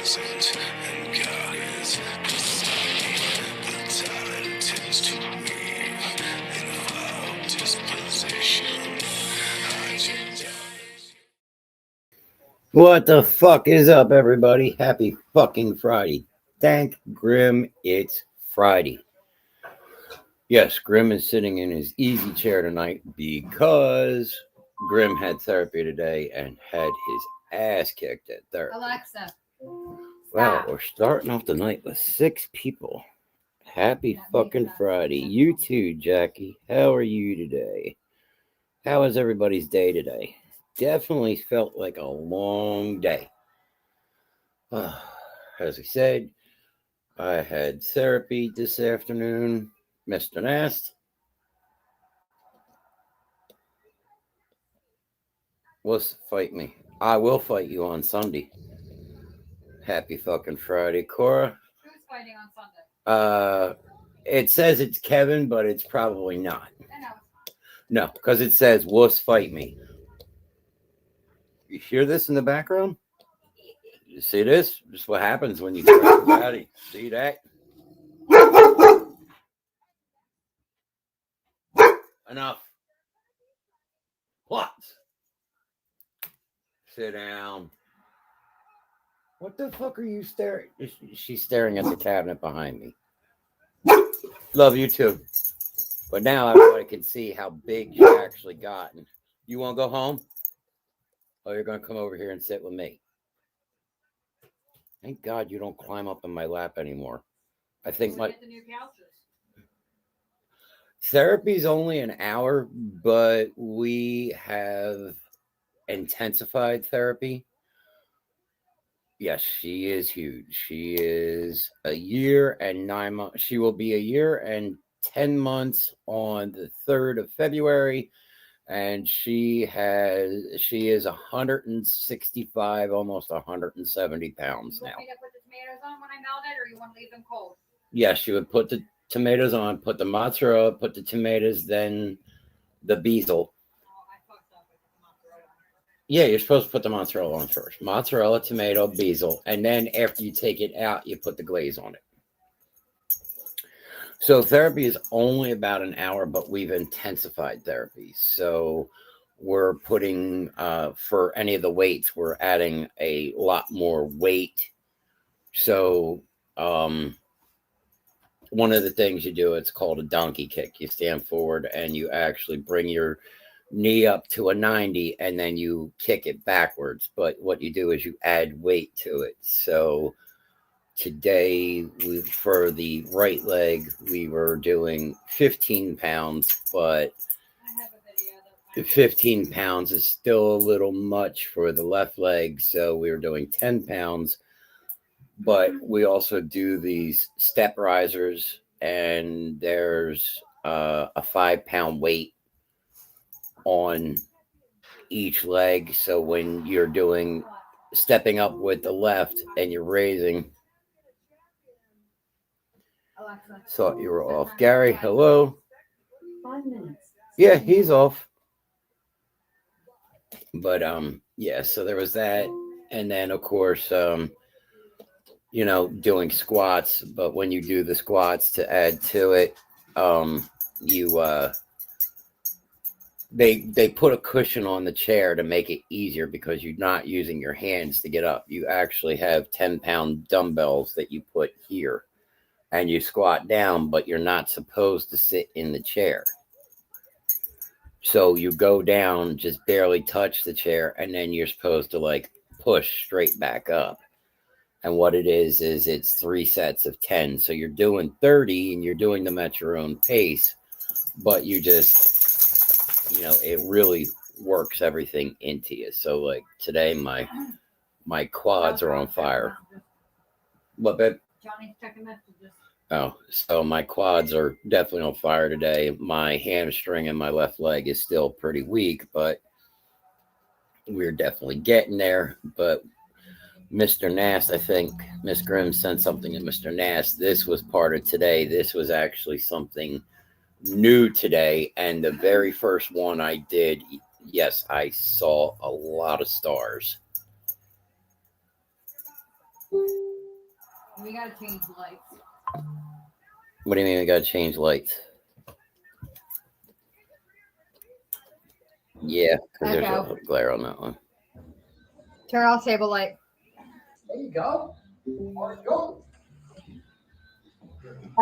present, and God is deciding. The tide tends to weave in a foul disposition. What the fuck is up, everybody? Happy fucking Friday. Thank Grimm it's Friday. Yes, Grimm is sitting in his easy chair tonight because Grimm had therapy today and had his ass kicked at therapy. Alexa. Wow, we're starting off the night with 6 people. Happy fucking Friday. You too, Jackie. How are you today? How was everybody's day today? Definitely felt like a long day. As I said, I had therapy this afternoon. Mr. Nast was fight me. I will fight you on Sunday. Happy fucking Friday, Cora. Who's fighting on Sunday? It says it's Kevin, but it's probably not. I know. No, because it says wuss fight me. You hear this in the background? You see this? This is what happens when you get your body. See that? Enough. What? Sit down. What the fuck are you staring? She's staring at the cabinet behind me. Love you too. But now I can see how big you actually gotten. You want to go home? Oh, you're going to come over here and sit with me. Thank God you don't climb up in my lap anymore. I think my the new couches. therapy's only an hour, but we have intensified therapy. Yes, she is huge. She is a year and 9 months. She will be a year and 10 months on the 3rd of February. And she is 165, almost 170 pounds now. You want me to put the tomatoes on when I melt it, or you want to leave them cold? Yes, she would put the tomatoes on, put the mozzarella, put the tomatoes, then the basil. I fucked up with the mozzarella. Yeah, you're supposed to put the mozzarella on first. Mozzarella, tomato, basil. And then after you take it out, you put the glaze on it. So therapy is only about an hour, but we've intensified therapy. So we're putting, for any of the weights, we're adding a lot more weight. So one of the things you do, it's called a donkey kick. You stand forward and you actually bring your knee up to a 90 and then you kick it backwards. But what you do is you add weight to it. So today, for the right leg, we were doing 15 pounds, but 15 pounds is still a little much for the left leg. So we were doing 10 pounds, but we also do these step risers, and there's a 5-pound weight on each leg. So when you're doing stepping up with the left and you're raising. Alexa. Thought you were off. Gary, hello. 5 minutes. Yeah, he's off. But yeah, so there was that. And then of course, doing squats. But when you do the squats, to add to it, they put a cushion on the chair to make it easier because you're not using your hands to get up. You actually have 10-pound dumbbells that you put here. And you squat down, but you're not supposed to sit in the chair. So you go down, just barely touch the chair, and then you're supposed to push straight back up. And what it is it's 3 sets of 10. So you're doing 30 and you're doing them at your own pace, but you just, it really works everything into you. So today, my quads are on fire. What, babe? Johnny's checking messages. Oh, so my quads are definitely on fire today. My hamstring and my left leg is still pretty weak, but we're definitely getting there. But Mr. Nast, I think Miss Grimm sent something to Mr. Nast. This was part of today. This was actually something new today. And the very first one I did, yes, I saw a lot of stars. We gotta change lights. What do you mean we gotta change lights? Yeah, because there's a Echo. glare on that one. Turn off table light. There you go. Let's go.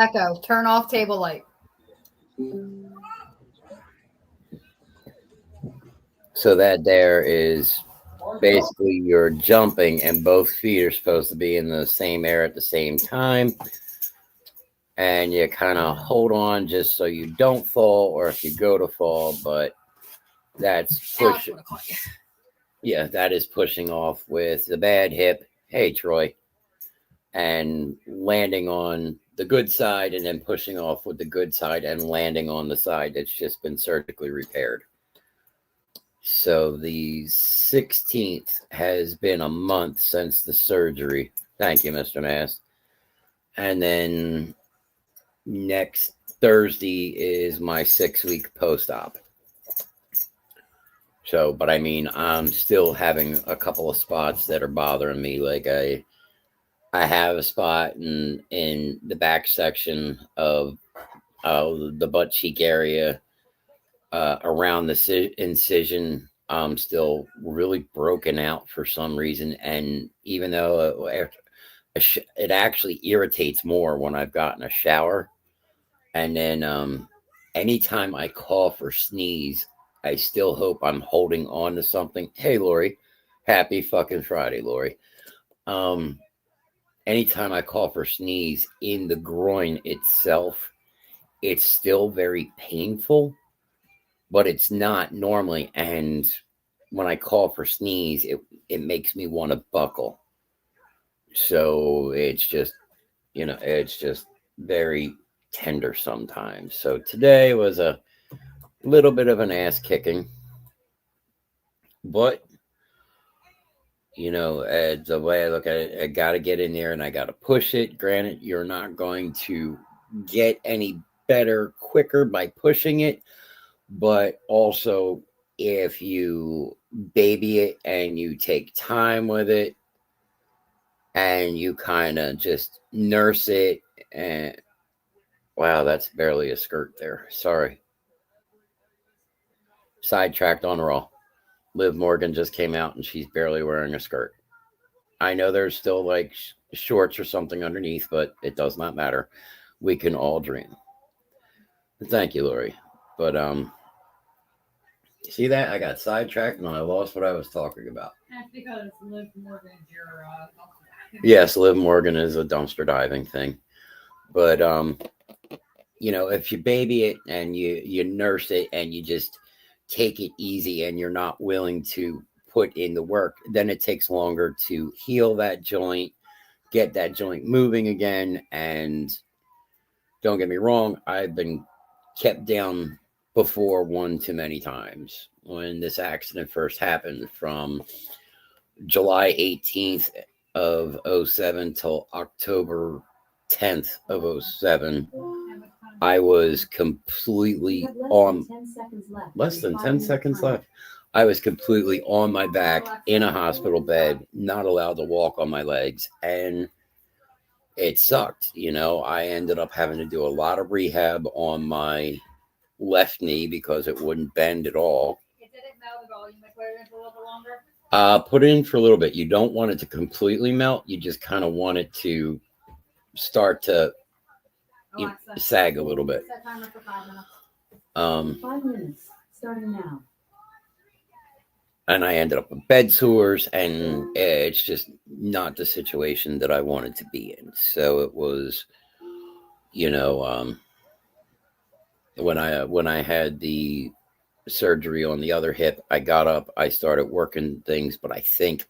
Echo. Turn off table light. So that there is basically you're jumping and both feet are supposed to be in the same air at the same time. And you kind of hold on just so you don't fall or if you go to fall, but that's pushing. Yeah, that is pushing off with the bad hip. Hey, Troy. And landing on the good side and then pushing off with the good side and landing on the side that's just been surgically repaired. So the 16th has been a month since the surgery. Thank you, Mr. Nass. And then next Thursday is my 6-week post-op. So, but I mean, I'm still having a couple of spots that are bothering me. Like I have a spot in the back section of the butt cheek area around the incision. Still really broken out for some reason. And even though it actually irritates more when I've gotten a shower. And then anytime I cough or sneeze, I still hope I'm holding on to something. Hey, Lori. Happy fucking Friday, Lori. Anytime I cough or sneeze in the groin itself, it's still very painful, but it's not normally. And when I cough or sneeze, it makes me want to buckle. So it's just, it's just very tender sometimes. So today was a little bit of an ass kicking, but the way I look at it, I got to get in there and I got to push it. Granted, you're not going to get any better quicker by pushing it, but also if you baby it and you take time with it and you kind of just nurse it and wow, that's barely a skirt there. Sorry. Sidetracked on Raw. Liv Morgan just came out and she's barely wearing a skirt. I know there's still like shorts or something underneath, but it does not matter. We can all dream. Thank you, Lori. But see that? I got sidetracked and I lost what I was talking about. That's because Liv Morgan's your Yes, Liv Morgan is a dumpster diving thing. But if you baby it and you nurse it and you just take it easy and you're not willing to put in the work, then it takes longer to heal that joint, get that joint moving again. And don't get me wrong, I've been kept down before one too many times. When this accident first happened from July 18th of 07 till October 10th of 07, I was completely on less than 10 seconds left. I was completely on my back in a hospital bed, not allowed to walk on my legs. And it sucked. I ended up having to do a lot of rehab on my left knee because it wouldn't bend at all. It didn't melt at all. You might put it in for a little bit longer? Put it in for a little bit. You don't want it to completely melt. You just kind of want it to start to sag a little bit. Set timer for 5 minutes. 5 minutes, starting now. And I ended up with bed sores, and it's just not the situation that I wanted to be in. So it was, when I had the surgery on the other hip, I got up, I started working things, but I think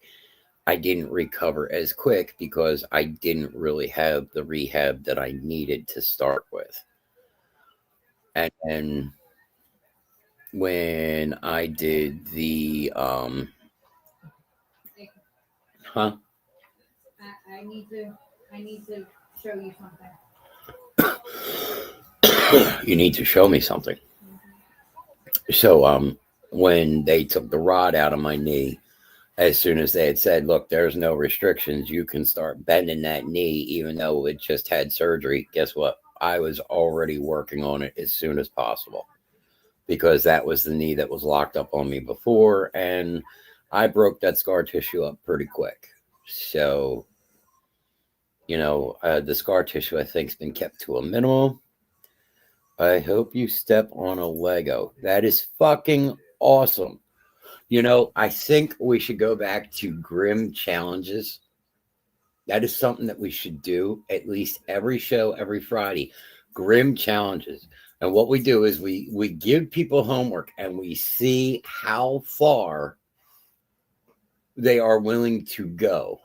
I didn't recover as quick because I didn't really have the rehab that I needed to start with. And when I did the I need to show you something. You need to show me something. So when they took the rod out of my knee, as soon as they had said, look, there's no restrictions, you can start bending that knee, even though it just had surgery. Guess what? I was already working on it as soon as possible because that was the knee that was locked up on me before. And I broke that scar tissue up pretty quick. So, the scar tissue, I think, has been kept to a minimum. I hope you step on a Lego. That is fucking awesome. I think we should go back to Grimm challenges. That is something that we should do at least every show, every Friday. Grimm challenges. And what we do is we give people homework and we see how far they are willing to go.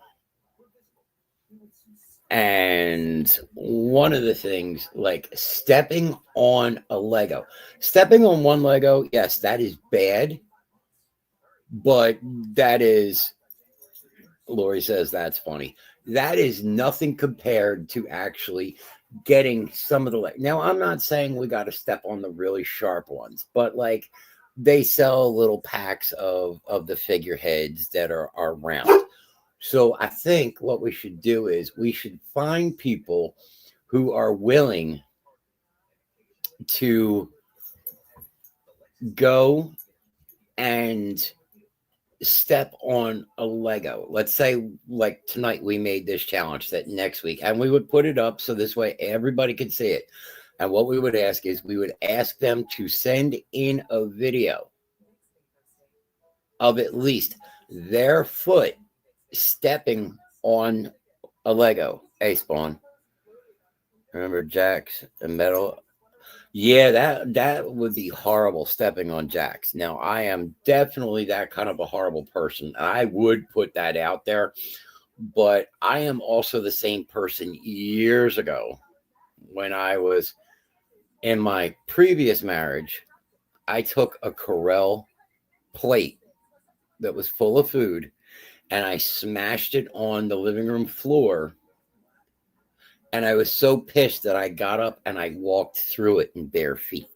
And one of the things, like stepping on a Lego. Stepping on one Lego, yes, that is bad. But that is, Lori says that's funny. That is nothing compared to actually getting some of the. Now, I'm not saying we got to step on the really sharp ones, but like they sell little packs of the figureheads that are round. So I think what we should do is we should find people who are willing to go and step on a Lego. Let's say like tonight we made this challenge that next week, and we would put it up so this way everybody could see it. And what we would ask is we would ask them to send in a video of at least their foot stepping on a Lego. Hey, Spawn. Remember Jack's metal? Yeah, that would be horrible, stepping on Jack's. Now, I am definitely that kind of a horrible person. I would put that out there, but I am also the same person years ago when I was in my previous marriage. I took a Corel plate that was full of food and I smashed it on the living room floor. And I was so pissed that I got up and I walked through it in bare feet.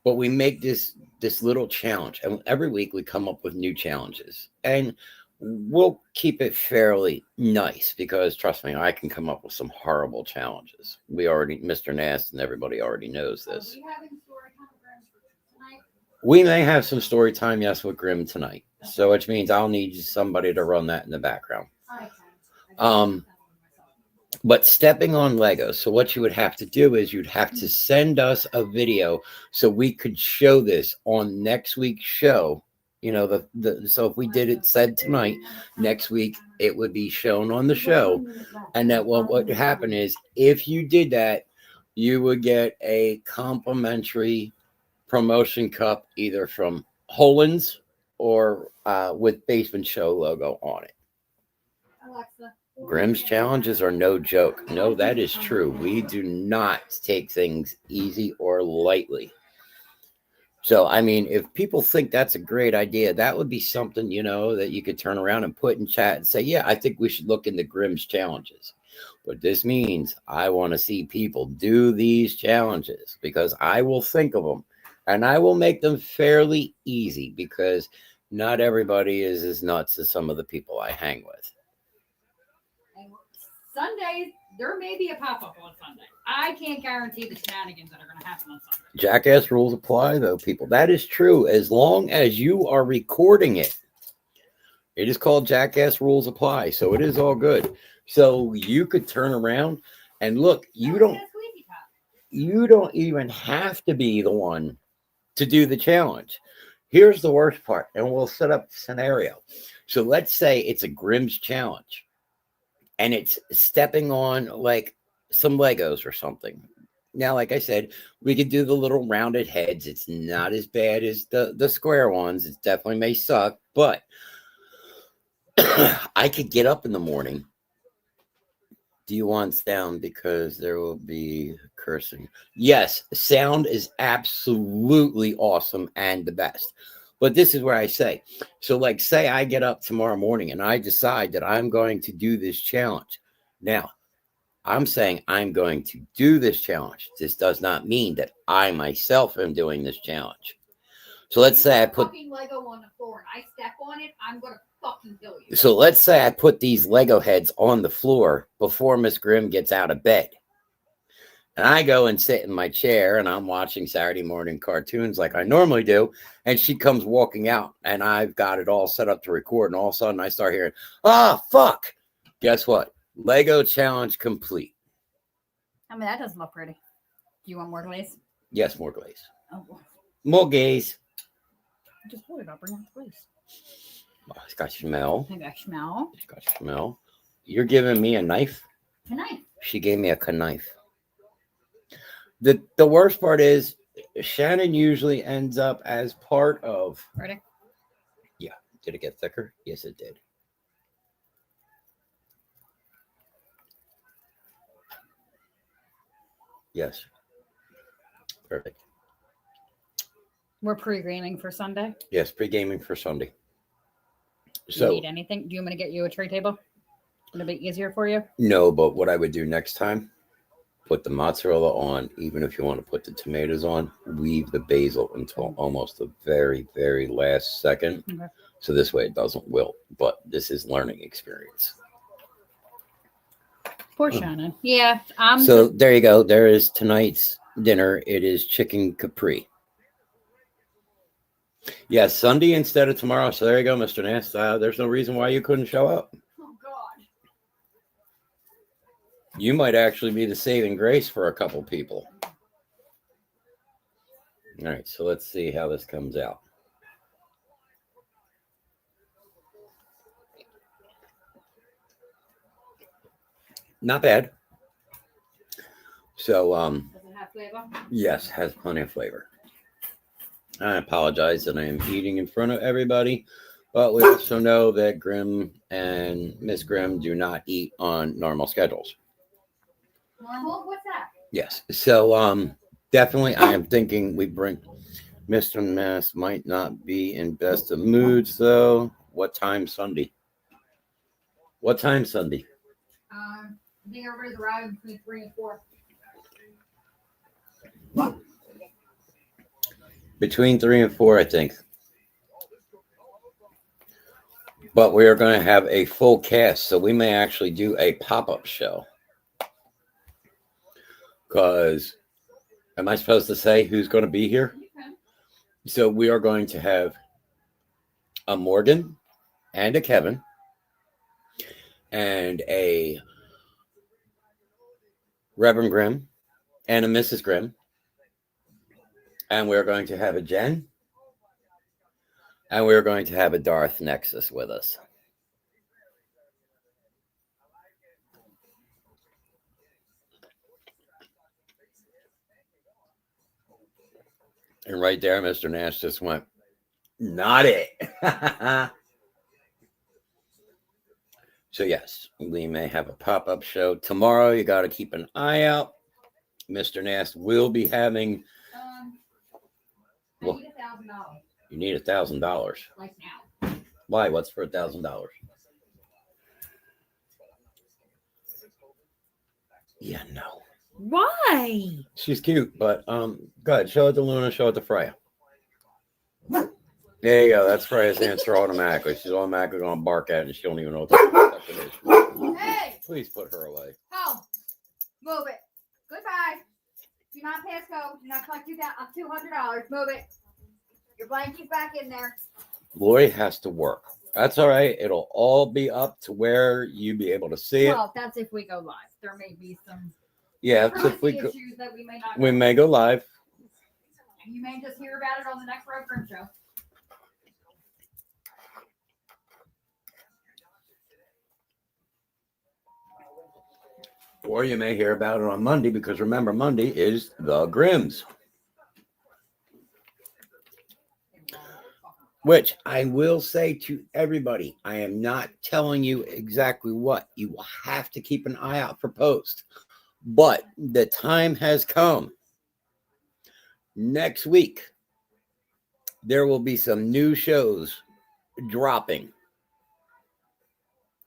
But we make this little challenge. And every week we come up with new challenges. And we'll keep it fairly nice because, trust me, I can come up with some horrible challenges. Mr. Nast and everybody already knows this. We may have some story time, yes, with Grimm tonight. So which means I'll need somebody to run that in the background. But stepping on Legos. So what you would have to do is you'd have to send us a video so we could show this on next week's show. So if we did it said tonight, next week it would be shown on the show. And that what would happen is if you did that, you would get a complimentary promotion cup either from Holland's or with Basement Show logo on it. Alexa. Grimm's challenges are no joke. No, that is true. We do not take things easy or lightly. So, I mean, if people think that's a great idea, that would be something, that you could turn around and put in chat and say, yeah, I think we should look into Grimm's challenges. But this means I want to see people do these challenges because I will think of them and I will make them fairly easy because not everybody is as nuts as some of the people I hang with. Sunday, there may be a pop-up on Sunday. I can't guarantee the shenanigans that are going to happen on Sunday. Jackass rules apply, though, people. That is true. As long as you are recording it, it is called Jackass rules apply. So it is all good. So you could turn around and look. You don't even have to be the one to do the challenge. Here's the worst part, and we'll set up the scenario. So let's say it's a Grimm's challenge. And it's stepping on like some Legos or something. Now, like I said, we could do the little rounded heads. It's not as bad as the square ones. It definitely may suck, but I could get up in the morning. Do you want sound? Because there will be cursing. Yes, sound is absolutely awesome and the best. But this is where I say, so like say I get up tomorrow morning and I decide that I'm going to do this challenge. Now, I'm saying I'm going to do this challenge. This does not mean that I myself am doing this challenge. So let's say I put fucking Lego on the floor and I step on it, I'm gonna fucking kill you. so let's say I put these Lego heads on the floor before Miss Grimm gets out of bed. And I go and sit in my chair and I'm watching Saturday morning cartoons like I normally do. And she comes walking out and I've got it all set up to record. And all of a sudden I start hearing, fuck. Guess what? Lego challenge complete. I mean, that doesn't look pretty. Do you want more glaze? Yes, more glaze. Oh, More glaze. just hold it up. Bring out the glaze. Oh, it's got smell. Maybe I smell. It's got smell. You're giving me a knife? A knife. She gave me a knife. The worst part is Shannon usually ends up as part of. Ready? Yeah. Did it get thicker? Yes, it did. Yes. Perfect. We're pre-gaming for Sunday. Yes, pre-gaming for Sunday. Do So you need anything? Do you want me to get you a tray table? It'll be easier for you. no, but what I would do next time, put the mozzarella on, even if you want to put the tomatoes on, leave the basil until almost the very, very last second. Okay. So this way it doesn't wilt. But this is learning experience. Poor Shannon. Yeah. So there you go. There is tonight's dinner. It is chicken capri. Yes, Sunday instead of tomorrow. So there you go, Mr. Nast. There's no reason why you couldn't show up. Oh God. You might actually be the saving grace for a couple people. All right, so let's see how this comes out. Not bad. So, Does it have flavor? yes, has plenty of flavor. I apologize that I am eating in front of everybody, but we also know that Grimm and Miss Grimm do not eat on normal schedules. Normal? What's that? Yes. So definitely I am thinking we bring Mr. Mass might not be in best of moods though. What time Sunday? What time Sunday? I think everybody's arriving between 3 and 4. Between 3 and 4, I think. But we are going to have a full cast, so we may actually do a pop-up show. Because, am I supposed to say who's going to be here? Okay. So we are going to have a Morgan and a Kevin and a Reverend Grimm and a Mrs. Grimm. And we're going to have a Jen. And we're going to have a Darth Nexus with us. And right there, Mr. Nash just went, not it. So, yes, we may have a pop-up show. Tomorrow, you got to keep an eye out. Mr. Nash will be having... I need $1,000. You need $1,000. Like now. Why? What's for $1,000? Yeah, no. Why? She's cute, but go ahead. Show it to Luna. Show it to Freya. There you go. That's Freya's answer automatically. She's automatically going to bark at it, and she don't even know what the fuck it is. Hey! Please put her away. Home. Move it. Goodbye. Do not pass go. Do not collect $200. Move it. Your blanket's back in there. Lori has to work. That's all right. It'll all be up to where you be able to see it. Well, that's if we go live. There may be some Yeah, so if we privacy go, issues that we may not. we may go live. You may just hear about it on the next Rev Grimm Show. Or you may hear about it on Monday, because remember, Monday is the Grimms. Which I will say to everybody, I am not telling you exactly what. You will have to keep an eye out for posts. But the time has come. Next week, there will be some new shows dropping.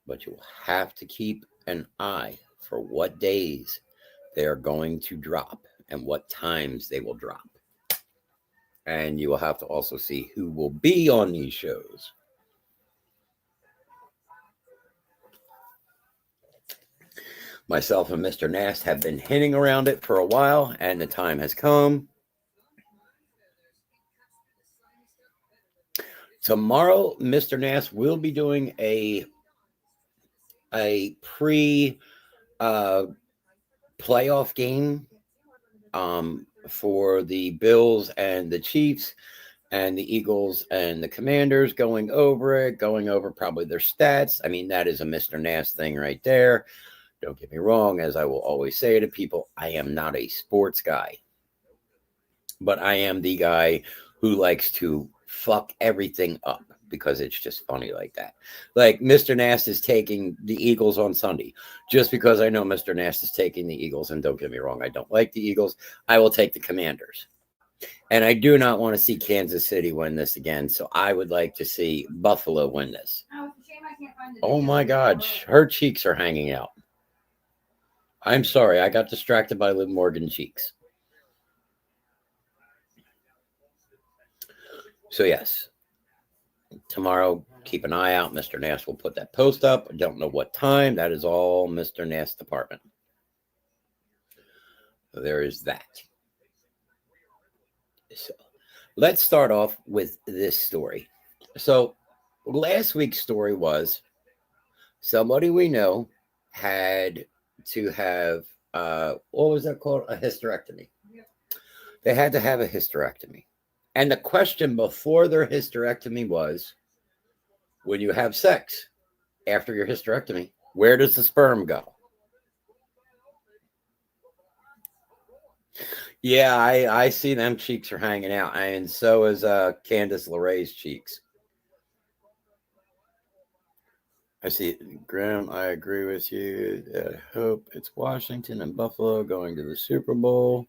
But you will have to keep an eye for what days they are going to drop and what times they will drop. And you will have to also see who will be on these shows. Myself and Mr. Nast have been hinting around it for a while, and the time has come. Tomorrow, Mr. Nast will be doing a pre playoff game for the Bills and the Chiefs and the Eagles and the Commanders, going over probably their stats. I mean, that is a Mr. Nast thing right there. Don't get me wrong, as I will always say to people, I am not a sports guy, but I am the guy who likes to fuck everything up because it's just funny like that. Like Mr. Nast is taking the Eagles on Sunday just because I know Mr. Nast is taking the Eagles. And don't get me wrong, I don't like the Eagles. I will take the Commanders. And I do not want to see Kansas City win this again. So I would like to see Buffalo win this. Oh, it's a shame I can't find the Oh video. my God, her cheeks are hanging out. I'm sorry, I got distracted by Liv Morgan cheeks. So yes, tomorrow, keep an eye out. Mr. Nast will put that post up. I don't know what time. That is all Mr. Nast's department. So there is that. So let's start off with this story. So last week's story was somebody we know had to have, what was that called? A hysterectomy. Yep. They had to have a hysterectomy. And the question before their hysterectomy was, when you have sex after your hysterectomy, where does the sperm go? Yeah, I see them cheeks are hanging out. And so is Candace LeRae's cheeks. I see, Graham, I agree with you. I hope it's Washington and Buffalo going to the Super Bowl.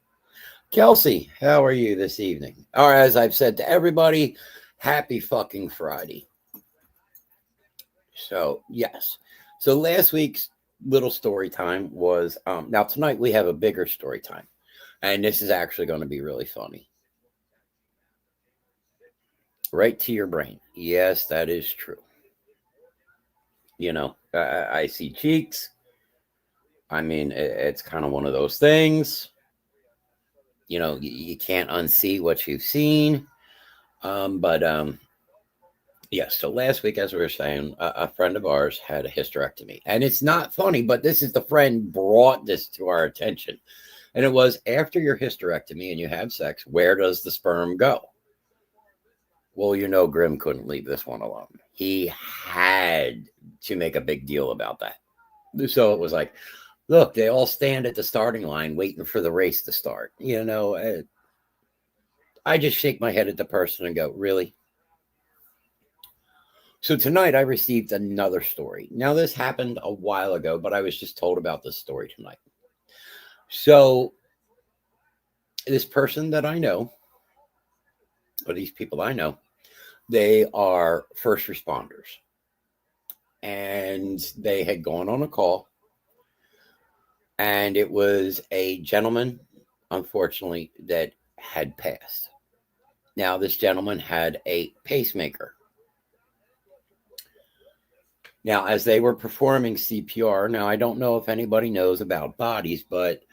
Kelsey, how are you this evening? Or as I've said to everybody, happy fucking Friday. So, yes. So last week's little story time was, now tonight we have a bigger story time. And this is actually going to be really funny. Right to your brain. Yes, that is true. You know, I see cheeks. I mean, it's kind of one of those things. You know, you can't unsee what you've seen. Yeah, so last week, as we were saying, a friend of ours had a hysterectomy. And it's not funny, but this is the friend brought this to our attention. And it was, after your hysterectomy and you have sex, where does the sperm go? Well, you know, Grimm couldn't leave this one alone. He had to make a big deal about that. So it was like, look, they all stand at the starting line waiting for the race to start. You know, I just shake my head at the person and go, really? So tonight I received another story. Now, this happened a while ago, but I was just told about this story tonight. So this person that I know, or these people I know, they are first responders. And they had gone on a call. And it was a gentleman, unfortunately, that had passed. Now, this gentleman had a pacemaker. Now, as they were performing CPR, now I don't know if anybody knows about bodies, but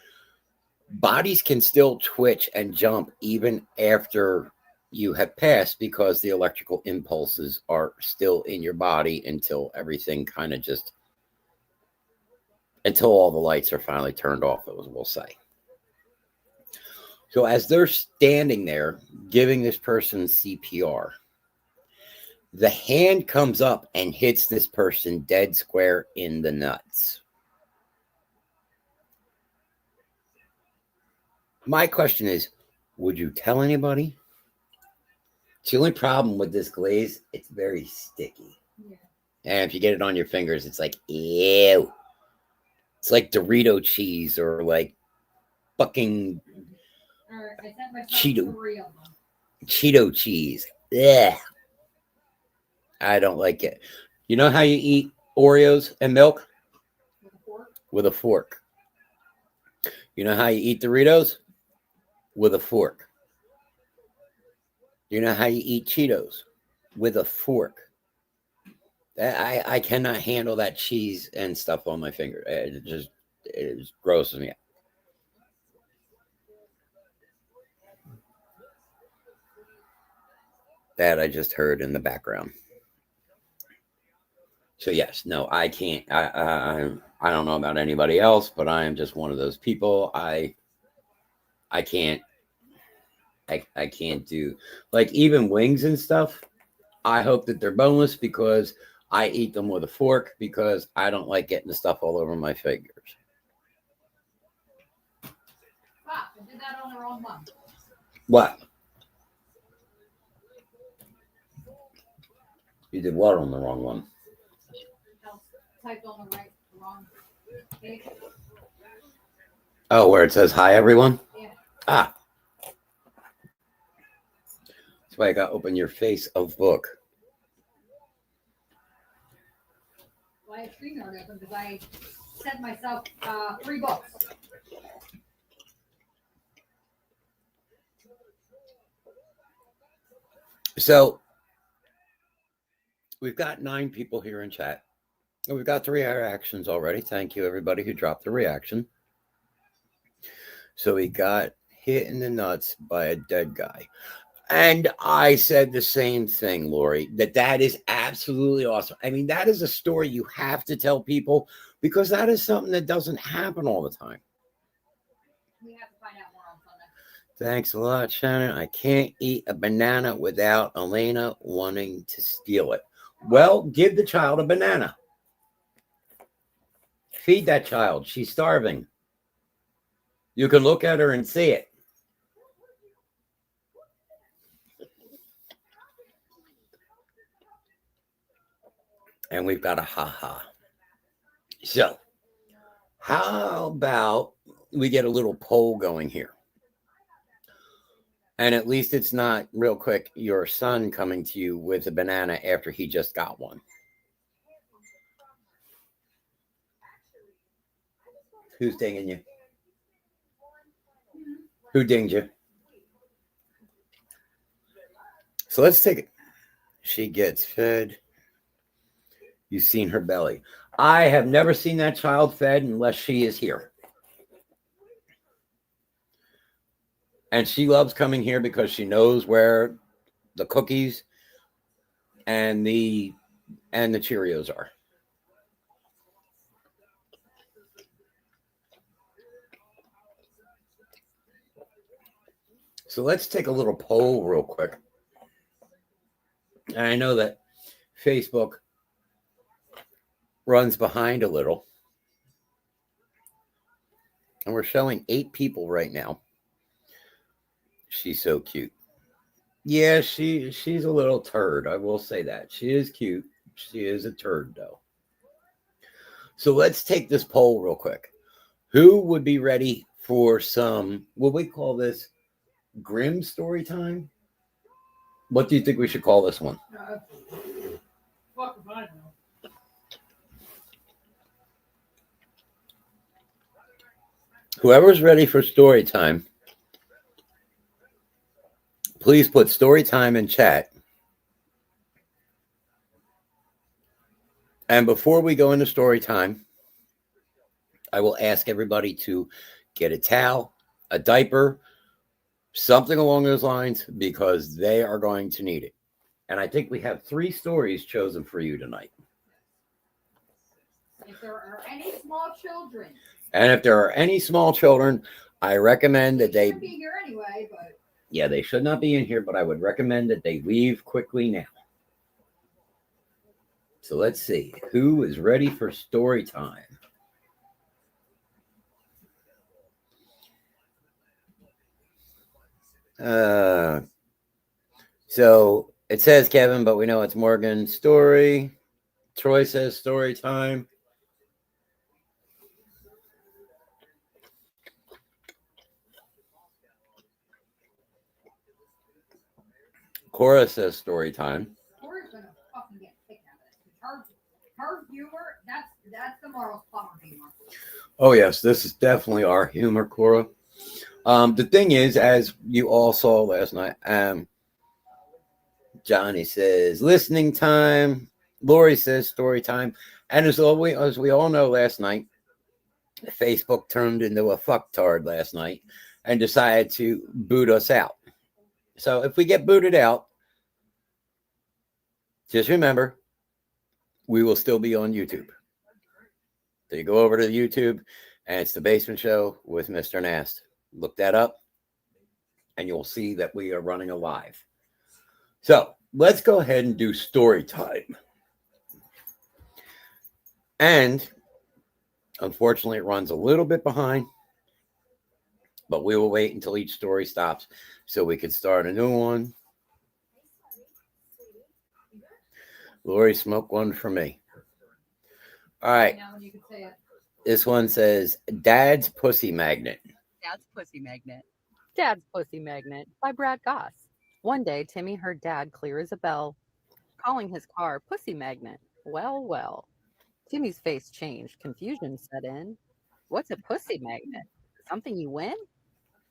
bodies can still twitch and jump even after you have passed because the electrical impulses are still in your body until everything kind of just, until all the lights are finally turned off, as we'll say. So as they're standing there giving this person CPR, the hand comes up and hits this person dead square in the nuts. My question is, would you tell anybody? The only problem with this glaze, it's very sticky. Yeah. And if you get it on your fingers, it's like, ew. It's like Dorito cheese or like fucking I sent myself Cheeto. 3 of them. Cheeto cheese. Ugh. I don't like it. You know how you eat Oreos and milk? With a fork. With a fork. You know how you eat Doritos? With a fork. You know how you eat Cheetos? With a fork. I cannot handle that cheese and stuff on my finger. It just grosses me out. That I just heard in the background. So yes, no, I can't. I don't know about anybody else, but I am just one of those people. I can't. I can't do, like, even wings and stuff. I hope that they're boneless because I eat them with a fork because I don't like getting the stuff all over my fingers. Wow, I did that on the wrong one. What? You did what on the wrong one? Typed on the wrong page. Oh, where it says hi, everyone? Yeah. Ah. That's why I got open your face of book. Well, I had StreamYard open because I sent myself 3 books. So we've got 9 people here in chat. And we've got 3 reactions already. Thank you, everybody who dropped the reaction. So we got hit in the nuts by a dead guy. And I said the same thing, Lori, that is absolutely awesome. I mean, that is a story you have to tell people because that is something that doesn't happen all the time. We have to find out more on Sunday. Thanks a lot, Shannon. I can't eat a banana without Elena wanting to steal it. Well, give the child a banana. Feed that child. She's starving. You can look at her and see it. And we've got a ha-ha. So, how about we get a little poll going here? And at least it's not, real quick, your son coming to you with a banana after he just got one. Who's dinging you? Who dinged you? So let's take it. She gets fed. You've seen her belly. I have never seen that child fed unless she is here. And she loves coming here because she knows where the cookies and the Cheerios are. So let's take a little poll real quick. And I know that Facebook runs behind a little. And we're showing 8 people right now. She's so cute. Yeah, she's a little turd. I will say that. She is cute. She is a turd, though. So let's take this poll real quick. Who would be ready for some, what we call this, Grimm story time? What do you think we should call this one? Fuck if I know. Whoever's ready for story time, please put story time in chat. And before we go into story time, I will ask everybody to get a towel, a diaper, something along those lines, because they are going to need it. And I think we have 3 stories chosen for you tonight. If there are any small children. And if there are any small children, I recommend that they shouldn't be here anyway, but yeah, they should not be in here, but I would recommend that they leave quickly now. So let's see who is ready for story time. So it says Kevin, but we know it's Morgan's story. Troy says story time. Cora says story time. Cora's gonna fucking get kicked out of this. Her humor, that's the moral plumber humor. Oh yes, this is definitely our humor, Cora. The thing is, as you all saw last night, Johnny says listening time. Lori says story time. And as we all know, last night, Facebook turned into a fucktard last night and decided to boot us out. So if we get booted out, just remember, we will still be on YouTube. So you go over to YouTube, and it's The Basement Show with Mr. Nast. Look that up, and you'll see that we are running a live. So let's go ahead and do story time. And unfortunately, it runs a little bit behind, but we will wait until each story stops so we can start a new one. Lori, smoke one for me. All right. Now you can say it. This one says, Dad's Pussy Magnet. Dad's Pussy Magnet. Dad's Pussy Magnet by Brad Goss. One day, Timmy heard Dad clear as a bell, calling his car Pussy Magnet. Well, well. Timmy's face changed. Confusion set in. What's a pussy magnet? Something you win?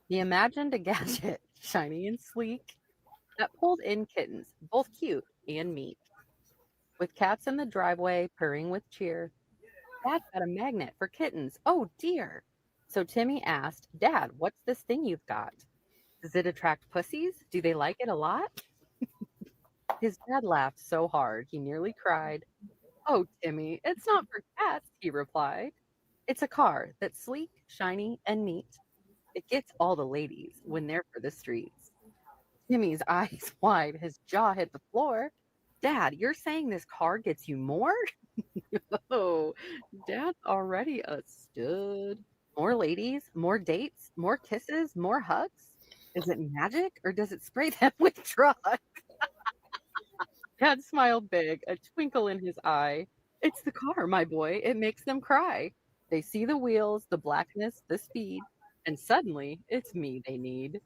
He imagined a gadget, shiny and sleek, that pulled in kittens, both cute and meek. With cats in the driveway, purring with cheer, Dad got a magnet for kittens. Oh, dear. So Timmy asked, Dad, what's this thing you've got? Does it attract pussies? Do they like it a lot? His dad laughed so hard he nearly cried. Oh, Timmy, it's not for cats, he replied. It's a car that's sleek, shiny, and neat. It gets all the ladies when they're for the streets. Timmy's eyes wide, his jaw hit the floor. Dad, you're saying this car gets you more? Oh, Dad's already a stud. More ladies, more dates, more kisses, more hugs? Is it magic or does it spray them with drugs? Dad smiled big, a twinkle in his eye. It's the car, my boy. It makes them cry. They see the wheels, the blackness, the speed, and suddenly it's me they need.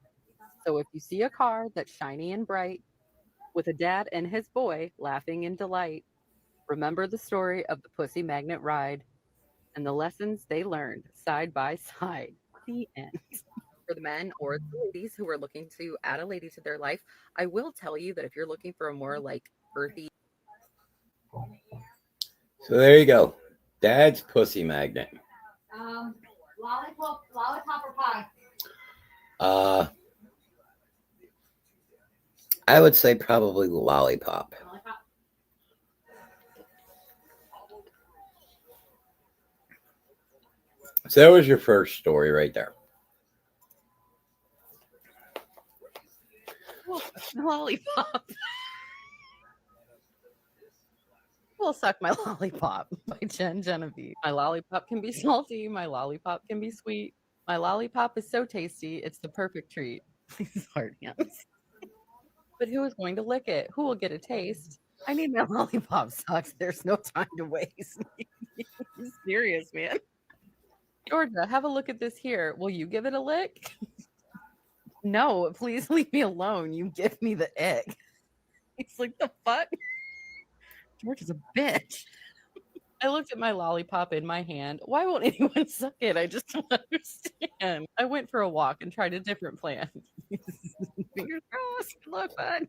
So if you see a car that's shiny and bright, with a dad and his boy laughing in delight, remember the story of the Pussy Magnet ride and the lessons they learned side by side. The end. For the men or the ladies who are looking to add a lady to their life, I will tell you that if you're looking for a more like earthy. So there you go. Dad's Pussy Magnet. Lollipop or pie? I would say probably lollipop. Lollipop. So that was your first story right there. Lollipop. Will suck my lollipop by Jen Genevieve. My lollipop can be salty. My lollipop can be sweet. My lollipop is so tasty. It's the perfect treat. Please, hard hands. But who is going to lick it? Who will get a taste? I need my lollipop sucks. There's no time to waste. I'm serious, man. Georgia, have a look at this here. Will you give it a lick? No, please leave me alone. You give me the egg. It's like, the fuck? George is a bitch. I looked at my lollipop in my hand. Why won't anyone suck it? I just don't understand. I went for a walk and tried a different plan. Fingers crossed. Good luck, bud.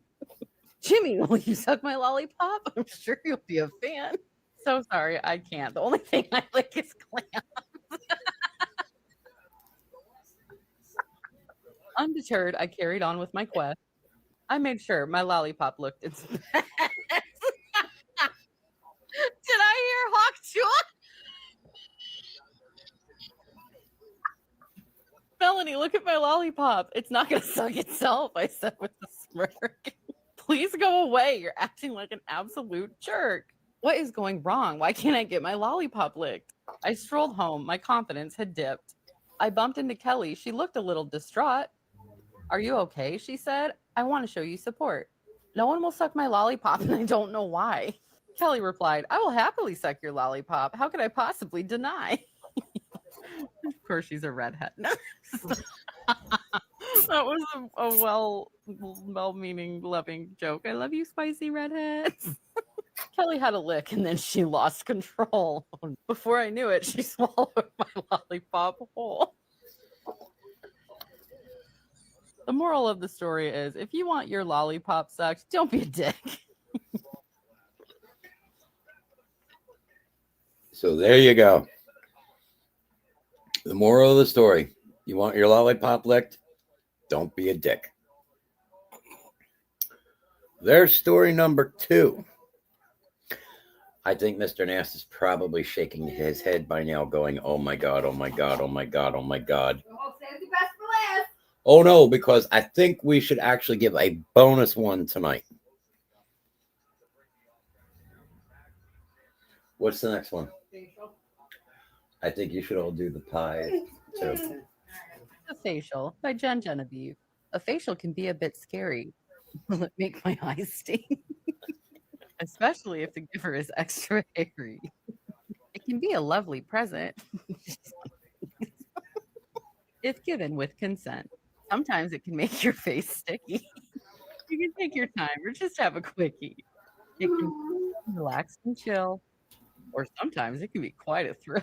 Jimmy, will you suck my lollipop? I'm sure you'll be a fan. So sorry, I can't. The only thing I like is clams. Undeterred, I carried on with my quest. I made sure my lollipop looked its best. Did I hear Hawk Chua? Melanie, look at my lollipop. It's not going to suck itself, I said with a smirk. Please go away. You're acting like an absolute jerk. What is going wrong? Why can't I get my lollipop licked? I strolled home. My confidence had dipped. I bumped into Kelly. She looked a little distraught. Are you okay? She said. I want to show you support. No one will suck my lollipop, and I don't know why. Kelly replied, I will happily suck your lollipop. How could I possibly deny? Of course, she's a redhead. That was a well-meaning, loving joke. I love you, spicy redheads. Kelly had a lick, and then she lost control. Before I knew it, she swallowed my lollipop whole. The moral of the story is, if you want your lollipop sucked, don't be a dick. So there you go. The moral of the story. You want your lollipop licked? Don't be a dick. There's story number 2. I think Mr. Nass is probably shaking his head by now, going, oh my God, oh my God, oh my God, oh my God. Oh, save the best for last. Oh no, because I think we should actually give a bonus one tonight. What's the next one? I think you should all do the pie too. A facial by Jen Genevieve. A facial can be a bit scary. Will it make my eyes sting? Especially if the giver is extra hairy. It can be a lovely present if given with consent. Sometimes it can make your face sticky. You can take your time or just have a quickie. It can be relaxed and chill, or sometimes it can be quite a thrill.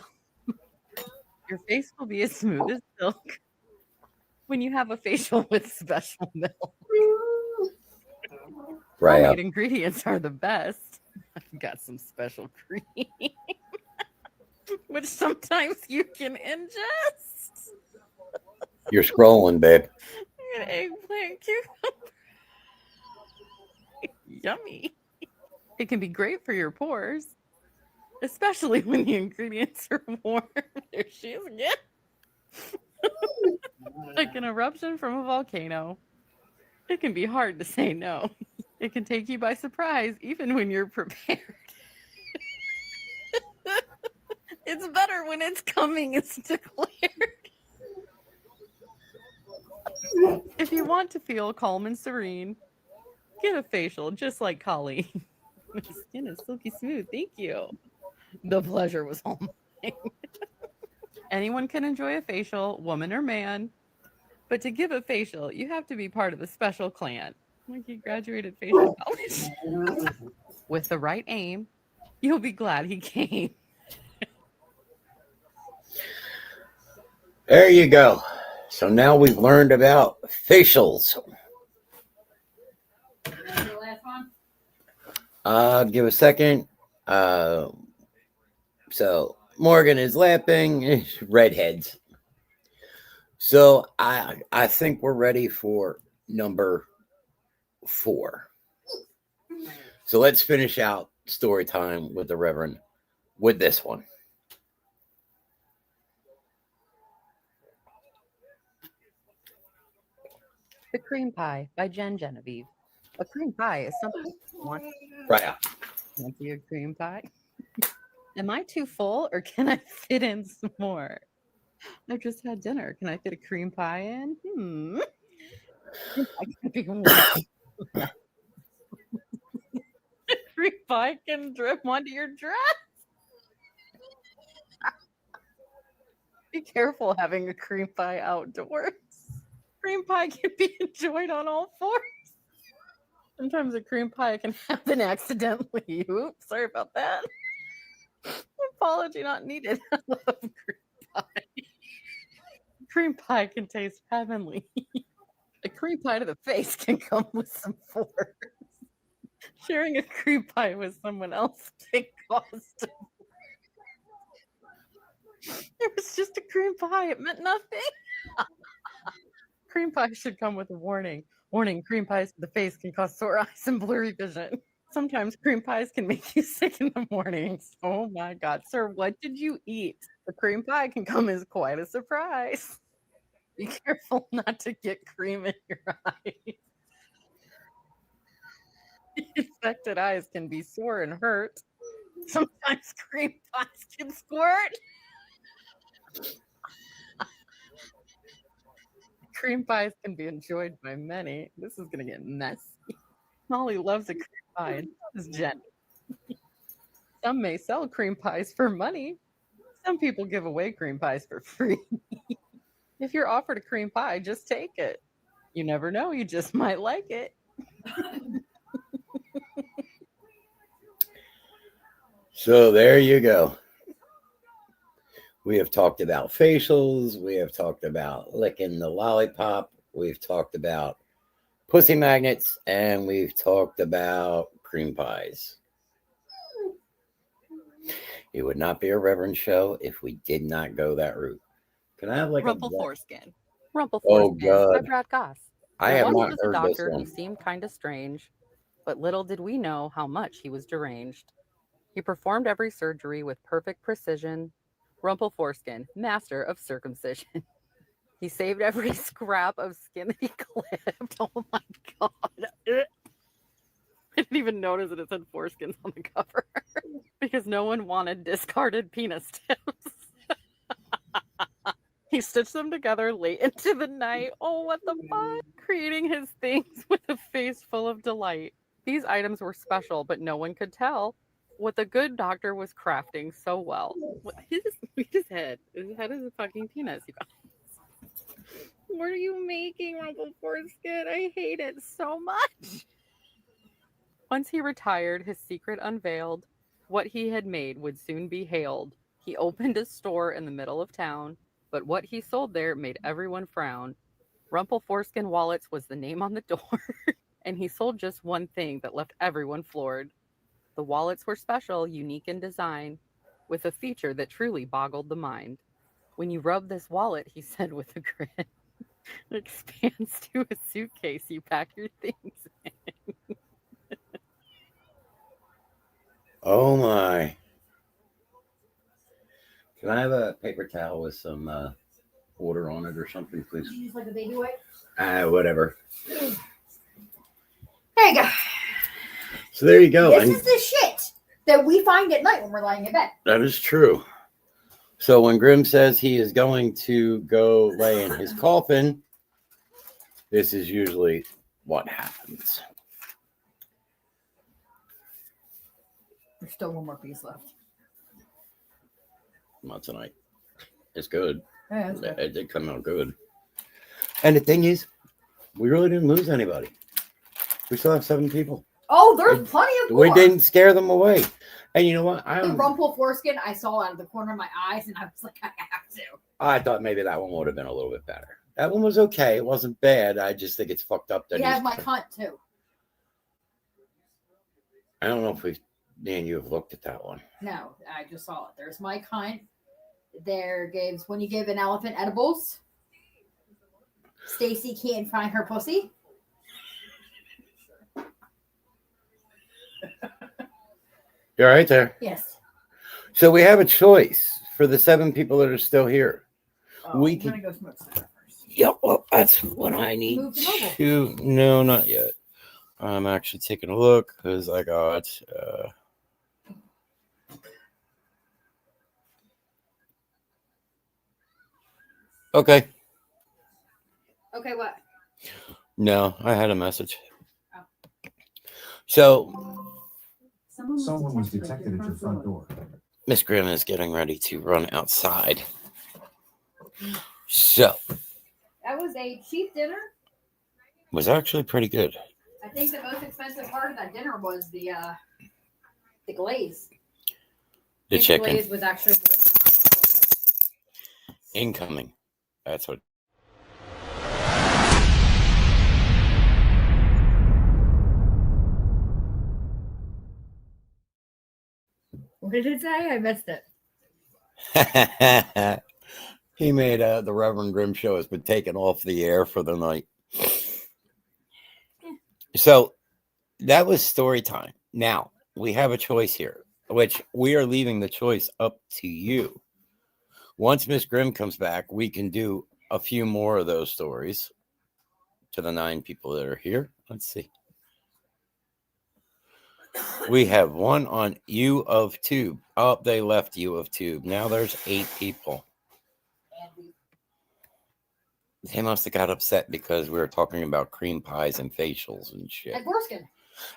Your face will be as smooth as silk when you have a facial with special milk. Right. Homemade ingredients are the best. I've got some special cream, which sometimes you can ingest. You're scrolling, babe. An eggplant cucumber. Yummy. It can be great for your pores, especially when the ingredients are warm. There she is again. Like an eruption from a volcano. It can be hard to say no. It can take you by surprise, even when you're prepared. It's better when it's coming, it's declared. If you want to feel calm and serene, get a facial just like Colleen. My skin is silky smooth. Thank you. The pleasure was all mine. Anyone can enjoy a facial, woman or man. But to give a facial, you have to be part of the special clan. Like he graduated facial college. With the right aim, you'll be glad he came. There you go. So now we've learned about facials. The last one. Give a second. So Morgan is laughing. Redheads. So I think we're ready for number 4. So let's finish out story time with the Reverend with this one. The Cream Pie by Jen Genevieve. A cream pie is something you want. Right out. Want a cream pie? Am I too full or can I fit in some more? I just had dinner. Can I fit a cream pie in? I can be cream pie can drip onto your dress. Be careful having a cream pie outdoors. Cream pie can be enjoyed on all fours. Sometimes a cream pie can happen accidentally. Oops, sorry about that. Apology not needed. I love cream pie. Cream pie can taste heavenly. A cream pie to the face can come with some force. Sharing a cream pie with someone else can cost. It was just a cream pie. It meant nothing. Cream pie should come with a warning. Warning, cream pies to the face can cause sore eyes and blurry vision. Sometimes cream pies can make you sick in the mornings. Oh my God. Sir, what did you eat? The cream pie can come as quite a surprise. Be careful not to get cream in your eyes. Infected eyes can be sore and hurt. Sometimes cream pies can squirt. Cream pies can be enjoyed by many. This is going to get messy. Molly loves a cream pie, and so does Jen. Some may sell cream pies for money. Some people give away cream pies for free. If you're offered a cream pie, just take it. You never know, you just might like it. So there you go. We have talked about facials. We have talked about licking the lollipop. we've talked about pussy magnets, and we've talked about cream pies. It would not be a Reverend show if we did not go that route. Can I have like Rumple a Foreskin. Oh Rumple Foreskin by God, Brad Goss. I There have once not was a heard this doctor who one. seemed kind of strange, but little did we know how much he was deranged. He performed every surgery with perfect precision. Rumple Foreskin, master of circumcision. He saved every scrap of skin that he clipped. Oh my God. I didn't even notice that it said foreskins on the cover because no one wanted discarded penis tips. He stitched them together late into the night. Oh, what the fuck? Creating his things with a face full of delight. These items were special, but no one could tell what the good doctor was crafting so well. His head. His head is a fucking penis, you guys. What are you making, Rumple Foreskin? I hate it so much. Once he retired, his secret unveiled. What he had made would soon be hailed. He opened a store in the middle of town, but what he sold there made everyone frown. Rumple Foreskin Wallets was the name on the door, and he sold just one thing that left everyone floored. The wallets were special, unique in design, with a feature that truly boggled the mind. When you rub this wallet, he said with a grin, it expands to a suitcase you pack your things in. Oh my. Can I have a paper towel with some water on it or something, please? Use like a baby wipe. Whatever. There you go. So there you go. This is the shit that we find at night when we're lying in bed. That is true. So when Grimm says he is going to go lay in his coffin, this is usually what happens. There's still one more piece left. Not tonight. It's good. Yeah, that's good. It did come out good. And the thing is, we really didn't lose anybody. We still have 7 people. Oh, there's plenty of more. We didn't scare them away. And you know what? The Rumple Foreskin I saw out of the corner of my eyes, and I was like, I have to. I thought maybe that one would have been a little bit better. That one was okay. It wasn't bad. I just think it's fucked up. That You have my cunt, too. I don't know if me and you have looked at that one. No, I just saw it. There's my cunt. There gives when you give an elephant edibles. Stacy can't find her pussy. You're right there. Yes. So we have a choice for the 7 people that are still here. Oh, We I'm can- gonna go smoke cigar first. Yeah, well, that's what I need Move the mobile. to. No, not yet. I'm actually taking a look because I got. Okay. Okay, what? No, I had a message. Oh. So Someone was detected at your front door. Miss Grimm is getting ready to run outside. So That was a cheap dinner. was actually pretty good. I think the most expensive part of that dinner was the glaze. The chicken glaze was actually more than incoming. That's what. what did it say? I missed it. He made the Reverend Grimm Show has been taken off the air for the night. So that was story time. Now we have a choice here, which we are leaving the choice up to you. Once Miss Grimm comes back, we can do a few more of those stories to the 9 people that are here. Let's see. We have one on U of Tube. Oh, they left U of Tube. Now there's 8 people. They must have got upset because we were talking about cream pies and facials and shit. And foreskin.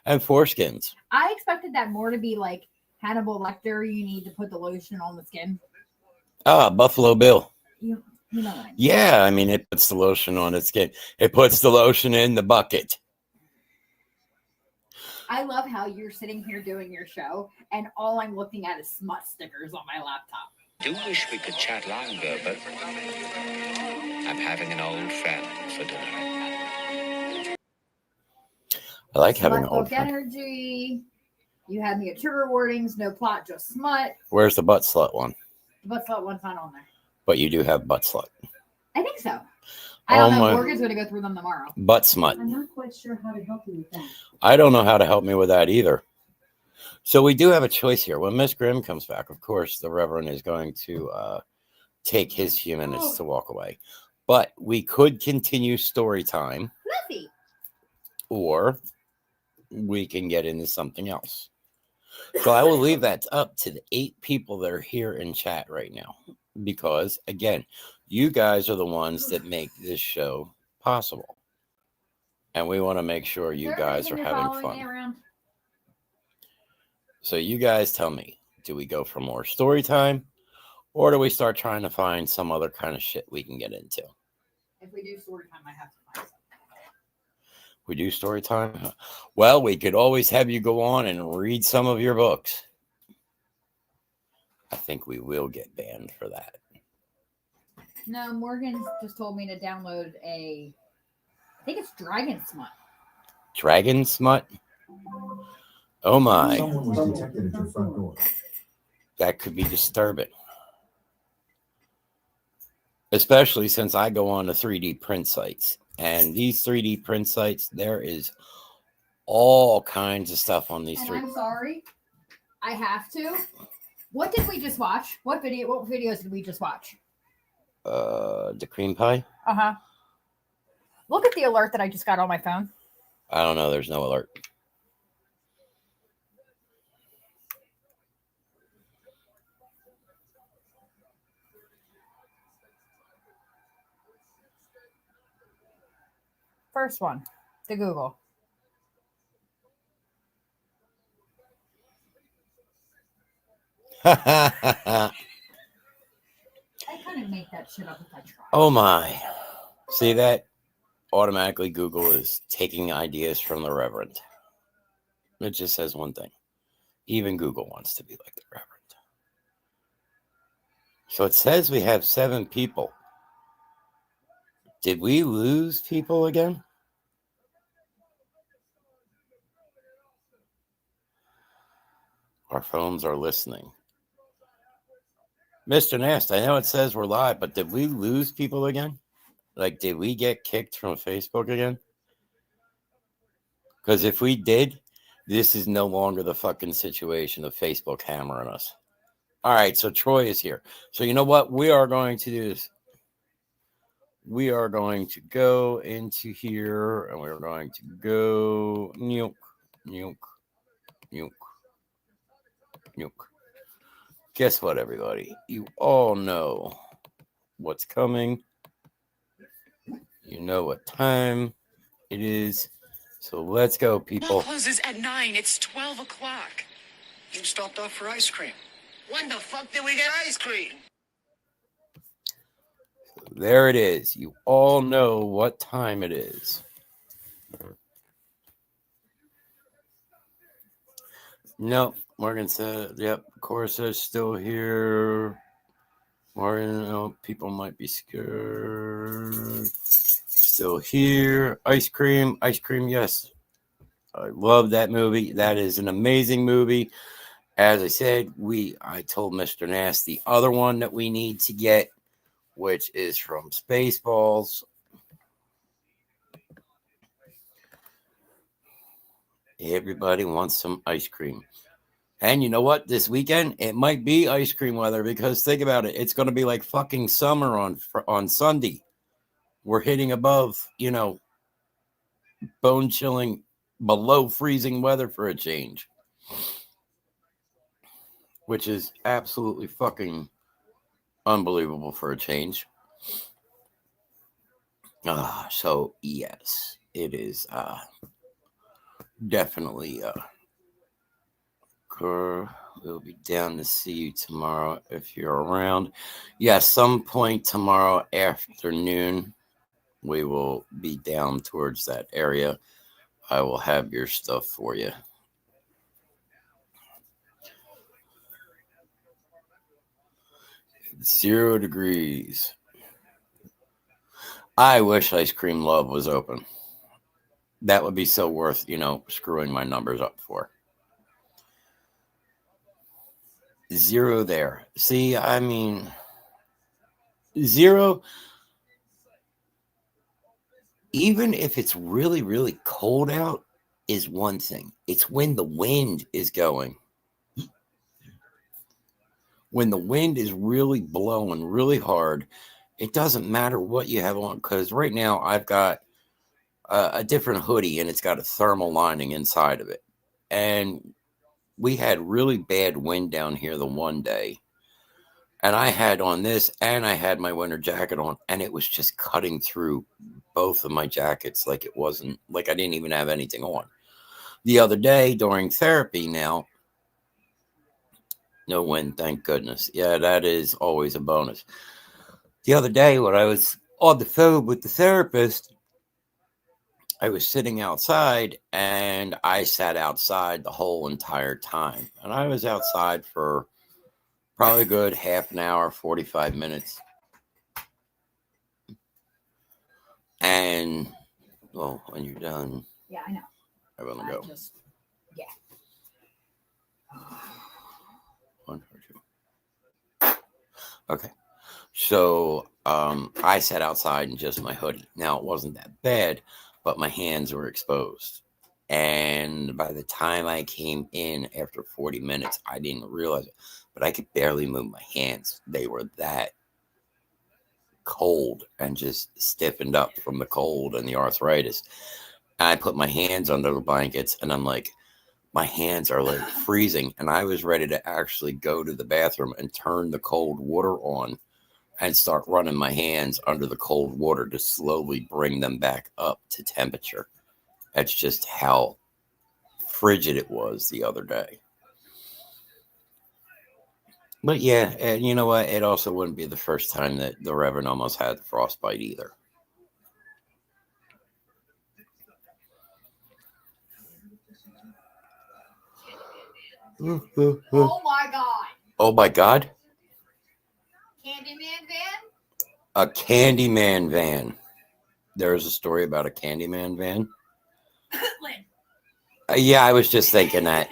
And foreskins. I expected that more to be like Hannibal Lecter. You need to put the lotion on the skin. Ah, Buffalo Bill. You know what I mean. Yeah, I mean, it puts the lotion on its skin. It puts the lotion in the bucket. I love how you're sitting here doing your show, and all I'm looking at is smut stickers on my laptop. Do wish we could chat longer, but I'm having an old friend for dinner. I like having an Smut old book friend. energy. You had me at trigger warnings, no plot, just smut. Where's the butt slut one? The butt slut one's not on there. But you do have butt slut. I think so. I don't know. my- Morgan's going to go through them tomorrow. Butt smut. I'm not quite sure how to help you with that. I don't know how to help me with that either. So we do have a choice here. When Miss Grimm comes back, of course, the Reverend is going to take his few minutes to walk away. But we could continue story time, Fluffy. or we can get into something else. So I will leave that up to the 8 people that are here in chat right now. Because, again, you guys are the ones that make this show possible. And we want to make sure you guys are having fun. So you guys tell me, do we go for more story time, or do we start trying to find some other kind of shit we can get into? If we do story time, I have to find something. We do story time? Well, we could always have you go on and read some of your books. I think we will get banned for that. No, Morgan just told me to download I think it's Dragon Smut. Dragon smut? Oh my. Someone was detected at your front door. That could be disturbing. Especially since I go on to 3D print sites. And these 3D print sites, there is all kinds of stuff on these And three. I'm sorry, I have to. What did we just watch? What videos did we just watch? The cream pie? Uh-huh. Look at the alert that I just got on my phone. I don't know. There's no alert. First one, the Google. I couldn't make that shit up if I tried. Oh my. See that? Automatically Google is taking ideas from the Reverend. It just says one thing. Even Google wants to be like the Reverend. So it says we have 7 people. Did we lose people again? Our phones are listening. Mr. Nast, I know it says we're live, but did we lose people again? Like, did we get kicked from Facebook again? Because if we did, this is no longer the fucking situation of Facebook hammering us. All right, so Troy is here. So you know what? We are going to do this. We are going to go into here, and we're going to go nuke, nuke, nuke, nuke. Guess what, everybody? You all know what's coming. You know what time it is. So let's go, people. Mall closes at 9. It's 12 o'clock. You stopped off for ice cream. When the fuck did we get ice cream? There it is. You all know what time it is. No, Morgan said, yep, of course, it's still here. Morgan, oh, people might be scared. Still here. Ice cream, yes. I love that movie. That is an amazing movie. As I said, I told Mr. Nass the other one that we need to get, which is from Spaceballs. Everybody wants some ice cream. And you know what? This weekend, it might be ice cream weather, because think about it. It's going to be like fucking summer on Sunday. We're hitting above, bone-chilling, below freezing weather for a change. Which is absolutely fucking unbelievable for a change. So, yes, it is definitely... We'll be down to see you tomorrow if you're around. Yeah, some point tomorrow afternoon, we will be down towards that area. I will have your stuff for you. It's 0 degrees. I wish Ice Cream Love was open. That would be so worth, screwing my numbers up for. 0 there. See, I mean, 0, even if it's really, really cold out, is one thing. It's when the wind is going. When the wind is really blowing really hard, it doesn't matter what you have on, because right now I've got a different hoodie and it's got a thermal lining inside of it. And we had really bad wind down here the one day. And I had on this and I had my winter jacket on, and it was just cutting through both of my jackets like it wasn't, like I didn't even have anything on. The other day during therapy now, no wind, thank goodness. Yeah, that is always a bonus. The other day when I was on the phone with the therapist, I was sitting outside and I sat outside the whole entire time. And I was outside for probably a good half an hour, 45 minutes. And, well, when you're done. Yeah, I know. I want to go. Yeah. 1 or 2. Okay. So I sat outside in just my hoodie. Now, it wasn't that bad, but my hands were exposed. And by the time I came in after 40 minutes, I didn't realize it, but I could barely move my hands. They were that cold and just stiffened up from the cold and the arthritis. And I put my hands under the blankets and I'm like, my hands are like freezing. And I was ready to actually go to the bathroom and turn the cold water on and start running my hands under the cold water to slowly bring them back up to temperature. That's just how frigid it was the other day. But yeah, and you know what? It also wouldn't be the first time that the Reverend almost had frostbite either. Oh my God. Oh my God. Candyman van? A Candyman van. There's a story about a Candyman van. Yeah, I was just thinking that.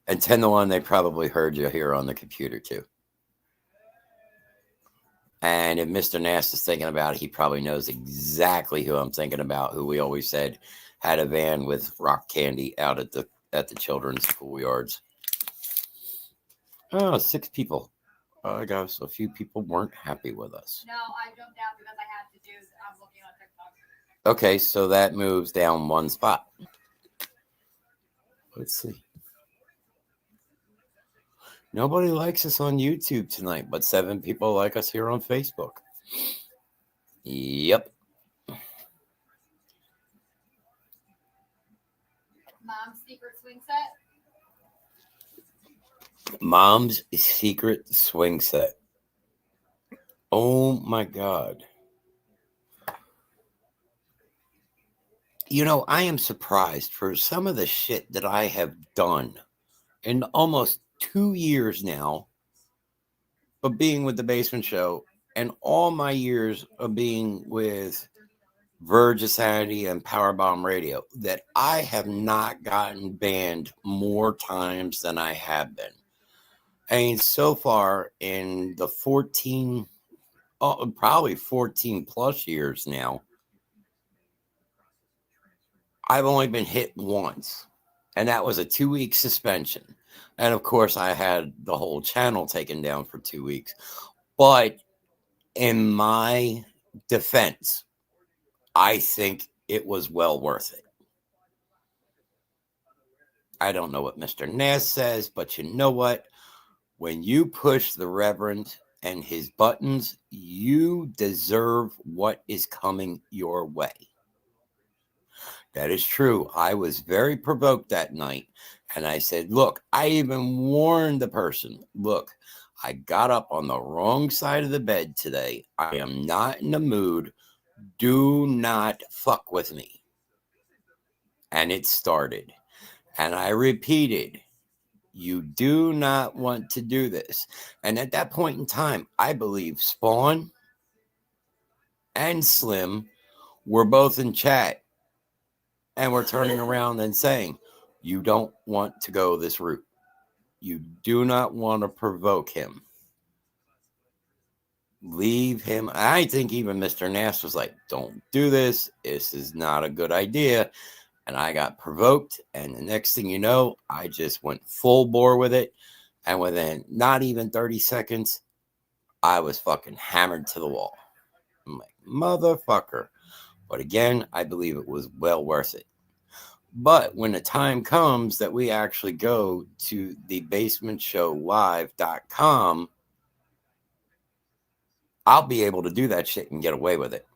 And 10 to 1, they probably heard you here on the computer too. And if Mr. Nast is thinking about it, he probably knows exactly who I'm thinking about, who we always said had a van with rock candy out at the children's schoolyards. Oh, 6 people. I guess a few people weren't happy with us. No, I jumped out because I had to do, I'm looking on TikTok. Okay, so that moves down 1 spot. Let's see. Nobody likes us on YouTube tonight, but 7 people like us here on Facebook. Yep. Mom's secret swing set. Mom's secret swing set. Oh my God. You know, I am surprised for some of the shit that I have done in almost 2 years now of being with the Basement Show and all my years of being with Verge Sanity and Powerbomb Radio that I have not gotten banned more times than I have been. I mean, so far in the 14, probably 14 plus years now, I've only been hit once, and that was a 2-week suspension. And of course, I had the whole channel taken down for 2 weeks. But in my defense, I think it was well worth it. I don't know what Mr. Ness says, but you know what? When you push the Reverend and his buttons, you deserve what is coming your way. That is true. I was very provoked that night. And I said, look, I even warned the person, look, I got up on the wrong side of the bed today. I am not in the mood. Do not fuck with me. And it started. And I repeated, you do not want to do this. And at that point in time, I believe Spawn and Slim were both in chat and were turning around and saying, you don't want to go this route. You do not want to provoke him. Leave him. I think even Mr. Nass was like, don't do this. This is not a good idea. And I got provoked. And the next thing you know, I just went full bore with it. And within not even 30 seconds, I was fucking hammered to the wall. I'm like, motherfucker. But again, I believe it was well worth it. But when the time comes that we actually go to the basementshowlive.com, I'll be able to do that shit and get away with it.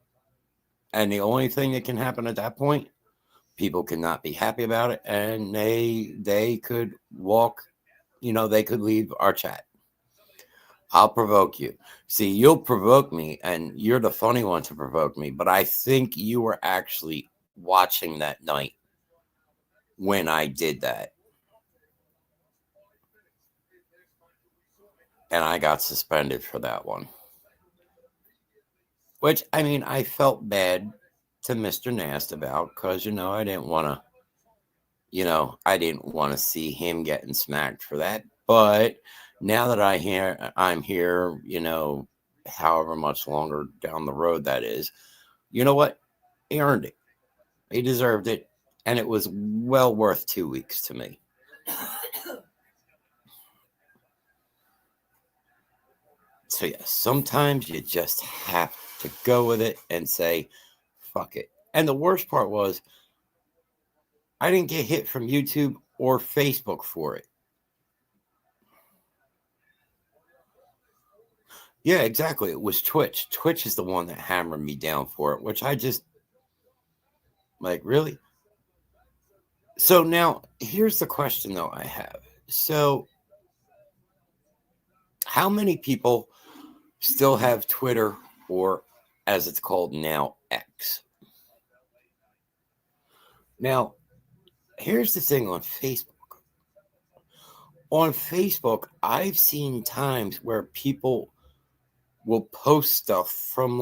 And the only thing that can happen at that point, people cannot be happy about it, and they could walk, they could leave our chat. I'll provoke you. See, you'll provoke me, and you're the funny one to provoke me, but I think you were actually watching that night when I did that. And I got suspended for that one. Which, I mean, I felt bad to Mr. Nast about because, I didn't want to see him getting smacked for that. But now that I'm here, however much longer down the road that is, you know what? He earned it. He deserved it. And it was well worth 2 weeks to me. So, yeah, sometimes you just have to go with it and say, fuck it. And the worst part was, I didn't get hit from YouTube or Facebook for it. Yeah, exactly. It was Twitch. Twitch is the one that hammered me down for it, which I just, really? So now, here's the question, though, I have. So, how many people still have Twitter, or as it's called now, X? Now, here's the thing on Facebook. On Facebook, I've seen times where people will post stuff from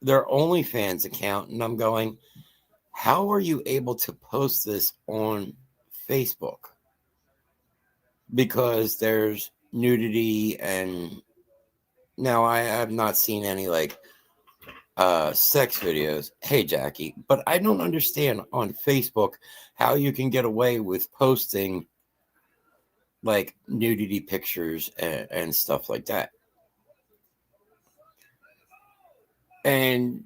their OnlyFans account, and I'm going, how are you able to post this on Facebook? Because there's nudity, and now I have not seen any sex videos. Hey, Jackie, but I don't understand on Facebook how you can get away with posting nudity pictures and stuff like that. And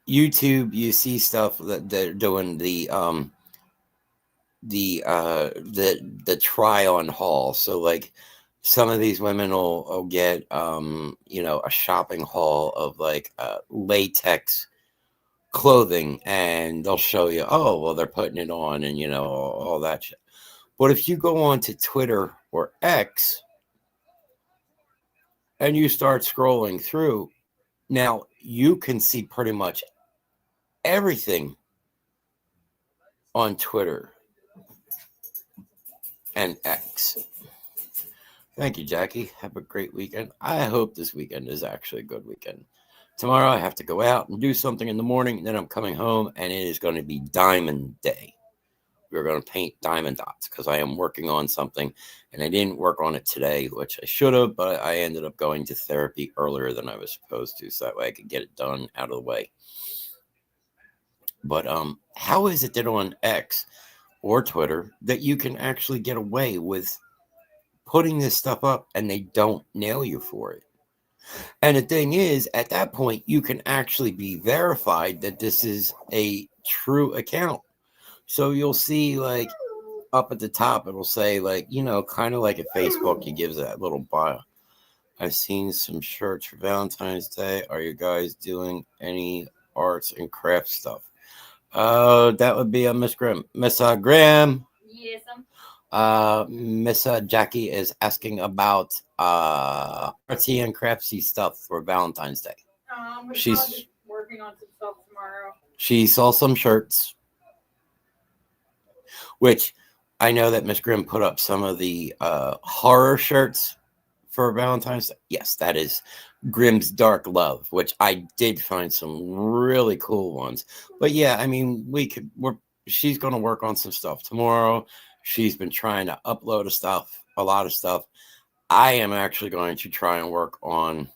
YouTube, you see stuff that they're doing the try on haul. So some of these women will get a shopping haul of latex clothing, and they'll show you, oh well, they're putting it on, and all that shit. But if you go on to Twitter or X and you start scrolling through, now you can see pretty much everything on Twitter and X. Thank you, Jackie. Have a great weekend. I hope this weekend is actually a good weekend. Tomorrow I have to go out and do something in the morning, and then I'm coming home, and it is going to be Diamond Day. We're going to paint diamond dots because I am working on something, and I didn't work on it today, which I should have, but I ended up going to therapy earlier than I was supposed to, so that way I could get it done out of the way. But how is it that on X or Twitter that you can actually get away with putting this stuff up and they don't nail you for it? And the thing is, at that point, you can actually be verified that this is a true account. So you'll see up at the top, it'll say kind of like a Facebook, it gives that little bio. I've seen some shirts for Valentine's Day. Are you guys doing any arts and crafts stuff? That would be Miss Grimm. Miss Grimm. Yes. Miss Jackie is asking about artsy and craftsy stuff for Valentine's Day. She's working on some stuff tomorrow. She saw some shirts, which I know that Miss Grimm put up some of the horror shirts for Valentine's Day? Yes, that is Grimm's Dark Love, which I did find some really cool ones. But yeah, I mean, she's going to work on some stuff tomorrow. She's been trying to upload a lot of stuff. I am actually going to try and work on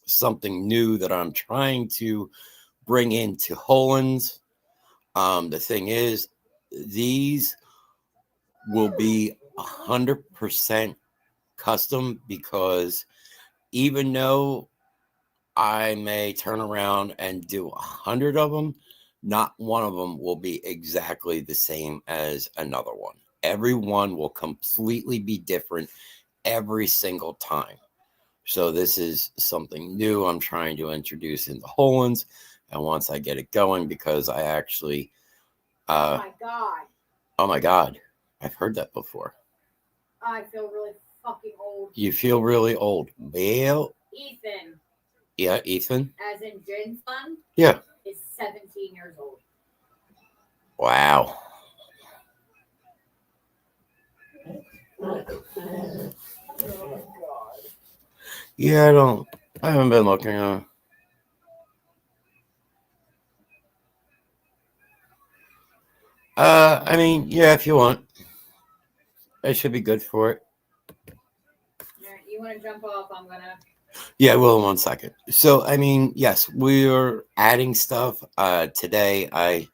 something new that I'm trying to bring into Holland's. The thing is, these will be 100% custom, because even though I may turn around and do 100 of them, not one of them will be exactly the same as another one. Every one will completely be different every single time. So this is something new I'm trying to introduce into Holland's. And once I get it going, because I actually... oh my God. Oh my God. I've heard that before. I feel really fucking old. You feel really old. Well... Ethan. Yeah, Ethan. As in Jen's son? Yeah. Is 17 years old. Wow. Yeah, I haven't been looking. I mean, yeah, if you want. It should be good for it. Alright, you want to jump off? I'm going to... Yeah, well, in 1 second. So, I mean, yes, we're adding stuff. Today, I've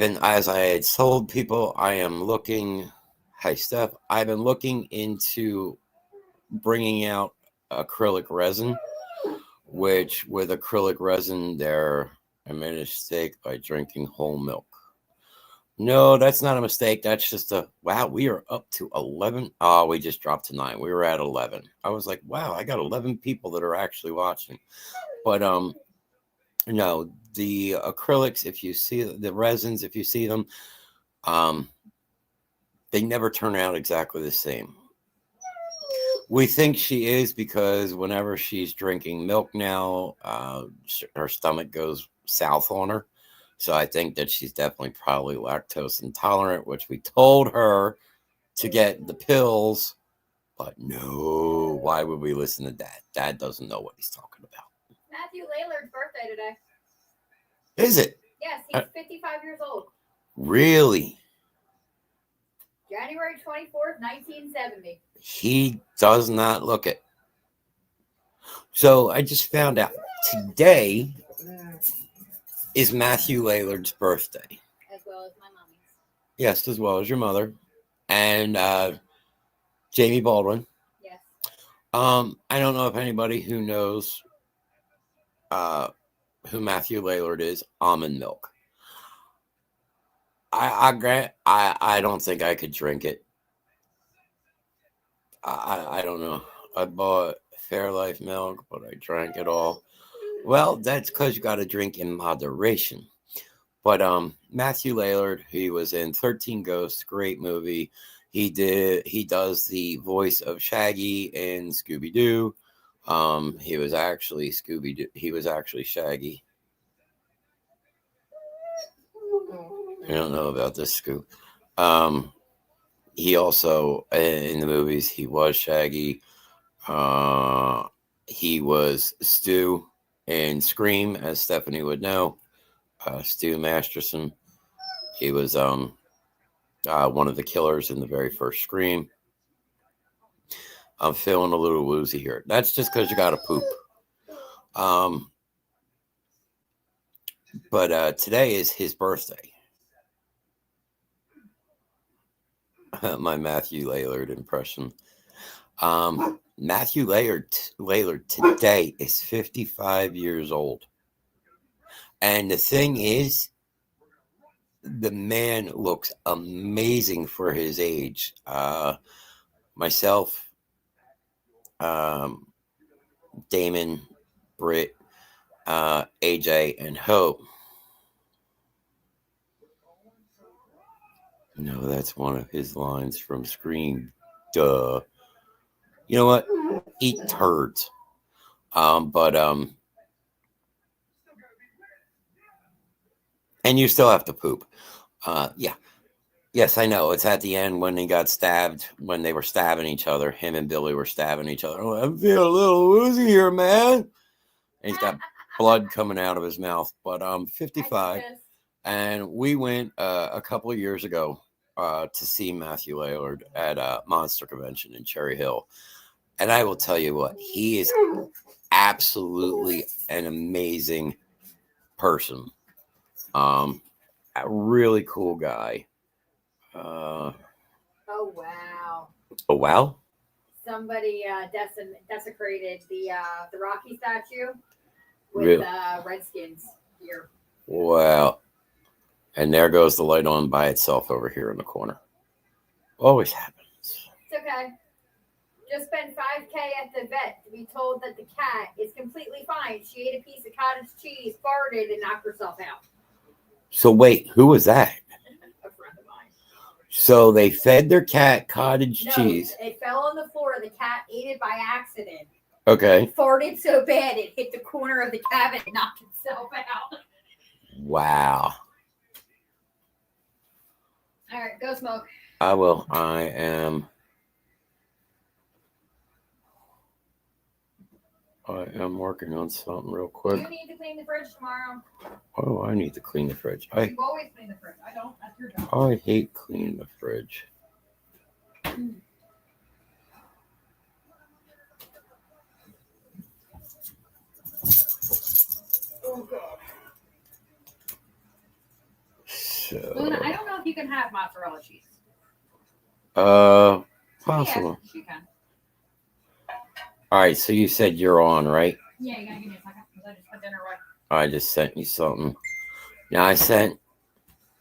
been, as I had told people, I am looking... Hi, Steph. I've been looking into bringing out acrylic resin, which with acrylic resin, I made a mistake by drinking whole milk. No, that's not a mistake. That's just wow, we are up to 11. Oh, we just dropped to 9. We were at 11. I was like, wow, I got 11 people that are actually watching. But no, the acrylics, if you see the resins, if you see them, they never turn out exactly the same. We think she is, because whenever she's drinking milk now, her stomach goes south on her. So I think that she's definitely probably lactose intolerant, which we told her to get the pills. But no, why would we listen to Dad? Dad doesn't know what he's talking about. Matthew Laylard's birthday today. Is it? Yes, he's 55 years old. Really? January 24th, 1970. He does not look it. So I just found out today is Matthew Laylard's birthday. As well as my mommy's. Yes, as well as your mother. And Jamie Baldwin. Yes. I don't know if anybody who knows who Matthew Laylard is. Almond milk. I don't think I could drink it. I don't know. I bought Fairlife milk, but I drank it all. Well, that's because you got to drink in moderation. But Matthew Laylard, he was in 13 Ghosts, great movie. He does the voice of Shaggy in Scooby-Doo. He was actually Scooby-Doo. He was actually Shaggy. I don't know about this scoop. He also, in the movies, he was Shaggy. He was Stu in Scream, as Stephanie would know. Stu Masterson. He was one of the killers in the very first Scream. I'm feeling a little woozy here. That's just because you got to poop. But today is his birthday. My Matthew Laylard impression. Matthew Laylard today is 55 years old. And the thing is, the man looks amazing for his age. Myself, Damon, Britt, AJ, and Hope. No, that's one of his lines from Scream. Duh. You know what? Eat turds. And you still have to poop. Yeah. Yes, I know. It's at the end when he got stabbed, when they were stabbing each other. Him and Billy were stabbing each other. Oh, I feel a little woozy here, man. And he's got blood coming out of his mouth. But I'm 55. And we went a couple of years ago to see Matthew Lillard at a Monster Convention in Cherry Hill. And I will tell you what, he is absolutely an amazing person. A really cool guy. Oh wow! Oh wow! Somebody desecrated the Rocky statue with Really? Redskins here. Wow! And there goes the light on by itself over here in the corner. Always happens. It's okay. Just spent $5K at the vet to be told that the cat is completely fine. She ate a piece of cottage cheese, farted, and knocked herself out. So wait, who was that? A friend of mine. So they fed their cat cottage cheese. It fell on the floor. The cat ate it by accident. Okay. It farted so bad it hit the corner of the cabinet and knocked itself out. Wow. All right, go smoke. I will. I am working on something real quick. You need to clean the fridge tomorrow. Oh, I need to clean the fridge. You always clean the fridge. I don't. That's your job. I hate cleaning the fridge. Oh, God. So, Luna, I don't know if you can have mozzarella cheese. possible. Yeah, she can. All right, so you said you're on, right? Yeah, you gotta give me a second because I just put dinner away. I just sent you something. Now I sent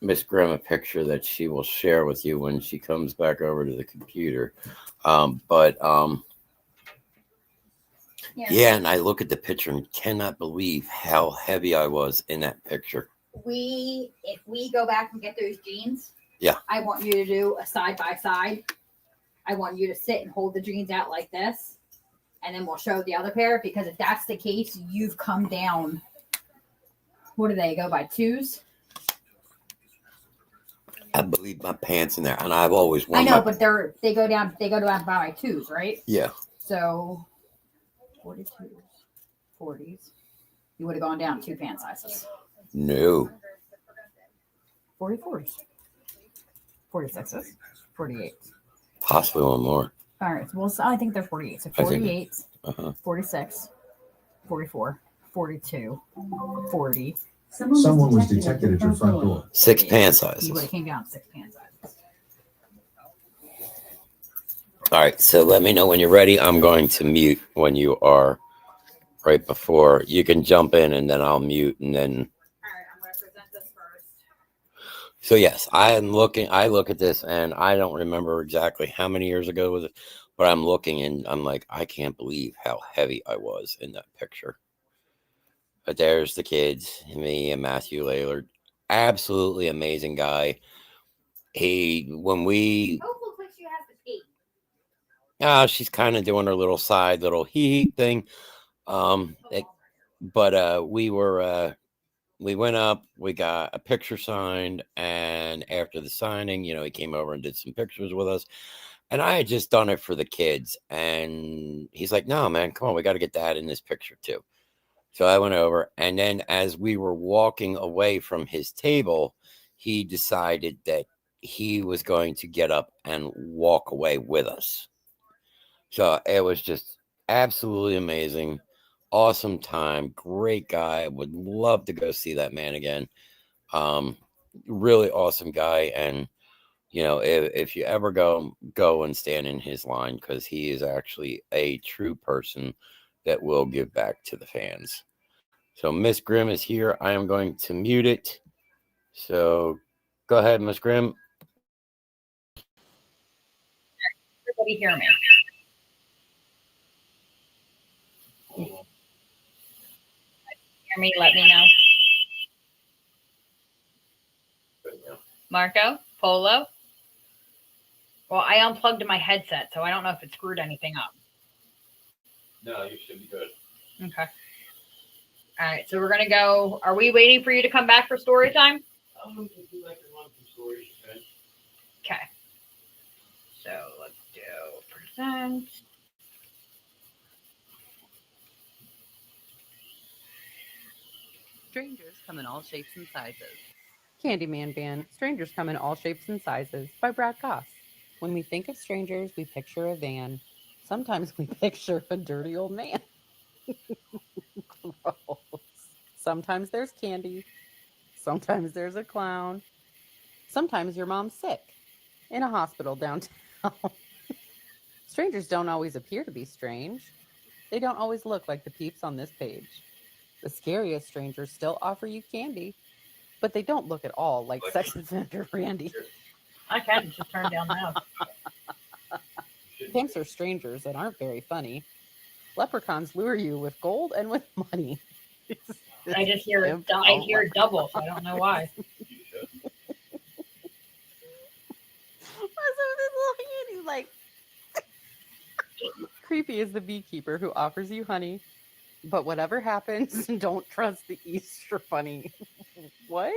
Miss Grimm a picture that she will share with you when she comes back over to the computer. Yeah, and I look at the picture and cannot believe how heavy I was in that picture. If we go back and get those jeans, Yeah, I want you to do a side by side. I want you to sit and hold the jeans out like this, and then we'll show the other pair, because if that's the case, you've come down. What do they go by, 2s? I believe my pants in there, and I've always worn. I know, but they go down by 2s, right? Yeah. So 42s, 40s. You would have gone down 2 pant sizes. No. 44s, 46s, 48s. Possibly one more. All right. Well, so I think they're 48. So 48, 46, 44, 42, 40. Someone was detected at your front door. 6 pant sizes. You would have came down 6 pant sizes. All right. So let me know when you're ready. I'm going to mute when you are right before. You can jump in and then I'll mute and then. All right. I'm going to present this first. So yes, I look at this and I don't remember exactly how many years ago was it, but I'm looking and I'm like, I can't believe how heavy I was in that picture. But there's the kids, me and Matthew Lillard. Absolutely amazing guy. Hopefully, she has to pee. She's kind of doing her little heat thing. We went up, we got a picture signed, and after the signing, he came over and did some pictures with us. And I had just done it for the kids. And he's like, no, man, come on, we got to get Dad in this picture too. So I went over, and then as we were walking away from his table, he decided that he was going to get up and walk away with us. So it was just absolutely amazing. Awesome time. Great guy. Would love to go see that man again. Really awesome guy. And, if you ever go and stand in his line, because he is actually a true person that will give back to the fans. So Miss Grimm is here. I am going to mute it. So go ahead, Miss Grimm. Everybody hear me? Hear me? Let me know. Marco? Polo? Well, I unplugged my headset, so I don't know if it screwed anything up. No, you should be good. Okay. All right, so we're going to go. Are we waiting for you to come back for story time? If you like to run some stories, okay. Okay. So let's do percent. Strangers come in all shapes and sizes. Candyman Band, Strangers Come in All Shapes and Sizes by Brad Goss. When we think of strangers, we picture a van. Sometimes we picture a dirty old man. Gross. Sometimes there's candy. Sometimes there's a clown. Sometimes your mom's sick in a hospital downtown. Strangers don't always appear to be strange. They don't always look like the peeps on this page. The scariest strangers still offer you candy, but they don't look at all like sex offender Randy. I can just turn down that. Pimps are strangers that aren't very funny. Leprechauns lure you with gold and with money. I just hear it. I hear it double, so I don't know why. He's like, creepy is the beekeeper who offers you honey, but whatever happens, don't trust the Easter bunny. What?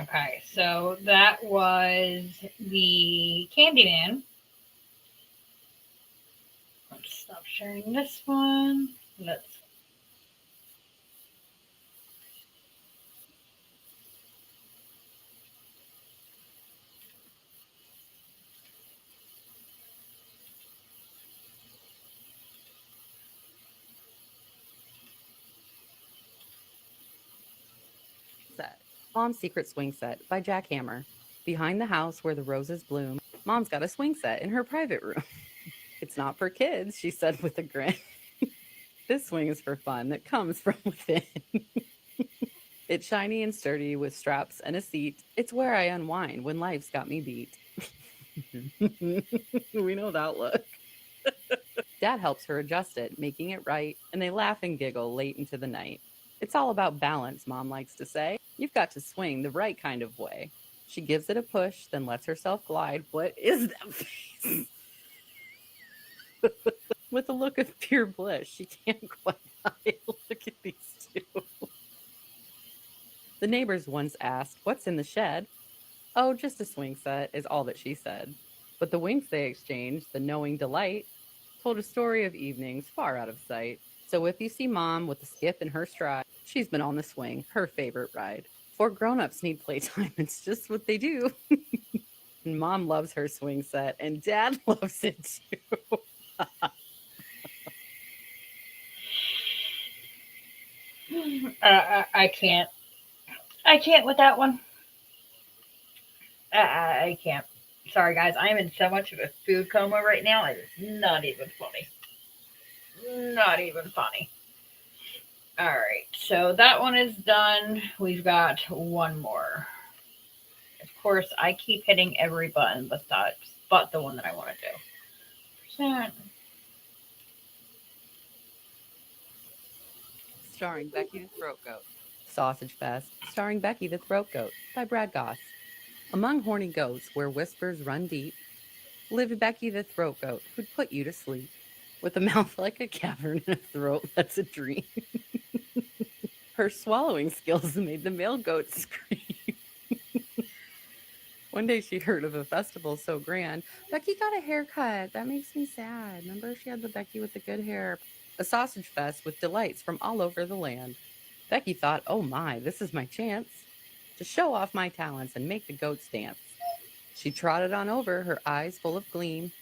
Okay, so that was the Candyman. Let's stop sharing this one. Let's. Set. Mom's Secret Swing Set by Jack Hammer. Behind the house where the roses bloom, Mom's got a swing set in her private room. It's not for kids, she said with a grin. This swing is for fun that comes from within. It's shiny and sturdy with straps and a seat. It's where I unwind when life's got me beat. We know that look. Dad helps her adjust it, making it right, and they laugh and giggle late into the night. It's all about balance, Mom likes to say. You've got to swing the right kind of way. She gives it a push, then lets herself glide. What is that face? With a look of pure bliss, she can't quite hide. Look at these two. The neighbors once asked, "What's in the shed?" "Oh, just a swing set," is all that she said. But the winks they exchanged, the knowing delight, told a story of evenings far out of sight. So if you see Mom with a skip in her stride, she's been on the swing, her favorite ride. 4 grown-ups need playtime, it's just what they do. And Mom loves her swing set, and Dad loves it too. I can't. I can't with that one. I can't. Sorry, guys. I'm in so much of a food coma right now. It is not even funny. Not even funny. All right. So that one is done. We've got one more. Of course, I keep hitting every button but the one that I want to do. Percent. Starring Becky the Throat Goat. Sausage Fest, starring Becky the Throat Goat by Brad Goss. Among horny goats where whispers run deep, lived Becky the Throat Goat who'd put you to sleep. With a mouth like a cavern and a throat that's a dream. Her swallowing skills made the male goat scream. One day she heard of a festival so grand. Becky got a haircut. That makes me sad. Remember, she had the Becky with the good hair. A sausage fest with delights from all over the land. Becky thought, oh my, this is my chance to show off my talents and make the goats dance. She trotted on over, her eyes full of gleam.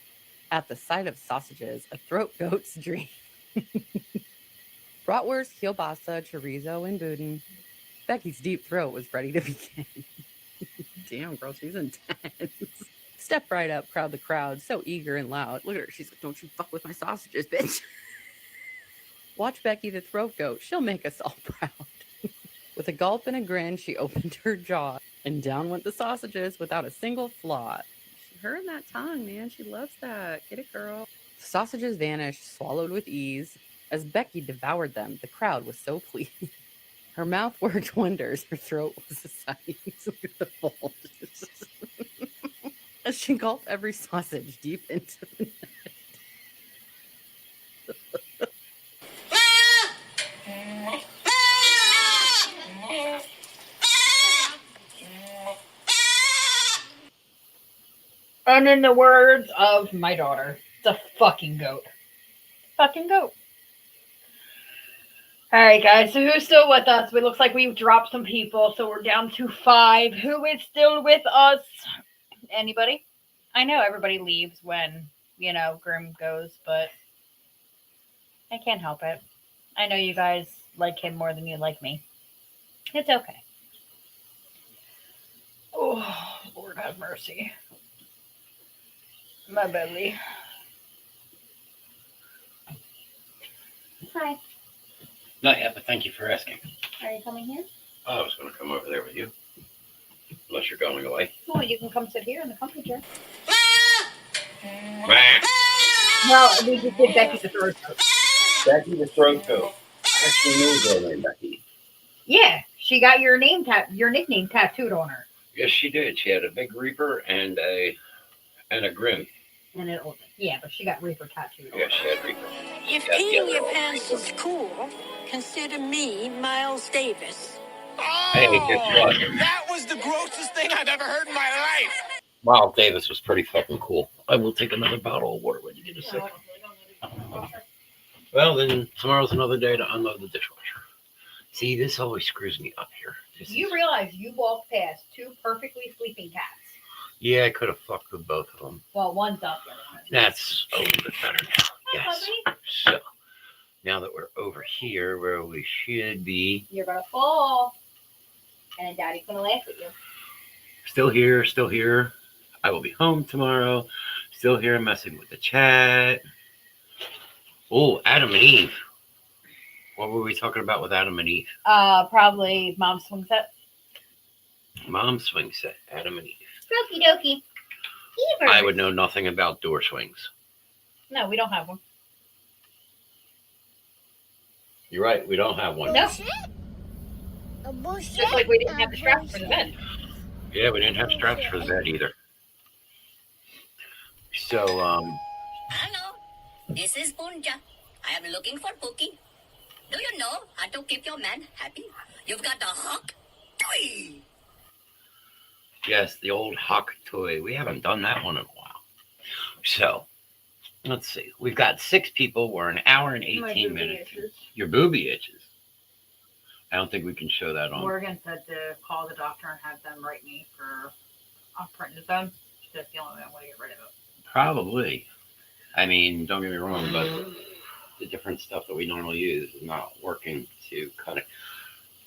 At the sight of sausages, a throat goat's dream. Bratwurst, kielbasa, chorizo, and boudin. Becky's deep throat was ready to begin. Damn, girl, she's intense. Step right up, crowd the crowd, so eager and loud. Look at her, she's like, don't you fuck with my sausages, bitch. Watch Becky the Throat Goat, she'll make us all proud. With a gulp and a grin, she opened her jaw, and down went the sausages without a single flaw. Her and that tongue, man, she loves that. Get it, girl. The sausages vanished, swallowed with ease. As Becky devoured them, the crowd was so pleased. Her mouth worked wonders. Her throat was a sight. Look at the bulge. as she gulped every sausage deep into the neck. And in the words of my daughter, it's a fucking goat. Fucking goat. All right, guys. So who's still with us? It looks like we've dropped some people, so we're down to 5. Who is still with us? Anybody? I know everybody leaves when, Grimm goes, but I can't help it. I know you guys like him more than you like me. It's okay. Oh, Lord have mercy. My belly. Hi. Not yet, but thank you for asking. Are you coming here? I was going to come over there with you. Unless you're going away. Well, you can come sit here in the comfy chair. Quack. No, we just did Becky the throat coat. Becky the throat coat. I actually knew her name, Becky. Yeah, she got your nickname tattooed on her. Yes, she did. She had a big Reaper and a Grimm. And it but she got Reaper tattooed on Yeah, her. she had Reaper. If Yeah, peeing yeah, your they're all pants Reaper. is cool, consider me Miles Davis. Hey, guess what? That was the grossest thing I've ever heard in my life. Miles Davis was pretty fucking cool. I will take another bottle of water when you get a second. Well, then tomorrow's another day to unload the dishwasher. See, this always screws me up here. You realize you walked past 2 perfectly sleeping cats. Yeah, I could have fucked with both of them. Well, one's up there. That's a little bit better now. Hi, Yes. puppy. So, now that we're over here where we should be. You're going to fall. And Daddy's going to laugh at you. Still here, still here. I will be home tomorrow. Still here messing with the chat. Oh, Adam and Eve. What were we talking about with Adam and Eve? Probably Mom's swing set. Mom swing set, Adam and Eve. Okie dokie. I would know nothing about door swings. No, we don't have one. You're right, we don't have one. No. Just like we didn't have the straps for the bed. Yeah, we didn't have straps for the bed either. So, Hello, this is Bunja. I am looking for Pookie. Do you know how to keep your man happy? You've got the hawk toy. yes, the old hawk toy. We haven't done that one in a while. So, let's see. We've got 6 people. We're an hour and 18 minutes. Your booby itches. I don't think we can show that on. Morgan said to call the doctor and have them write me for prednisone. That's the only way I'm going to get rid of it. Probably. I mean, don't get me wrong, but the different stuff that we normally use is not working to cut it.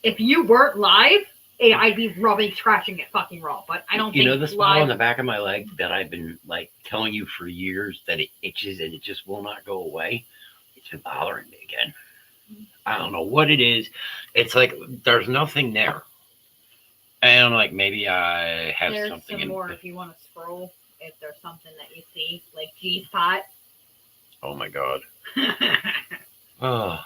If you weren't live, I'd be rubbing, scratching it fucking raw. But I don't You know think the spot live. on the back of my leg that I've been like telling you for years that it itches and it just will not go away? It's been bothering me again. I don't know what it is. It's like there's nothing there. And I'm like, maybe I have There's something some in more if you want to scroll. If there's something that you see, like G's pot. Oh my God. Oh.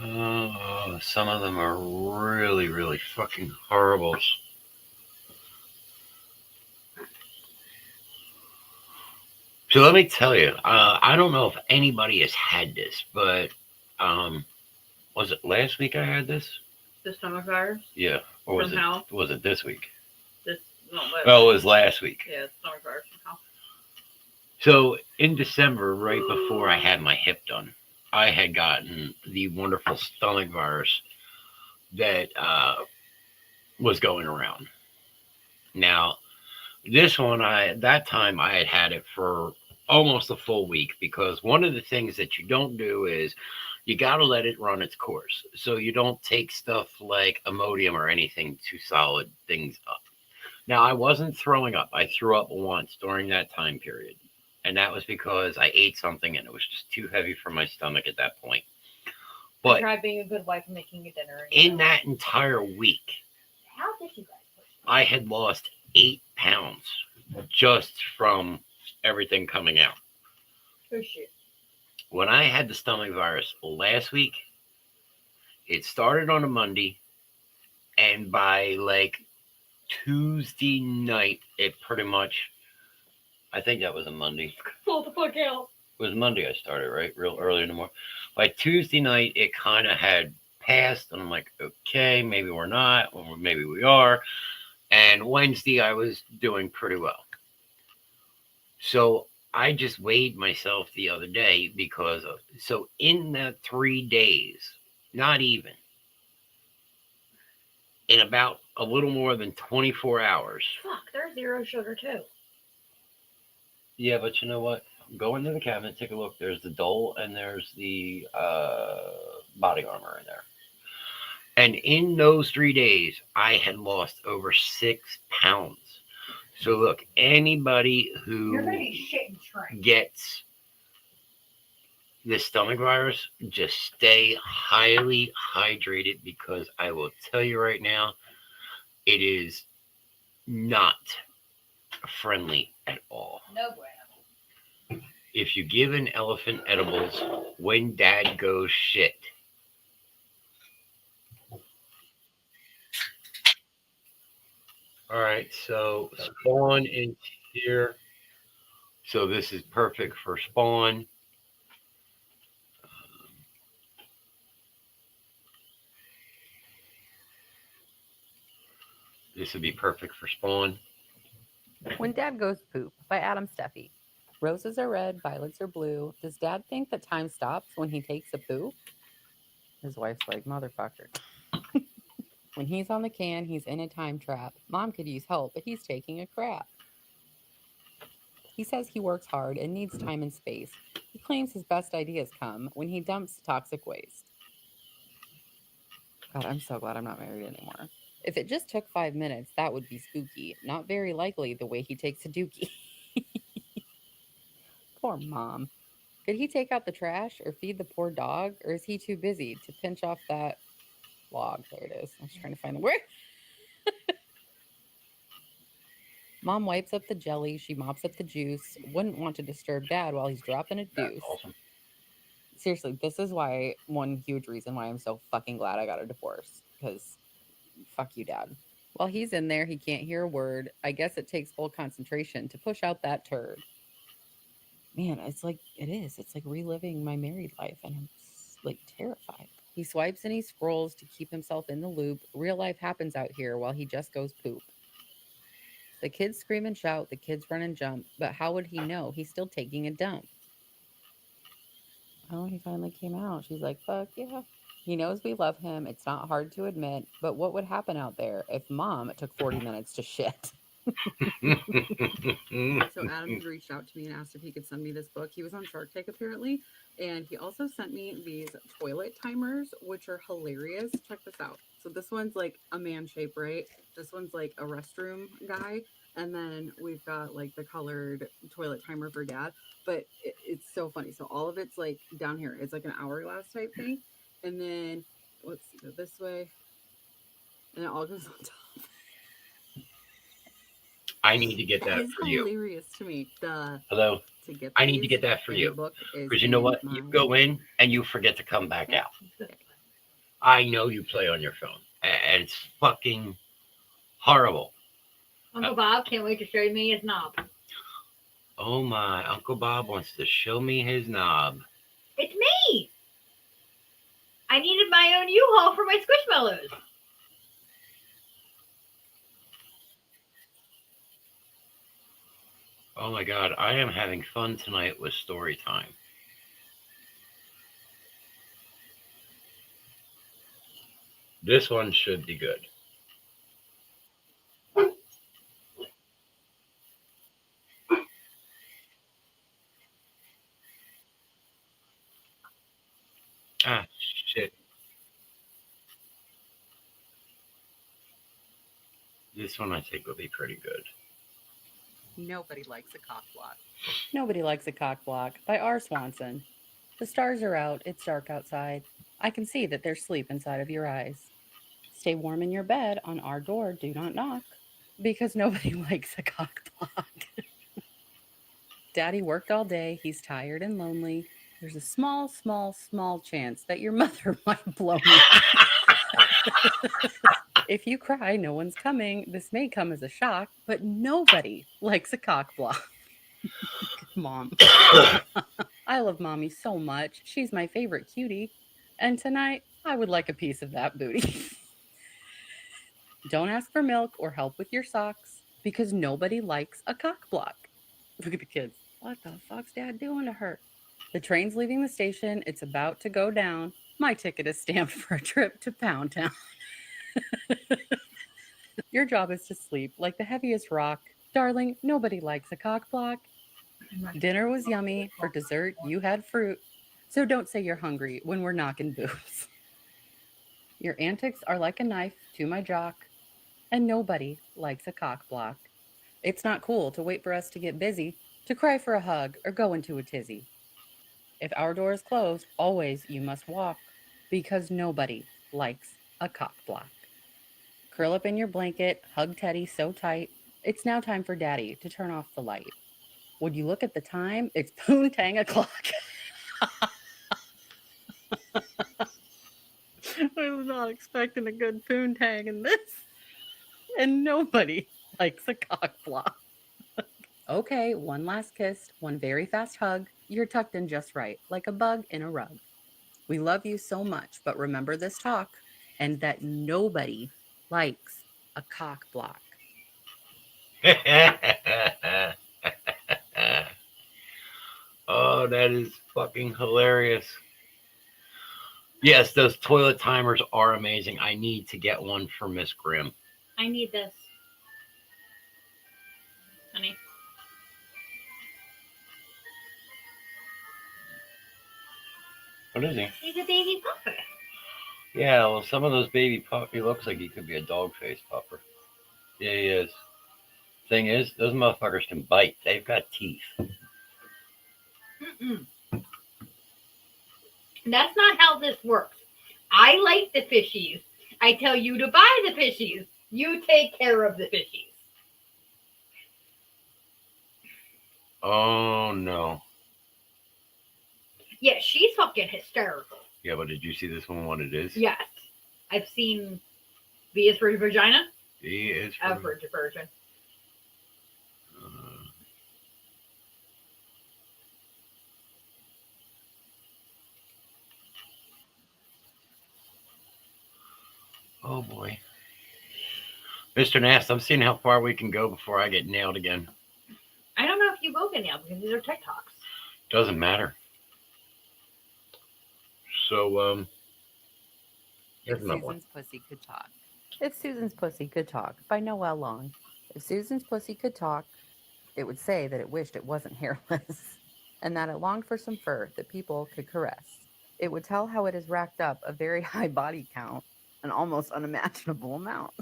Oh, some of them are really, really fucking horrible. So let me tell you, I don't know if anybody has had this, but was it last week I had this? The stomach virus. Yeah. Or was Somehow. it this week? No, It was last week. Yeah, stomach virus. Somehow. So in December, right before I had my hip done, I had gotten the wonderful stomach virus that was going around. Now, this one, that time I had it for almost a full week, because one of the things that you don't do is you got to let it run its course. So you don't take stuff like Imodium or anything to solid things up. Now, I wasn't throwing up. I threw up once during that time period. And that was because I ate something and it was just too heavy for my stomach at that point. I But tried being a good wife and making you dinner. in that entire week, How did you guys push I had lost 8 pounds just from everything coming out. Oh, shit. When I had the stomach virus last week, it started on a Monday, and by like Tuesday night, it pretty much, I think that was a Monday. Pull the fuck out. It was Monday I started, right? Real early in the morning. By Tuesday night, it kind of had passed, and I'm like, okay, maybe we're not, or maybe we are. And Wednesday, I was doing pretty well. So I just weighed myself the other day because of, so in that 3 days, not even, in about a little more than 24 hours. Fuck, there's zero sugar too. Yeah, but you know what? Go into the cabinet, take a look. There's the Dole and there's the body armor in there. And in those 3 days, I had lost over 6 pounds. So look, anybody who You're gonna be shitting straight. gets the stomach virus, just stay highly hydrated, because I will tell you right now, it is not friendly at all. No bueno. If you give an elephant edibles, when dad goes shit. All right, so Spawn is here. So this is perfect for Spawn. This would be perfect for Spawn. When Dad Goes Poop by Adam Steffi. Roses are red, violets are blue. Does Dad think that time stops when he takes a poo? His wife's like, motherfucker. When he's on the can, he's in a time trap. Mom could use help, but he's taking a crap. He says he works hard and needs time and space. He claims his best ideas come when he dumps toxic waste. God, I'm so glad I'm not married anymore. If it just took 5 minutes, that would be spooky. Not very likely the way he takes a dookie. Poor Mom. Could he take out the trash or feed the poor dog? Or is he too busy to pinch off that log? There it is. I was trying to find the word. Mom wipes up the jelly. She mops up the juice. Wouldn't want to disturb Dad while he's dropping a deuce. Awesome. Seriously, this is why, one huge reason why I'm so fucking glad I got a divorce. Because fuck you, Dad. While he's in there, he can't hear a word. I guess it takes full concentration to push out that turd. Man, it's like, it is. It's like reliving my married life, and I'm like terrified. He swipes and he scrolls to keep himself in the loop. Real life happens out here while he just goes poop. The kids scream and shout, the kids run and jump, but how would he know? He's still taking a dump. Oh, he finally came out. She's like, fuck yeah. He knows we love him. It's not hard to admit, but what would happen out there if Mom took 40 minutes to shit? So Adam had reached out to me and asked if he could send me this book. He was on Shark Tank apparently, and he also sent me these toilet timers, which are hilarious. Check this out. So this one's like a man shape, right? This one's like a restroom guy, and then we've got like the colored toilet timer for Dad. But it's so funny. So all of it's like down here. It's like an hourglass type thing, and then let's go this way, and it all goes on top. I need to get that It's for you. hilarious to me. Hello. To get I need to get that for you. Because you know what? You go in and you forget to come back out. I know you play on your phone. And it's fucking horrible. Uncle Bob can't wait to show me his knob. Oh my, Uncle Bob wants to show me his knob. It's me! I needed my own U-Haul for my Squishmallows. Oh my God, I am having fun tonight with story time. This one should be good. Ah, shit. This one I think will be pretty good. Nobody likes a cock block. Nobody likes a cock block by R. Swanson. The stars are out. It's dark outside. I can see that there's sleep inside of your eyes. Stay warm in your bed. On our door, do not knock. Because nobody likes a cock block. Daddy worked all day. He's tired and lonely. There's a small, small, small chance that your mother might blow me. If you cry, no one's coming. This may come as a shock, but nobody likes a cock block. Mom. I love Mommy so much. She's my favorite cutie. And tonight, I would like a piece of that booty. Don't ask for milk or help with your socks because nobody likes a cock block. Look at the kids. What the fuck's Dad doing to her? The train's leaving the station. It's about to go down. My ticket is stamped for a trip to Pound Town. Your job is to sleep like the heaviest rock. Darling, nobody likes a cock block. Dinner was yummy. For dessert, you had fruit. So don't say you're hungry when we're knocking boobs. Your antics are like a knife to my jock. And nobody likes a cock block. It's not cool to wait for us to get busy, to cry for a hug, or go into a tizzy. If our door is closed, always you must walk, because nobody likes a cock block. Curl up in your blanket, hug Teddy so tight. It's now time for Daddy to turn off the light. Would you look at the time? It's poontang o'clock. I was not expecting a good poontang in this. And nobody likes a cock block. Okay, one last kiss, one very fast hug. You're tucked in just right, like a bug in a rug. We love you so much, but remember this talk, and that nobody likes a cock block. Oh, that is fucking hilarious. Yes, those toilet timers are amazing. I need to get one for Miss Grimm. I need this. Honey. What is he? He's a baby puffer. Yeah, well, some of those baby pup, he looks like he could be a dog face pupper. Yeah, he is. Thing is, those motherfuckers can bite. They've got teeth. Mm-mm. That's not how this works. I like the fishies. I tell you to buy the fishies. You take care of the fishies. Oh, no. Yeah, she's fucking hysterical. Yeah, but did you see this one, what it is? Yes. I've seen V is for vagina. V is for... Average virgin. Oh, boy. Mr. Nast, I'm seeing how far we can go before I get nailed again. I don't know if you will get nailed because these are TikToks. Doesn't matter. So, If Susan's Pussy Could Talk. If Susan's Pussy Could Talk by Noelle Long. If Susan's pussy could talk, it would say that it wished it wasn't hairless and that it longed for some fur that people could caress. It would tell how it has racked up a very high body count, an almost unimaginable amount.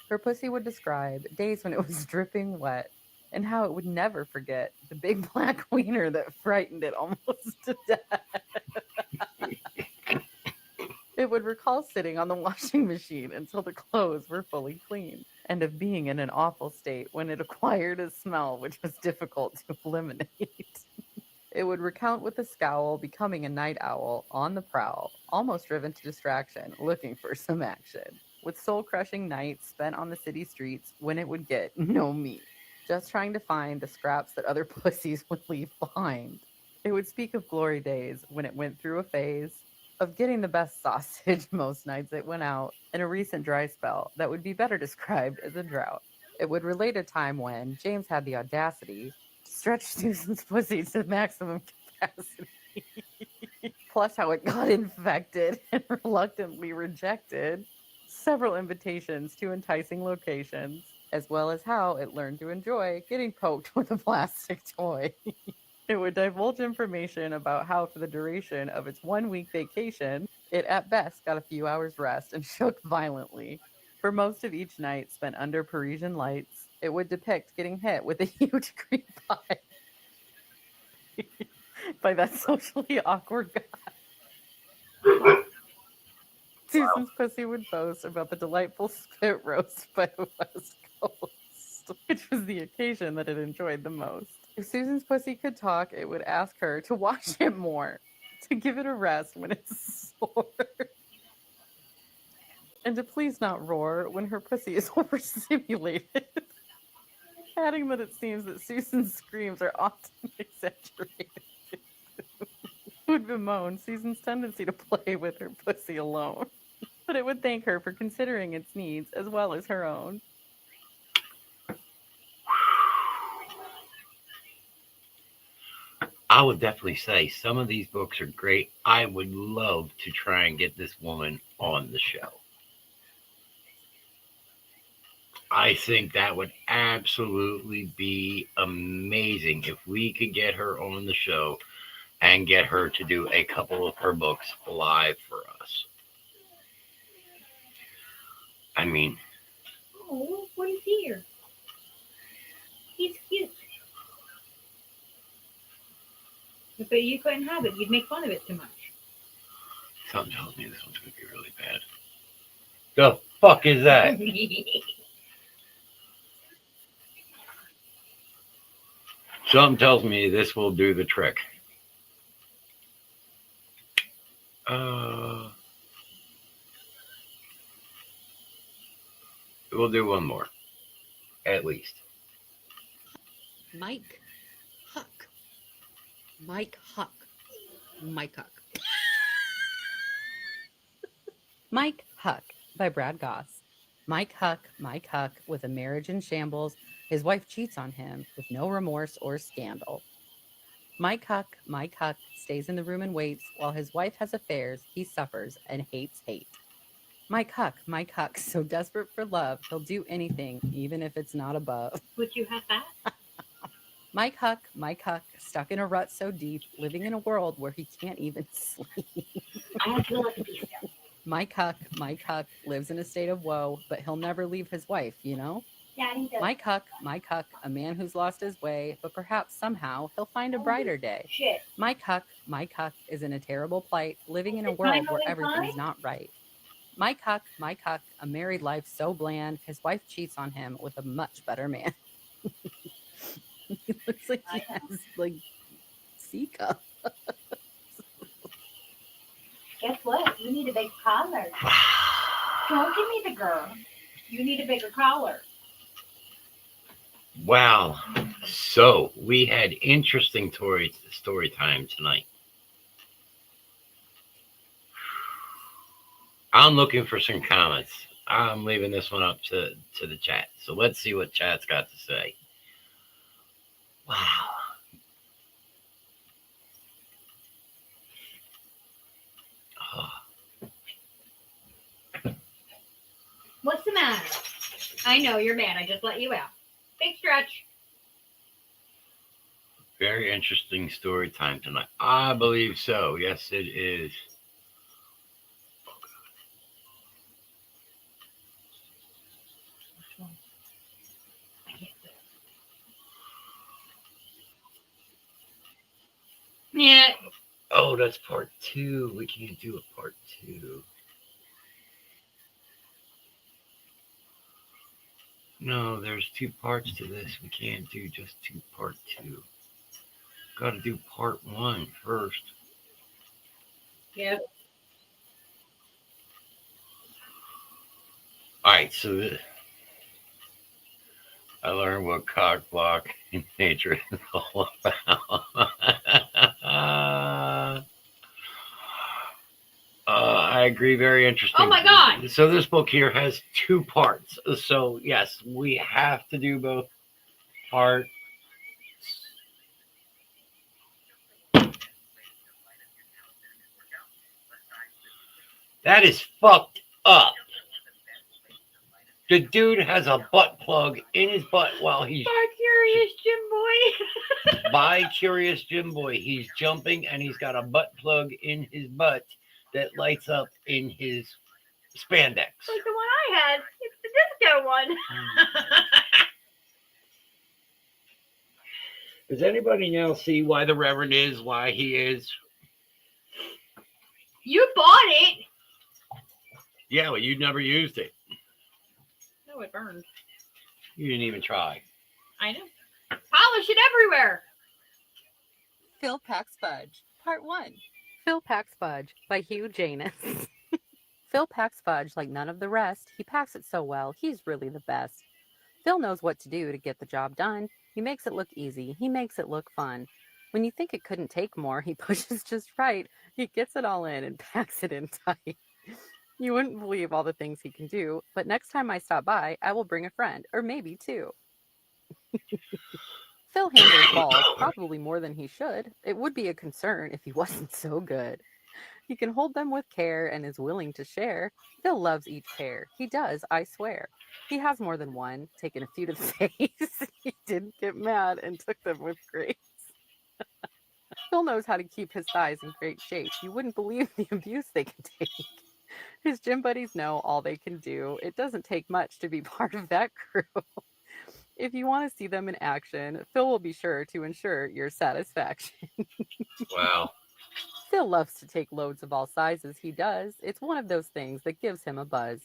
Her pussy would describe days when it was dripping wet and how it would never forget the big black wiener that frightened it almost to death. It would recall sitting on the washing machine until the clothes were fully clean, and of being in an awful state when it acquired a smell which was difficult to eliminate. It would recount with a scowl becoming a night owl on the prowl, almost driven to distraction, looking for some action, with soul-crushing nights spent on the city streets when it would get no meat, just trying to find the scraps that other pussies would leave behind. It would speak of glory days when it went through a phase of getting the best sausage most nights it went out in a recent dry spell that would be better described as a drought. It would relate a time when James had the audacity to stretch Susan's pussy to maximum capacity, plus how it got infected and reluctantly rejected several invitations to enticing locations, as well as how it learned to enjoy getting poked with a plastic toy. It would divulge information about how, for the duration of its 1 week vacation, it at best got a few hours rest and shook violently. For most of each night spent under Parisian lights, it would depict getting hit with a huge cream pie by that socially awkward guy. Susan's pussy would boast about the delightful spit roast by the West Coast, which was the occasion that it enjoyed the most. If Susan's pussy could talk, it would ask her to wash it more, to give it a rest when it's sore, and to please not roar when her pussy is overstimulated. Adding that it seems that Susan's screams are often exaggerated. Would bemoan Susan's tendency to play with her pussy alone, but it would thank her for considering its needs as well as her own. I would definitely say some of these books are great. I would love to try and get this woman on the show. I think that would absolutely be amazing if we could get her on the show and get her to do a couple of her books live for us. I mean, Oh, what is here? He's cute. But you couldn't have it. You'd make fun of it too much. something tells me this one's going to be really bad. The fuck is that? Something tells me this will do the trick. We'll do one more, at least. Mike Huck. Mike Huck. Mike Huck. Mike Huck by Brad Goss. Mike Huck, with a marriage in shambles, his wife cheats on him with no remorse or scandal. Mike Huck stays in the room and waits while his wife has affairs he suffers and hates hate. Mike Huck, so desperate for love, he'll do anything, even if it's not above. Would you have that? Mike Huck, stuck in a rut so deep, living in a world where he can't even sleep. I have to go like a beast. Mike Huck lives in a state of woe, but he'll never leave his wife, you know? Daddy does. Mike Huck, a man who's lost his way, but perhaps somehow he'll find a brighter day. Shit. Mike Huck is in a terrible plight, living in a world where everything's not right. Mike Huck, a married life so bland, his wife cheats on him with a much better man. He looks like he has, like, C-cup. Guess what? You need a big collar. Don't give me the girl. You need a bigger collar. Wow. So we had interesting story time tonight. I'm looking for some comments. I'm leaving this one up to the chat. So let's see what chat's got to say. Wow. What's the matter? I know you're mad. I just let you out. Big stretch. Very interesting story time tonight. I believe so. Yes, it is. Yeah. Oh, that's part 2. We can't do a part 2. No, there's 2 parts to this. We can't do just part 2. Got to do part 1 first. Yep. All right, so I learned what cock block in nature is all about. I agree. Very interesting. Oh my God. So this book here has 2 parts. So yes, we have to do both parts. That is fucked up. The dude has a butt plug in his butt while he's Curious Jim Boy. by Curious Jim Boy. He's jumping and he's got a butt plug in his butt that lights up in his spandex. Like the one I had. It's the disco one. Does anybody now see why the Reverend is why he is? You bought it. Yeah, well, you never used it. No, it burned. You didn't even try. I know. Polish it everywhere. Phil Packs Fudge, Part 1. Phil Packs Fudge by Hugh Janus. Phil packs fudge like none of the rest. He packs it so well, he's really the best. Phil knows what to do to get the job done. He makes it look easy. He makes it look fun. When you think it couldn't take more, he pushes just right. He gets it all in and packs it in tight. You wouldn't believe all the things he can do, but next time I stop by, I will bring a friend, or maybe two. Phil handles balls probably more than he should. It would be a concern if he wasn't so good. He can hold them with care and is willing to share. Phil loves each pair. He does, I swear. He has more than one, taken a few to the face. He didn't get mad and took them with grace. Phil knows how to keep his thighs in great shape. You wouldn't believe the abuse they can take. His gym buddies know all they can do. It doesn't take much to be part of that crew. If you want to see them in action, Phil will be sure to ensure your satisfaction. Wow. Phil loves to take loads of all sizes. He does. It's one of those things that gives him a buzz.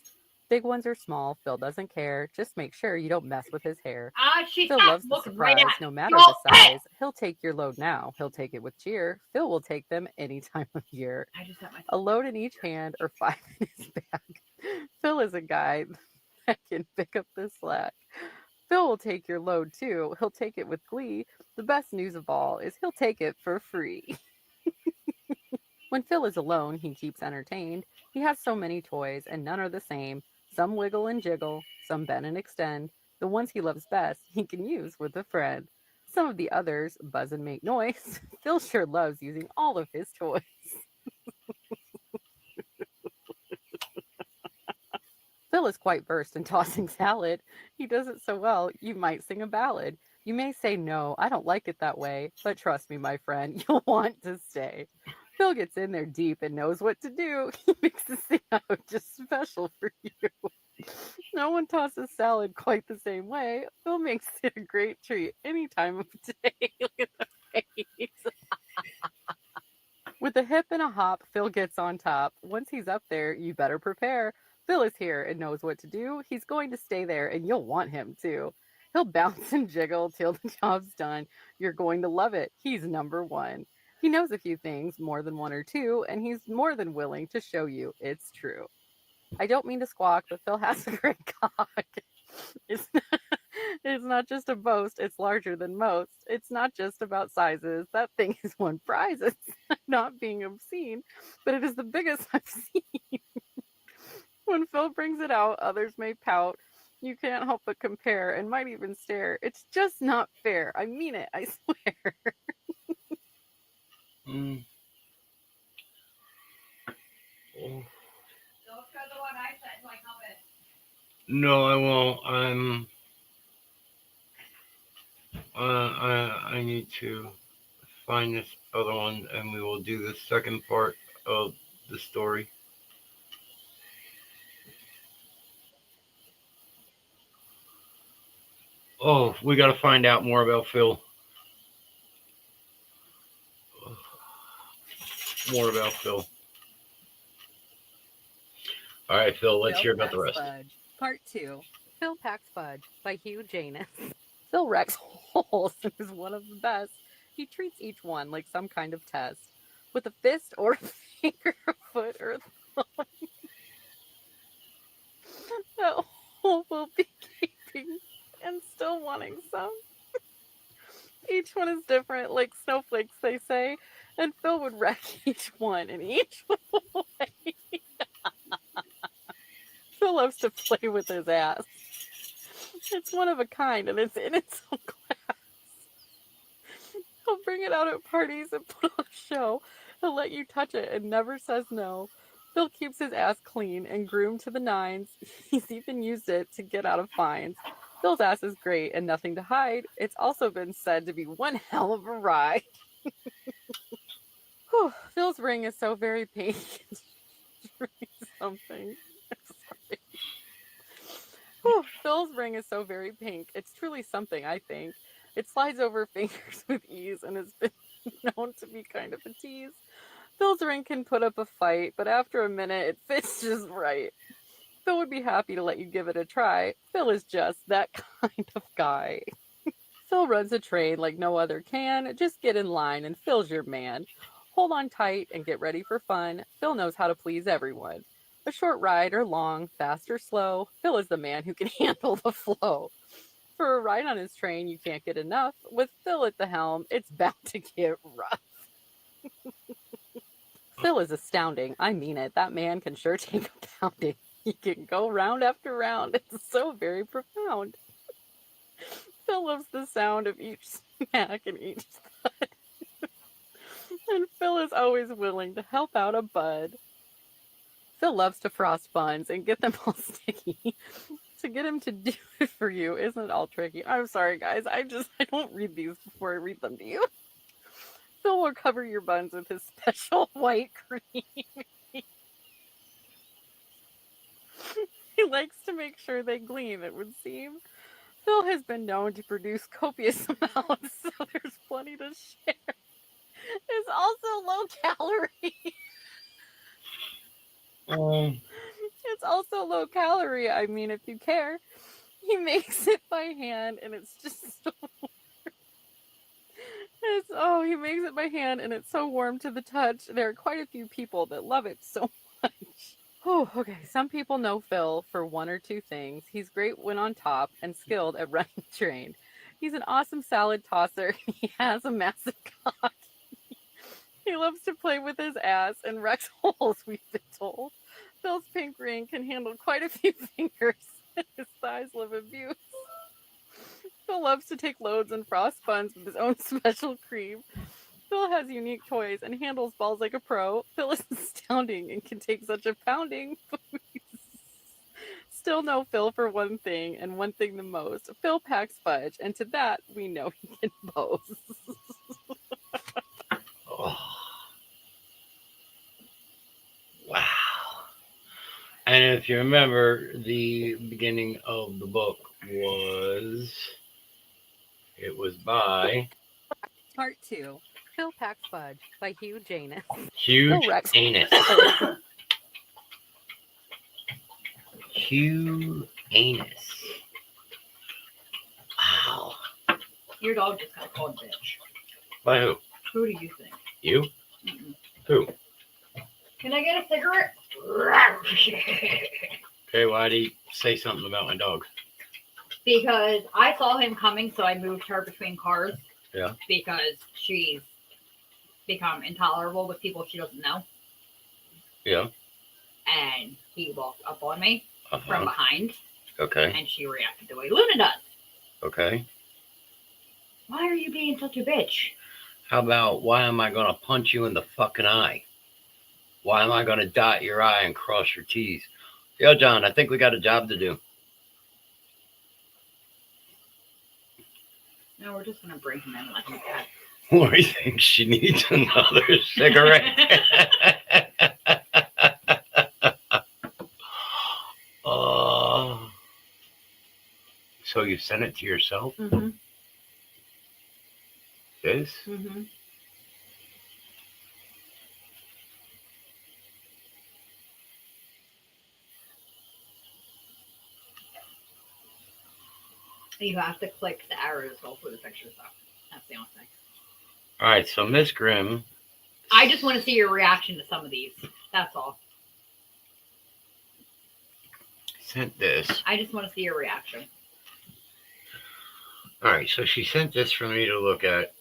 Big ones or small, Phil doesn't care. Just make sure you don't mess with his hair. Phil loves the surprise, no matter the size. He'll take your load now. He'll take it with cheer. Phil will take them any time of year. A load in each hand or 5 in his bag. Phil is a guy that can pick up the slack. Phil will take your load too. He'll take it with glee. The best news of all is he'll take it for free. When Phil is alone, he keeps entertained. He has so many toys, and none are the same. Some wiggle and jiggle, some bend and extend. The ones he loves best, he can use with a friend. Some of the others buzz and make noise. Phil sure loves using all of his toys. Phil is quite versed in tossing salad. He does it so well, you might sing a ballad. You may say, no, I don't like it that way, but trust me, my friend, you'll want to stay. Phil gets in there deep and knows what to do. He mixes it out just special for you. No one tosses salad quite the same way. Phil makes it a great treat any time of day. Look at the face. With a hip and a hop, Phil gets on top. Once he's up there, you better prepare. Phil is here and knows what to do. He's going to stay there, and you'll want him to. He'll bounce and jiggle till the job's done. You're going to love it. He's number one. He knows a few things, more than one or two, and he's more than willing to show you it's true. I don't mean to squawk, but Phil has a great cock. It's not just a boast, it's larger than most. It's not just about sizes. That thing is won prizes. Not being obscene, but it is the biggest I've seen. When Phil brings it out, others may pout. You can't help but compare and might even stare. It's just not fair. I mean it, I swear. Mm. Oh. Don't show the one I said in my comment. No, I won't. I need to find this other one, and we will do the second part of the story. Oh, we got to find out more about Phil. More about Phil. All right, Phil, let's hear about the rest. Fudge, Part 2. Phil Packs Fudge by Hugh Janus. Phil wrecks holes and is one of the best. He treats each one like some kind of test. With a fist or a finger, a foot, or a thumb. That hole will be gaping and still wanting some. Each one is different, like snowflakes, they say. And Phil would wreck each one in each way. Phil loves to play with his ass. It's one of a kind, and it's in its own class. He'll bring it out at parties and put on a show. He'll let you touch it and never says no. Phil keeps his ass clean and groomed to the nines. He's even used it to get out of fines. Phil's ass is great and nothing to hide. It's also been said to be one hell of a ride. Whew, Phil's ring is so very pink. It's really something. Sorry. Whew, Phil's ring is so very pink. It's truly something, I think. It slides over fingers with ease and has been known to be kind of a tease. Phil's ring can put up a fight, but after a minute, it fits just right. Phil would be happy to let you give it a try. Phil is just that kind of guy. Phil runs a train like no other can. Just get in line and Phil's your man. Hold on tight and get ready for fun. Phil knows how to please everyone. A short ride or long, fast or slow, Phil is the man who can handle the flow. For a ride on his train, you can't get enough. With Phil at the helm, it's bound to get rough. Phil is astounding. I mean it. That man can sure take a pounding. He can go round after round. It's so very profound. Phil loves the sound of each smack and each thud. And Phil is always willing to help out a bud. Phil loves to frost buns and get them all sticky. To get him to do it for you isn't all tricky. I'm sorry, guys. I don't read these before I read them to you. Phil will cover your buns with his special white cream. He likes to make sure they gleam, it would seem. Phil has been known to produce copious amounts, so there's plenty to share. It's also low calorie. It's also low calorie. I mean, if you care. He makes it by hand, and it's just so he makes it by hand, and it's so warm to the touch. There are quite a few people that love it so much. Oh, okay. Some people know Phil for one or two things. He's great when on top and skilled at running train. He's an awesome salad tosser. He has a massive cock. He loves to play with his ass and wrecks holes, we've been told. Phil's pink ring can handle quite a few fingers. His thighs love abuse. Phil loves to take loads and frost buns with his own special cream. Phil has unique toys and handles balls like a pro. Phil is astounding and can take such a pounding. Still know Phil for one thing, and one thing the most. Phil packs fudge, and to that, we know he can pose. Oh. Wow. And if you remember, the beginning of the book was by Part 2. Phil Packs Fudge by Hugh Janus. Huge Anus. Hugh Anus. Wow. Your dog just got called bitch. By who? Who do you think? You? Mm-mm. Who? Can I get a cigarette? Okay, why do you say something about my dog? Because I saw him coming, so I moved her between cars. Yeah. Because she's become intolerable with people she doesn't know. Yeah. And he walked up on me from behind. Okay. And she reacted the way Luna does. Okay. Why are you being such a bitch? How about, why am I going to punch you in the fucking eye? Why am I going to dot your I and cross your T's? Yo, John, I think we got a job to do. No, we're just going to bring him in like that. Lori thinks she needs another cigarette. So you sent it to yourself? Mm-hmm. This? Mm-hmm. You have to click the arrow to go through the pictures, though. That's the only thing. All right, so Miss Grimm. I just want to see your reaction to some of these. That's all. Sent this. I just want to see your reaction. All right, so she sent this for me to look at.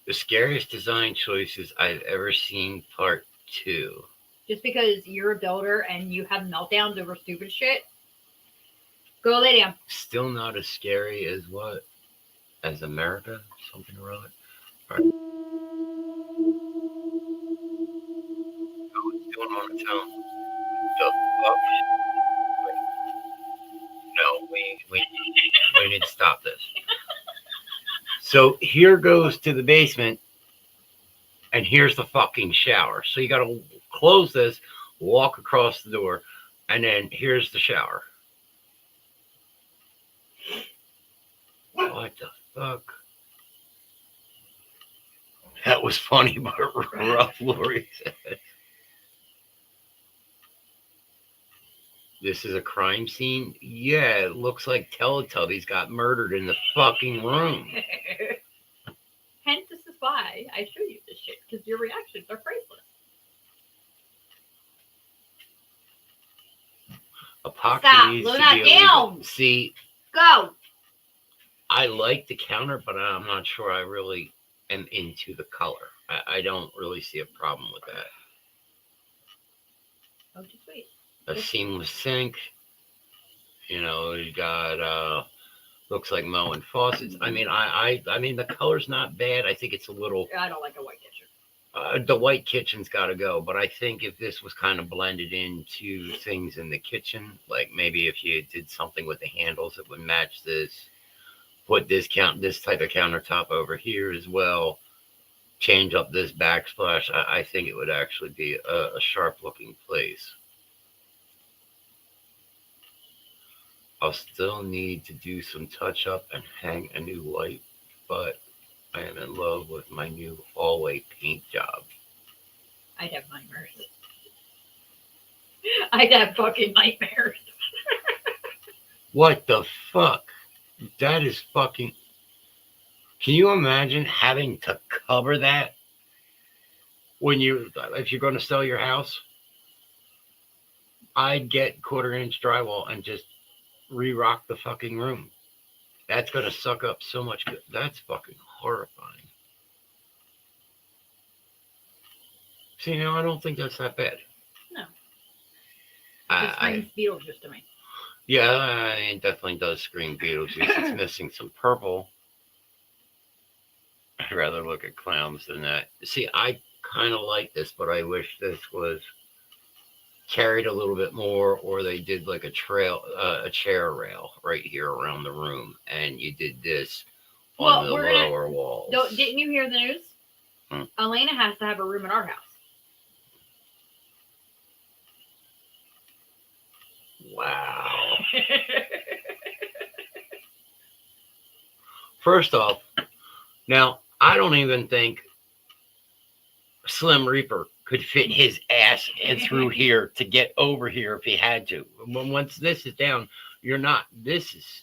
The scariest design choices I've ever seen, part 2. Just because you're a builder and you have meltdowns over stupid shit, go lay down. Still not as scary as what? As America? Something or other. All right. Oh, it's going on its own. The fuck? No, we need to stop this. So here goes to the basement, and here's the fucking shower. So you got to close this, walk across the door, and then here's the shower. What the fuck? That was funny, but rough, Lori said. This is a crime scene? Yeah, it looks like Teletubbies got murdered in the fucking room. Hence, this is why I show you this shit, because your reactions are priceless. epoxy Stop. needs Look to that be illegal. down. See, Go. I like the counter, but I'm not sure I really am into the color. I don't really see a problem with that. Oh, just wait. A seamless sink. You know, you got looks like Moen faucets. I mean, I mean the color's not bad. I think it's a little. I don't like a white kitchen. The white kitchen's got to go, but I think if this was kind of blended into things in the kitchen, like maybe if you did something with the handles that would match this, put this type of countertop over here as well, change up this backsplash, I think it would actually be a sharp looking place. I'll still need to do some touch up and hang a new light, but I am in love with my new hallway paint job. I'd have nightmares. I'd have fucking nightmares. What the fuck? That is fucking. Can you imagine having to cover that if you're going to sell your house? I'd get 1/4 inch drywall and just re-rock the fucking room. That's going to suck up so much good. That's fucking horrifying. See, now I don't think that's that bad. No. It screams Beetlejuice to me. Yeah, it definitely does scream Beetlejuice. It's missing some purple. I'd rather look at clowns than that. See, I kind of like this, but I wish this was carried a little bit more, or they did like a chair rail right here around the room, and you did this on the lower walls. Didn't you hear the news? Elena has to have a room at our house. Wow. First off, now I don't even think Slim Reaper could fit his ass in through here to get over here if he had to. Once this is down, you're not. This is.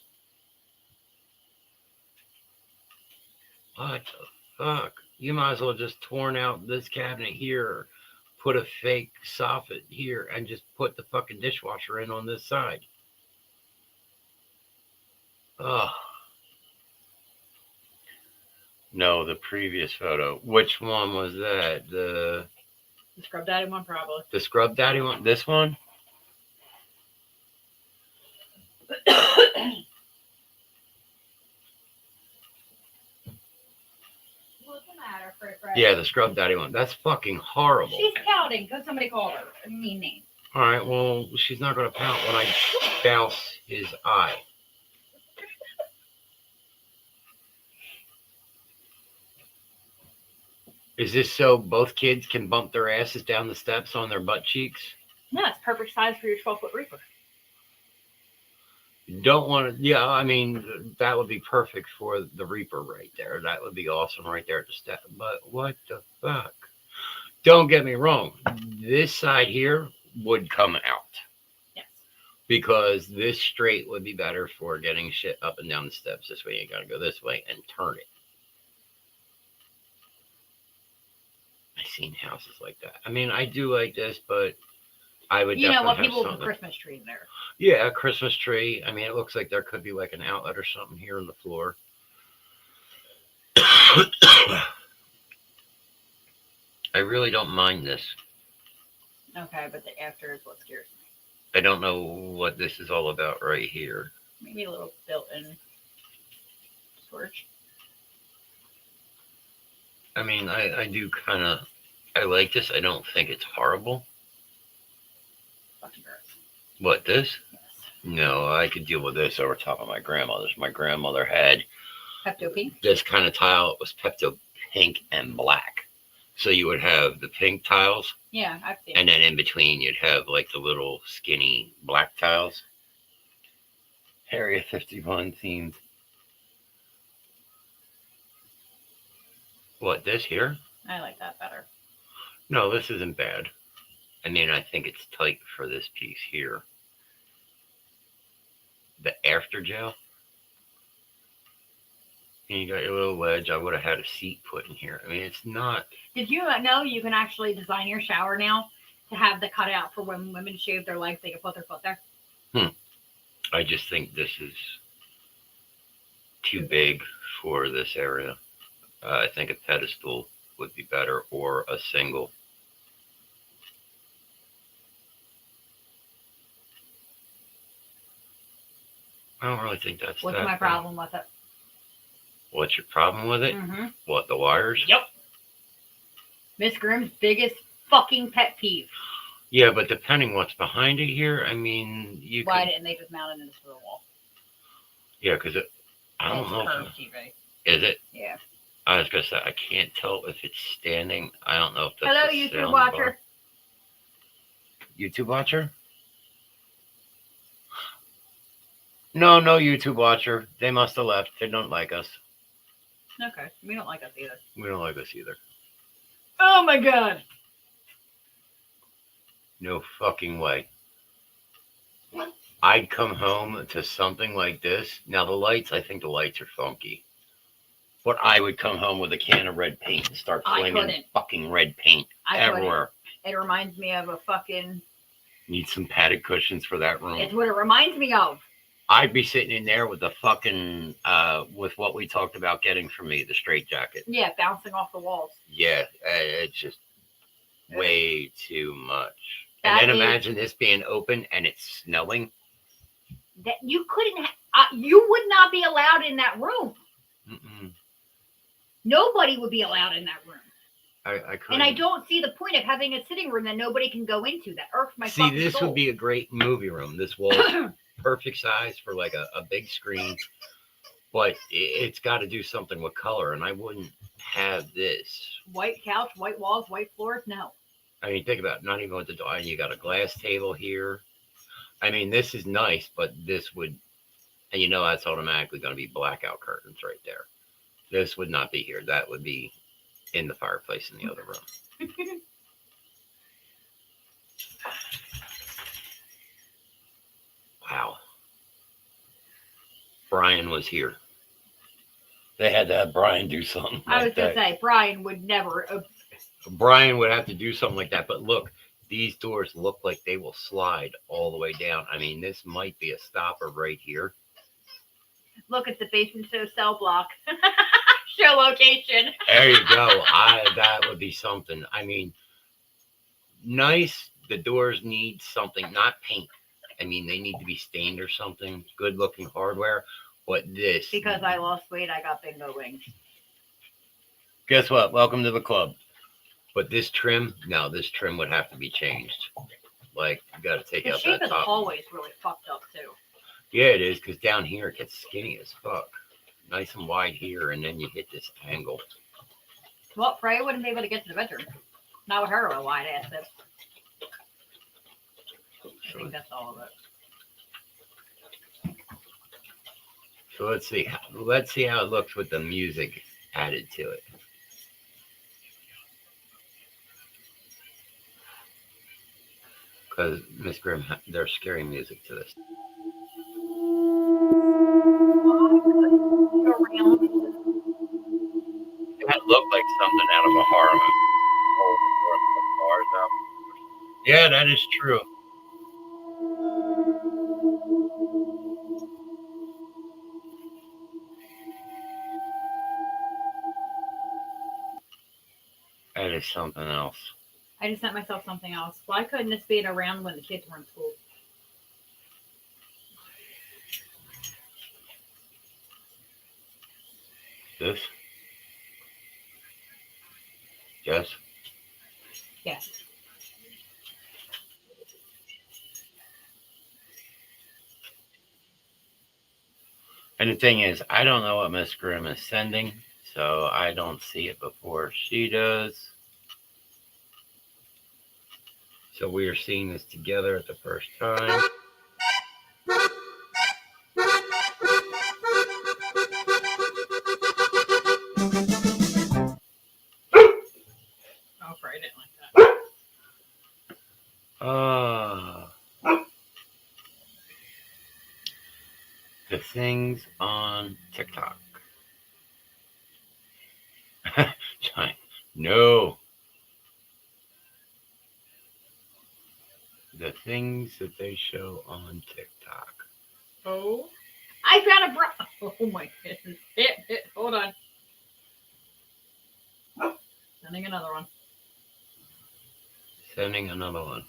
What the fuck? You might as well just torn out this cabinet here, put a fake soffit here, and just put the fucking dishwasher in on this side. Oh. No, the previous photo. Which one was that? The Scrub Daddy one, probably. The Scrub Daddy one? This one? What's the matter, Fred? Yeah, the Scrub Daddy one. That's fucking horrible. She's pouting because somebody called her a mean name. All right, well, she's not going to pout when I douse his eye. Is this so both kids can bump their asses down the steps on their butt cheeks? No, it's perfect size for your 12-foot Reaper. Don't want to, yeah, I mean, that would be perfect for the Reaper right there. That would be awesome right there at the step. But what the fuck? Don't get me wrong. This side here would come out. Yes. Because this straight would be better for getting shit up and down the steps. This way you got to go this way and turn it. I've seen houses like that. I mean, I do like this, but I would definitely what have people something. with a Christmas tree in there. Yeah, a Christmas tree. I mean, it looks like there could be like an outlet or something here on the floor. I really don't mind this. Okay, but the after is what scares me. I don't know what this is all about right here. Maybe a little built-in storage. I mean, I do kind of, I like this. I don't think it's horrible. Fucking gross. What, this? Yes. No, I could deal with this over top of my grandmother's. My grandmother had Pepto Pink? this kind of tile. It was Pepto Pink and black. So you would have the pink tiles. Yeah, I've seen And then in between, you'd have like the little skinny black tiles. Area 51 themed. What, this here? I like that better. No, this isn't bad. I mean, I think it's tight for this piece here. The after gel. And you got your little wedge. I would have had a seat put in here. I mean, it's not. Did you know you can actually design your shower now to have the cutout for when women shave their legs, they can put their foot there? I just think this is too big for this area. I think a pedestal would be better, or a single. I don't really think that's What's that my big. problem with it? What's your problem with it? Mm-hmm. What, the wires? Yep. Miss Grimm's biggest fucking pet peeve. Yeah, but depending what's behind it here, I mean, you Why could... didn't they just mount it into the wall? Yeah, because I don't It's know. curved TV. Is it? Yeah. I was going to say, I can't tell if it's standing. I don't know if that's Hello, a YouTube sound watcher. bar. YouTube watcher? No, YouTube watcher. They must have left. They don't like us. Okay. We don't like us either. We don't like us either. Oh my god. No fucking way. I'd come home to something like this. Now, the lights, I think the lights are funky. But I would come home with a can of red paint and start flinging fucking red paint everywhere. It reminds me of a fucking... Need some padded cushions for that room. It's what it reminds me of. I'd be sitting in there with the fucking, with what we talked about getting for me, the straight jacket. Yeah, bouncing off the walls. Yeah, it's just way too much. And then imagine this being open and it's snowing. That you couldn't, you would not be allowed in that room. Mm-mm. Nobody would be allowed in that room. I couldn't. And I don't see the point of having a sitting room that nobody can go into. That irks my See, fucking this soul. would be a great movie room. This wall perfect size for like a big screen, but it's got to do something with color, and I wouldn't have this. White couch, white walls, white floors. No. I mean, think about it, not even with the door. You got a glass table here. I mean, this is nice, but this would, and you know that's automatically going to be blackout curtains right there. This would not be here. That would be in the fireplace in the other room. Wow. Brian was here. They had to have Brian do something. I was going to say, Brian would never. Brian would have to do something like that. But look, these doors look like they will slide all the way down. I mean, this might be a stopper right here. Look at the basement show cell block. Show location. There you go. That would be something. I mean, nice. The doors need something, not paint. I mean, they need to be stained or something. Good looking hardware. But this. Because I lost weight, I got bingo wings. Guess what? Welcome to the club. But this trim, no, this trim would have to be changed. Like, you got to take out that top. The shape of the hallway is really fucked up, too. Yeah, it is, because down here it gets skinny as fuck. Nice and wide here, and then you hit this angle. Well, Freya wouldn't be able to get to the bedroom. Not with her a wide ass hip. I think that's all of it. So let's see. Let's see how it looks with the music added to it. Because Miss Grimm, there's scary music to this. That looked like something out of a horror movie. Yeah, that is true. That is something else. I just sent myself something else. Why couldn't this be around when the kids were in school? This? Yes? Yes. And the thing is, I don't know what Miss Grimm is sending, so I don't see it before she does. So we are seeing this together at the first time. Oh, I didn't like that. The things on TikTok. No. The things that they show on TikTok. Oh, I found a bro. Oh my goodness! Hold on. Sending another one. Sending another one.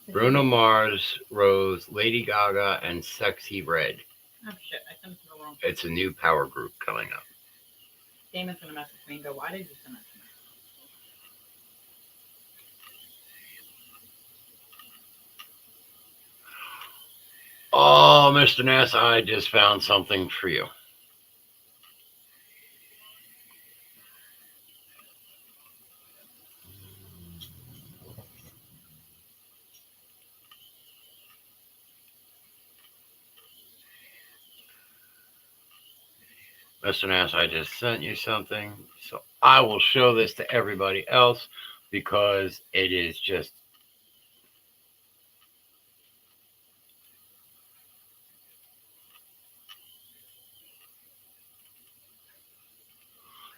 Bruno Mars, Rose, Lady Gaga, and Sexy Red. Oh shit! I sent it to the wrong. It's a new power group coming up. Damon's gonna message me and go, "Why did you send that to me?" Oh, Mr. Ness, I just found something for you. Mr. Nass, I just sent you something. So I will show this to everybody else because it is just.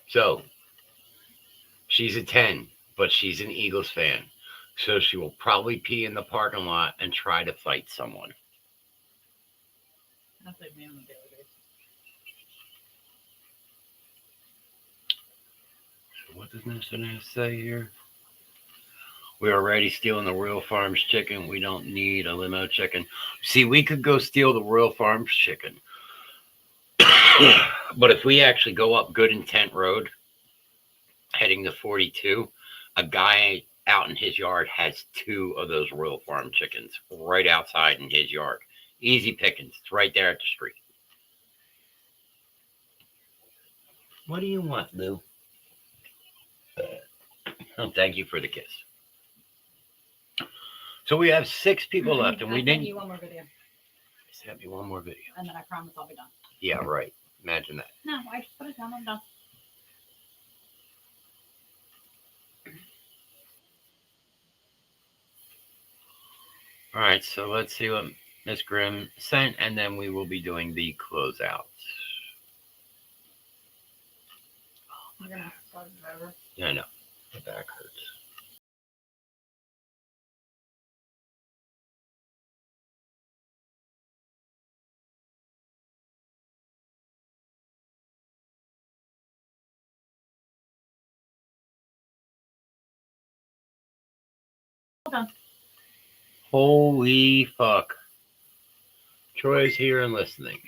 So she's a 10, but she's an Eagles fan. So she will probably pee in the parking lot and try to fight someone. That's like me on the daily basis. What does Mr. Nass say here? We're already stealing the Royal Farms chicken. We don't need a limo chicken. See, we could go steal the Royal Farms chicken. But if we actually go up Good Intent Road, heading to 42, a guy out in his yard has 2 of those Royal Farm chickens right outside in his yard. Easy pickings. It's right there at the street. What do you want, Lou? Oh, thank you for the kiss. So we have 6 people left, and we didn't. Send you one more video. Send me one more video. And then I promise I'll be done. Yeah, right. Imagine that. No, I just put it down. I'm done. All right, so let's see what Miss Grimm sent, and then we will be doing the closeouts. You're gonna have to start it over. Yeah, I know. The back hurts. Hold on. Holy fuck. Troy's here and listening.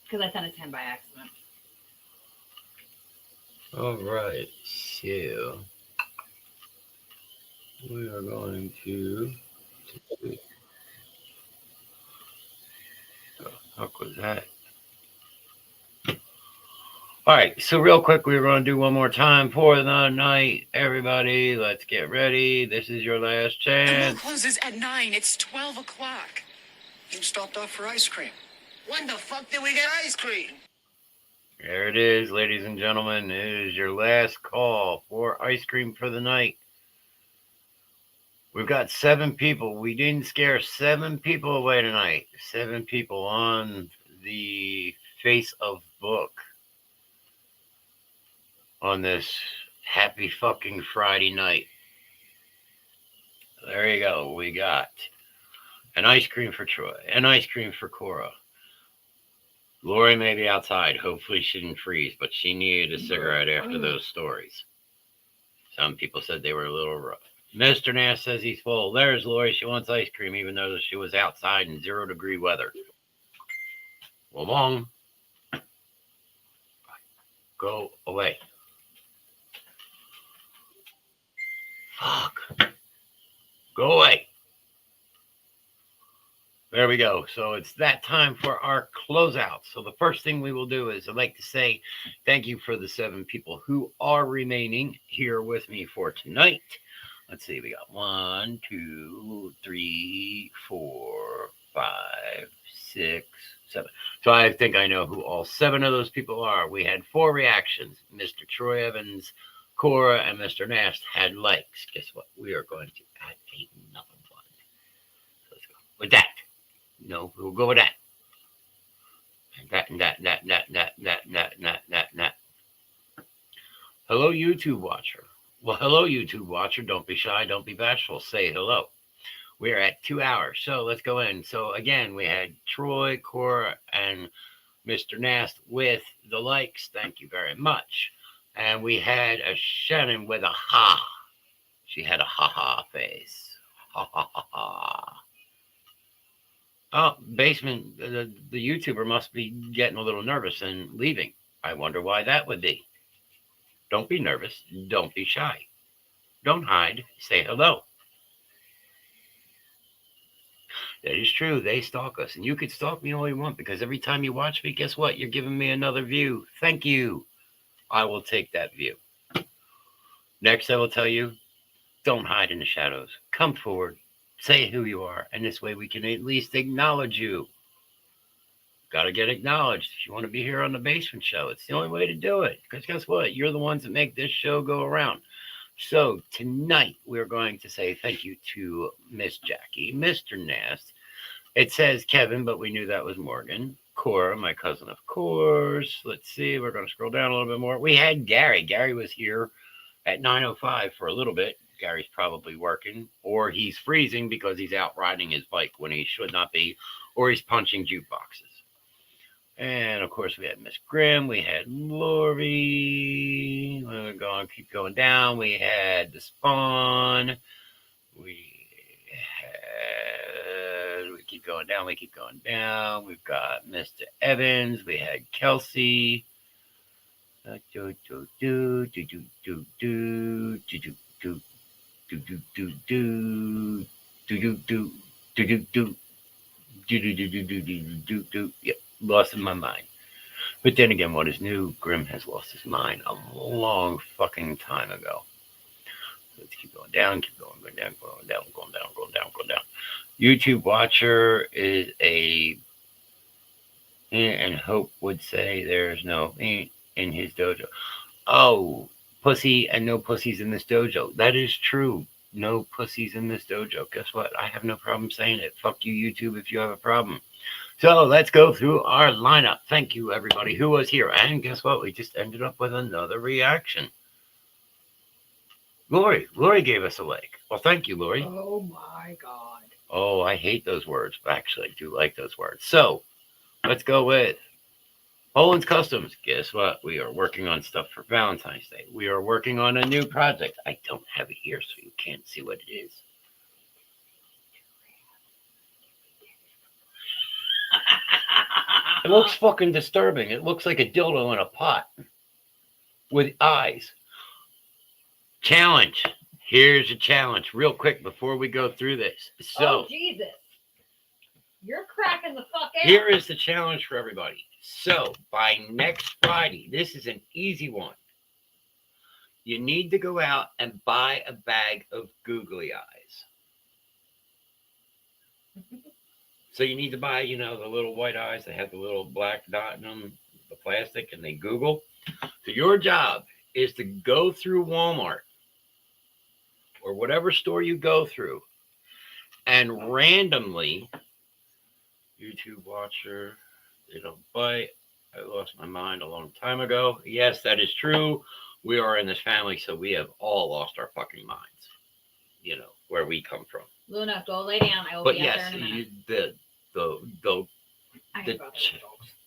Because I sent it to him by accident. All right, so we are going to. How was that? All right, so real quick, we're going to do one more time for the night. Everybody, let's get ready. This is your last The mall chance. closes at 9. It's 12 o'clock. You stopped off for ice cream. When the fuck did we get ice cream? There it is, ladies and gentlemen. It is your last call for ice cream for the night. We've got 7 people. We didn't scare 7 people away tonight. 7 people on the face of book on this happy fucking Friday night. There you go. We got an ice cream for Troy, an ice cream for Cora. Lori may be outside. Hopefully she didn't freeze, but she needed a cigarette after those stories. Some people said they were a little rough. Mr. Nass says he's full. There's Lori. She wants ice cream, even though she was outside in 0-degree weather. Long. Go away. Fuck. Go away. There we go. So it's that time for our closeout. So the first thing we will do is I'd like to say thank you for the 7 people who are remaining here with me for tonight. Let's see. We got 1, 2, 3, 4, 5, 6, 7. So I think I know who all 7 of those people are. We had 4 reactions. Mr. Troy Evans, Cora, and Mr. Nast had likes. Guess what? We are going to add another one. So let's go with that. No, we'll go with that. And that. Hello, YouTube watcher. Well, hello, YouTube watcher. Don't be shy. Don't be bashful. Say hello. We're at 2 hours. So let's go in. So again, we had Troy, Cora, and Mr. Nast with the likes. Thank you very much. And we had a Shannon with a ha. She had a ha ha face. Ha ha ha ha. Oh, basement, the YouTuber must be getting a little nervous and leaving. I wonder why that would be. Don't be nervous. Don't be shy. Don't hide. Say hello. That is true. They stalk us. And you could stalk me all you want because every time you watch me, guess what? You're giving me another view. Thank you. I will take that view. Next, I will tell you, don't hide in the shadows. Come forward. Say who you are. And this way we can at least acknowledge you. Got to get acknowledged. If you want to be here on the Basement Show, it's the only way to do it. Because guess what? You're the ones that make this show go around. So tonight we're going to say thank you to Miss Jackie, Mr. Nast. It says Kevin, but we knew that was Morgan. Cora, my cousin, of course. Let's see. We're going to scroll down a little bit more. We had Gary. Gary was here at 9:05 for a little bit. Gary's probably working, or he's freezing because he's out riding his bike when he should not be, or he's punching jukeboxes. And of course, we had Miss Grimm, we had Lori, we're going to keep going down. We had the Spawn, we keep going down, we keep going down. We've got Mr. Evans, we had Kelsey. Yep. Lost in my mind. But then again, what is new? Grimm has lost his mind a long fucking time ago. Let's keep going down, keep going down, going down, going down, going down, going down. YouTube watcher is a, and Hope would say there's no in his dojo. Oh, pussy and no pussies in this dojo. That is true. No pussies in this dojo. Guess what? I have no problem saying it. Fuck you, YouTube, if you have a problem. So let's go through our lineup. Thank you, everybody who was here. And guess what? We just ended up with another reaction. Lori gave us a like. Well, thank you, Lori. Oh, my God. Oh, I hate those words. Actually, I do like those words. So let's go with Poland's Customs. Guess what? We are working on stuff for Valentine's Day. We are working on a new project. I don't have it here, so you can't see what it is. It looks fucking disturbing. It looks like a dildo in a pot with eyes. Challenge. Here's a challenge real quick before we go through this. So, oh, Jesus. You're cracking the fuck out. Here is the challenge for everybody. So, by next Friday, this is an easy one. You need to go out and buy a bag of googly eyes. So you need to buy, the little white eyes. They have the little black dot in them, the plastic, and they Google. So your job is to go through Walmart or whatever store you go through and randomly, YouTube watcher, they don't bite. I lost my mind a long time ago. Yes, that is true. We are in this family, so we have all lost our fucking minds, where we come from. Luna, go lay down. I will be out there in a minute. The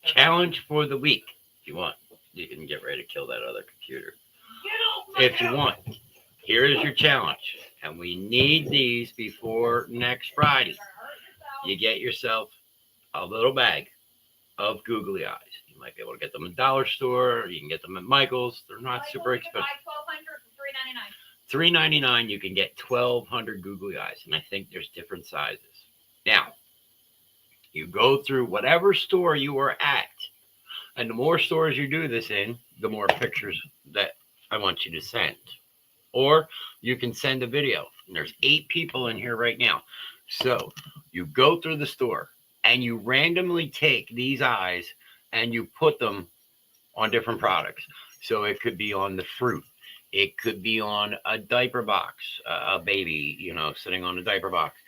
challenge for the week, if you want, you can get ready to kill that other computer. If you want, here is your challenge. And we need these before next Friday. You get yourself a little bag of googly eyes. You might be able to get them at the dollar store. Or you can get them at Michael's. They're not super expensive. $3.99. You can get 1,200 googly eyes. And I think there's different sizes. Now, you go through whatever store you are at. And the more stores you do this in, the more pictures that I want you to send. Or you can send a video. And there's 8 people in here right now. So you go through the store and you randomly take these eyes and you put them on different products. So it could be on the fruit. It could be on a diaper box, a baby, sitting on a diaper box.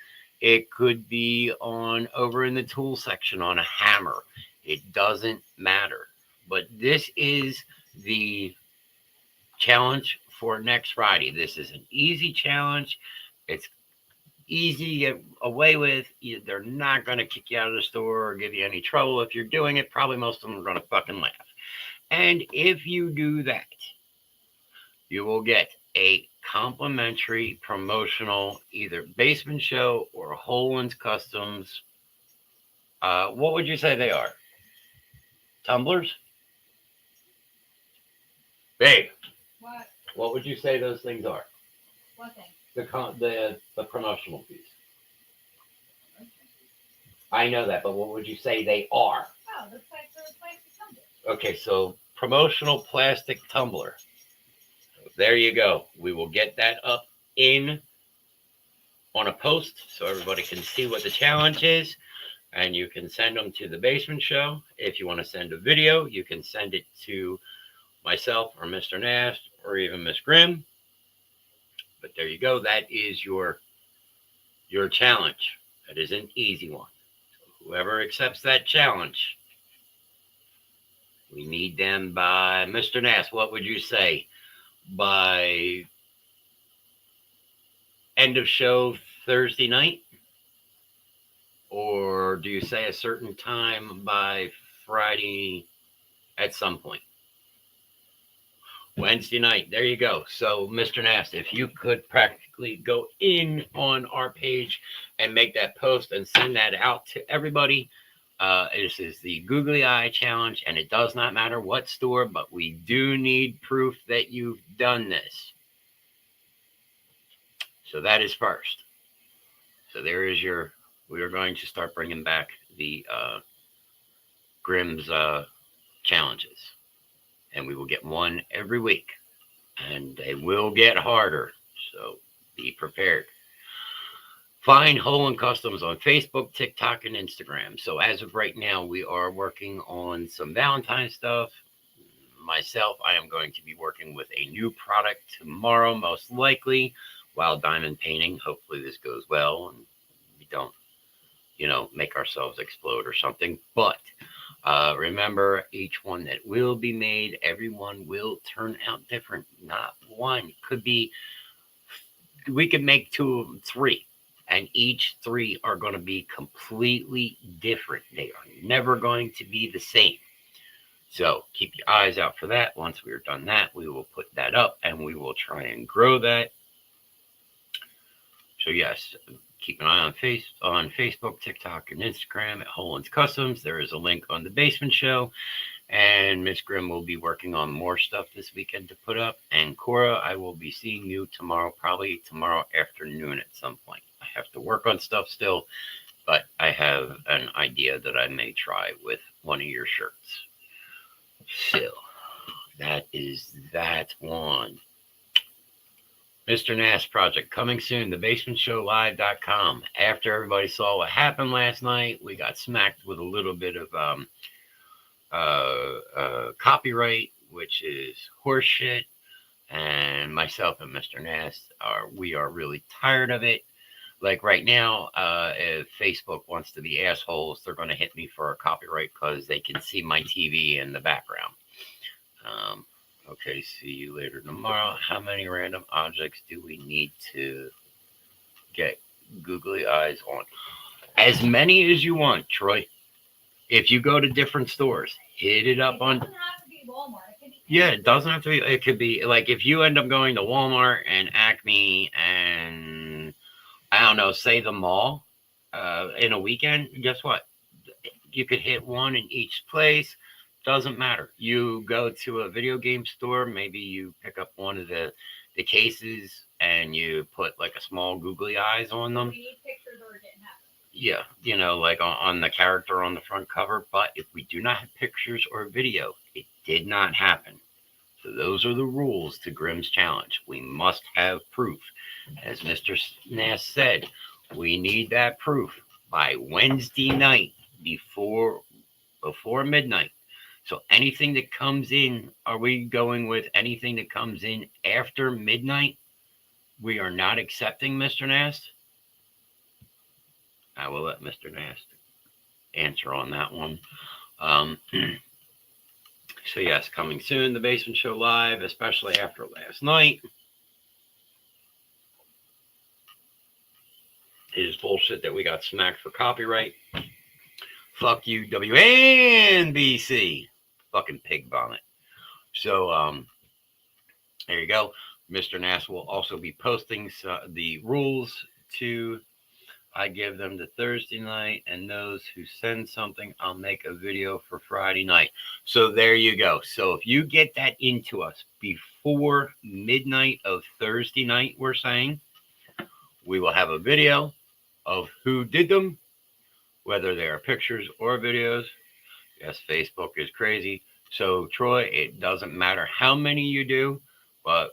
It could be on over in the tool section on a hammer. It doesn't matter. But this is the challenge for next Friday. This is an easy challenge. It's easy to get away with. They're not going to kick you out of the store or give you any trouble. If you're doing it, probably most of them are going to fucking laugh. And if you do that, you will get a complimentary promotional either Basement Show or Holland's Customs. What would you say they are? Tumblers? Babe. What would you say those things are? What thing? The promotional piece. I know that, but what would you say they are? Oh, they're plastic tumblers. Okay, so promotional plastic tumbler. There you go. We will get that up on a post so everybody can see what the challenge is, and you can send them to the Basement Show. If you want to send a video, you can send it to myself or Mr. Nast or even Miss Grimm. But there you go. That is your challenge. That is an easy one. So whoever accepts that challenge, we need them by Mr. Nast. What would you say? By end of show Thursday night? Or do you say a certain time by Friday at some point? Wednesday night. There you go. So, Mr. Nast, if you could practically go in on our page and make that post and send that out to everybody. This is the Googly Eye Challenge, and it does not matter what store, but we do need proof that you've done this. So that is first. So there is we are going to start bringing back the Grimm's challenges. And we will get one every week. And they will get harder. So be prepared. Find Holland Customs on Facebook, TikTok, and Instagram. So as of right now, we are working on some Valentine's stuff. Myself, I am going to be working with a new product tomorrow, most likely, while diamond painting. Hopefully this goes well and we don't, make ourselves explode or something. But remember, each one that will be made, everyone will turn out different. Not one. Could be, we could make 2 of them, 3. And each 3 are going to be completely different. They are never going to be the same. So keep your eyes out for that. Once we're done that, we will put that up and we will try and grow that. So yes, keep an eye on Facebook, TikTok, and Instagram at Holland's Customs. There is a link on the Basement Show. And Miss Grimm will be working on more stuff this weekend to put up. And Cora, I will be seeing you tomorrow, probably tomorrow afternoon at some point. I have to work on stuff still, but I have an idea that I may try with one of your shirts. So that is that one. Mr. Nast project coming soon, thebasementshowlive.com. After everybody saw what happened last night, we got smacked with a little bit of copyright, which is horseshit. And myself and Mr. Nast we are really tired of it. Like right now, if Facebook wants to be assholes, they're going to hit me for a copyright because they can see my TV in the background. Okay, see you later tomorrow. How many random objects do we need to get googly eyes on? As many as you want, Troy. If you go to different stores, hit it up on. It doesn't have to be Walmart. It doesn't have to be. It could be like if you end up going to Walmart and Acme and I don't know, say the mall in a weekend. Guess what? You could hit one in each place. Doesn't matter. You go to a video game store, maybe you pick up one of the cases and you put like a small googly eyes on them. We need pictures or it didn't happen. Yeah, like on the character on the front cover. But if we do not have pictures or video, it did not happen. So those are the rules to Grimm's Challenge. We must have proof. As Mr. Nast said, we need that proof by Wednesday night before midnight. So anything that comes in, are we going with anything that comes in after midnight? We are not accepting, Mr. Nast. I will let Mr. Nast answer on that one. So yes, coming soon, the Basement Show Live, especially after last night. It is bullshit that we got smacked for copyright. Fuck you, WNBC. Fucking pig vomit. So, there you go. Mr. Nass will also be posting the rules to, I give them to Thursday night, and those who send something, I'll make a video for Friday night. So there you go. So if you get that into us before midnight of Thursday night, we're saying, we will have a video of who did them, whether they are pictures or videos. Yes, Facebook is crazy. So, Troy, it doesn't matter how many you do, but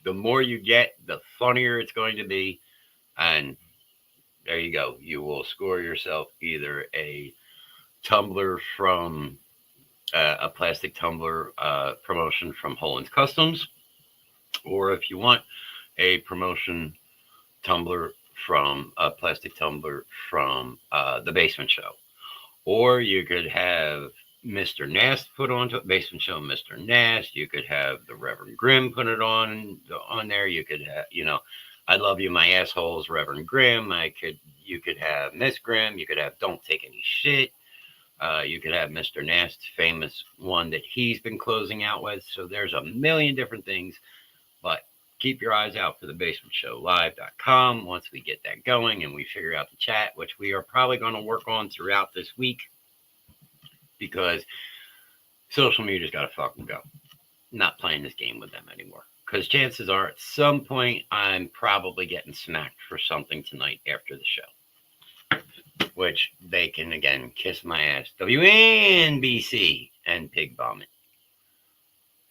the more you get, the funnier it's going to be. And there you go. You will score yourself either a tumbler from a plastic tumbler promotion from Holland's Customs, or if you want a promotion tumbler from a plastic tumbler from the Basement Show. Or you could have Mr. Nast put on to Basement Show, Mr. Nast. You could have the Reverend Grimm put it on there. You could have, I love you, my assholes, Reverend Grimm. You could have Miss Grimm. You could have Don't Take Any Shit. You could have Mr. Nast's famous one that he's been closing out with. So there's a million different things, but keep your eyes out for the basementshowlive.com once we get that going and we figure out the chat, which we are probably going to work on throughout this week, because social media's got to fucking go. I'm not playing this game with them anymore, because chances are at some point I'm probably getting smacked for something tonight after the show, which they can again kiss my ass, WNBC, and pig vomit.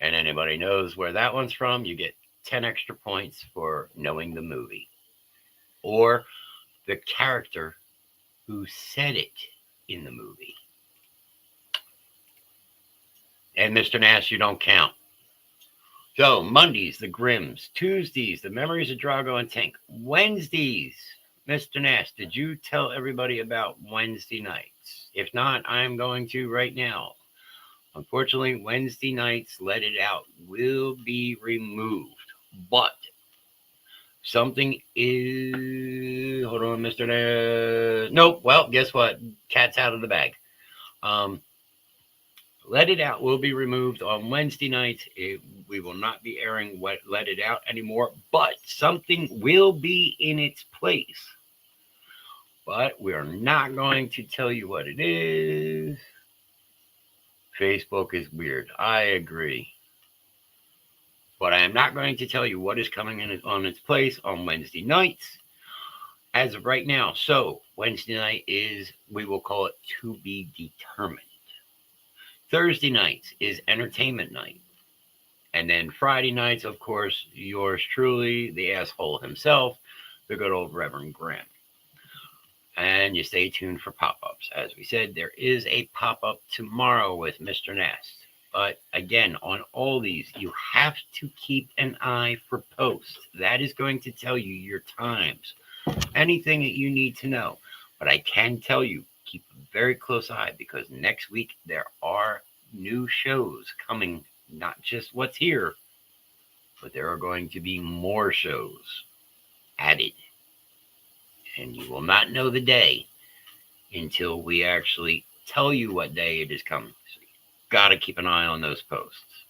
And anybody knows where that one's from, you get 10 extra points for knowing the movie or the character who said it in the movie. And Mr. Nash, you don't count. So Mondays, the Grimms. Tuesdays, the Memories of Drago and Tank. Wednesdays, Mr. Nash, did you tell everybody about Wednesday nights? If not, I'm going to right now. Unfortunately, Wednesday nights Let It Out will be removed. But something is... Hold on, Mr. Nash. Nope. Well, guess what? Cat's out of the bag. Let It Out will be removed on Wednesday nights. We will not be airing Let It Out anymore, but something will be in its place. But we are not going to tell you what it is. Facebook is weird. I agree. But I am not going to tell you what is coming in on its place on Wednesday nights as of right now. So Wednesday night is, we will call it to be determined. Thursday nights is entertainment night. And then Friday nights, of course, yours truly, the asshole himself, the good old Reverend Grimm. And you stay tuned for pop-ups. As we said, there is a pop-up tomorrow with Mr. Nast. But again, on all these, you have to keep an eye for posts. That is going to tell you your times, anything that you need to know. But I can tell you, keep a very close eye, because next week there are new shows coming, not just what's here, but there are going to be more shows added. And you will not know the day until we actually tell you what day it is coming. So got to keep an eye on those posts.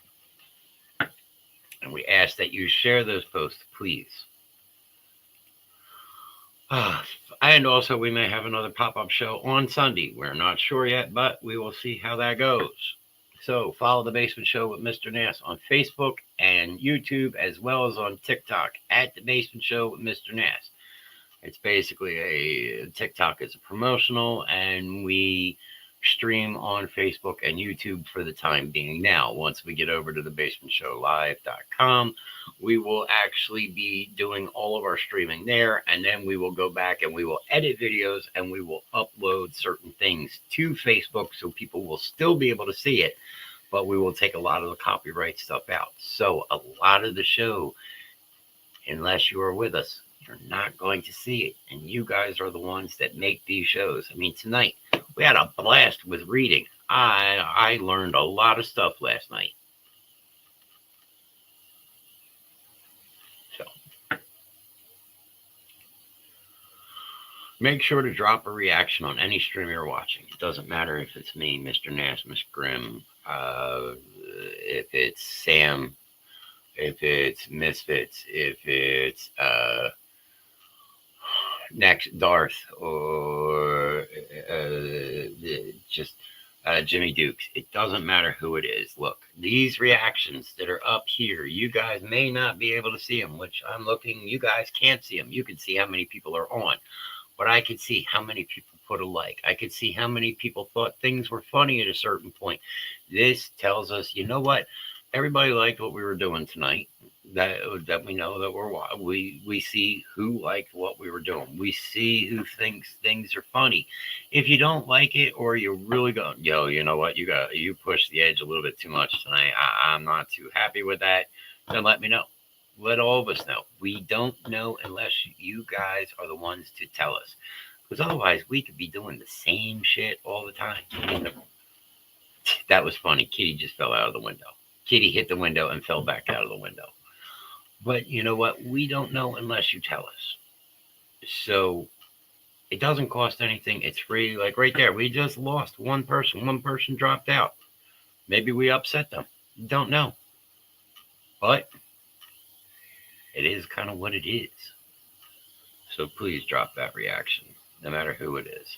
And we ask that you share those posts, please. And also, we may have another pop-up show on Sunday. We're not sure yet, but we will see how that goes. So follow The Basement Show with Mr. Nass on Facebook and YouTube, as well as on TikTok at The Basement Show with Mr. Nass. It's basically a TikTok is a promotional, and we stream on Facebook and YouTube for the time being. Now, once we get over to the basementshowlive.com, we will actually be doing all of our streaming there, and then we will go back and we will edit videos and we will upload certain things to Facebook so people will still be able to see it, but we will take a lot of the copyright stuff out. So a lot of the show, unless you are with us, you're not going to see it. And you guys are the ones that make these shows. I mean, tonight, we We had a blast with reading. I learned a lot of stuff last night. So make sure to drop a reaction on any stream you're watching. It doesn't matter if it's me, Mr. Nash, Miss Grimm, if it's Sam, if it's Misfits, if it's next Darth, or just Jimmy Dukes. It doesn't matter who it is. Look, these reactions that are up here, you guys may not be able to see them, which I'm looking, you guys can't see them. You can see how many people are on, but I could see how many people put a like. I could see how many people thought things were funny at a certain point. This tells us, you know what? Everybody liked what we were doing tonight. That we know that we see who liked what we were doing. We see who thinks things are funny. If you don't like it, or you're really going, yo, you know what, you pushed the edge a little bit too much tonight. I'm not too happy with that. Then let me know. Let all of us know. We don't know unless you guys are the ones to tell us. Because otherwise, we could be doing the same shit all the time. That was funny. Kitty just fell out of the window. Kitty hit the window and fell back out of the window. But you know what? We don't know unless you tell us. So it doesn't cost anything. It's free. Like right there, we just lost one person. One person dropped out. Maybe we upset them. Don't know. But it is kind of what it is. So please drop that reaction, no matter who it is.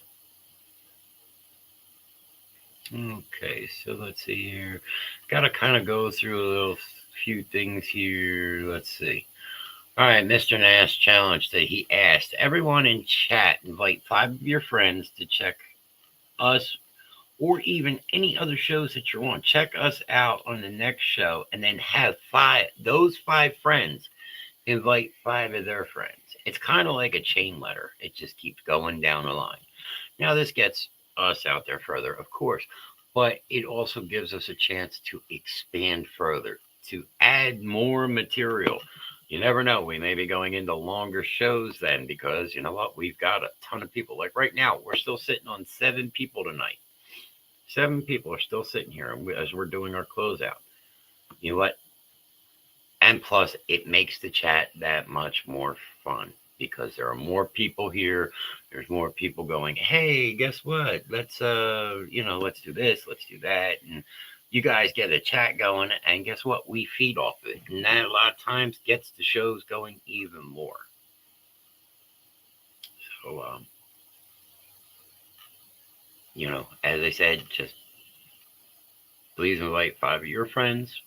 Okay, so let's see here. Got to kind of go through a little few things here. Let's see. All right, Mr. Nash challenge that he asked everyone in chat, invite 5 of your friends to check us or even any other shows that you're on. Check us out on the next show, and then have those 5 friends invite 5 of their friends. It's kind of like a chain letter. It just keeps going down the line. Now, this gets us out there further, of course, but it also gives us a chance to expand further, to add more material. You never know. We may be going into longer shows then, because you know what? We've got a ton of people. Like right now, we're still sitting on 7 people tonight. 7 people are still sitting here as we're doing our closeout. You know what? And plus, it makes the chat that much more fun, because there are more people here. There's more people going, hey, guess what? Let's do this, let's do that. And you guys get a chat going, and guess what? We feed off of it. And that a lot of times gets the shows going even more. So, as I said, just please invite 5 of your friends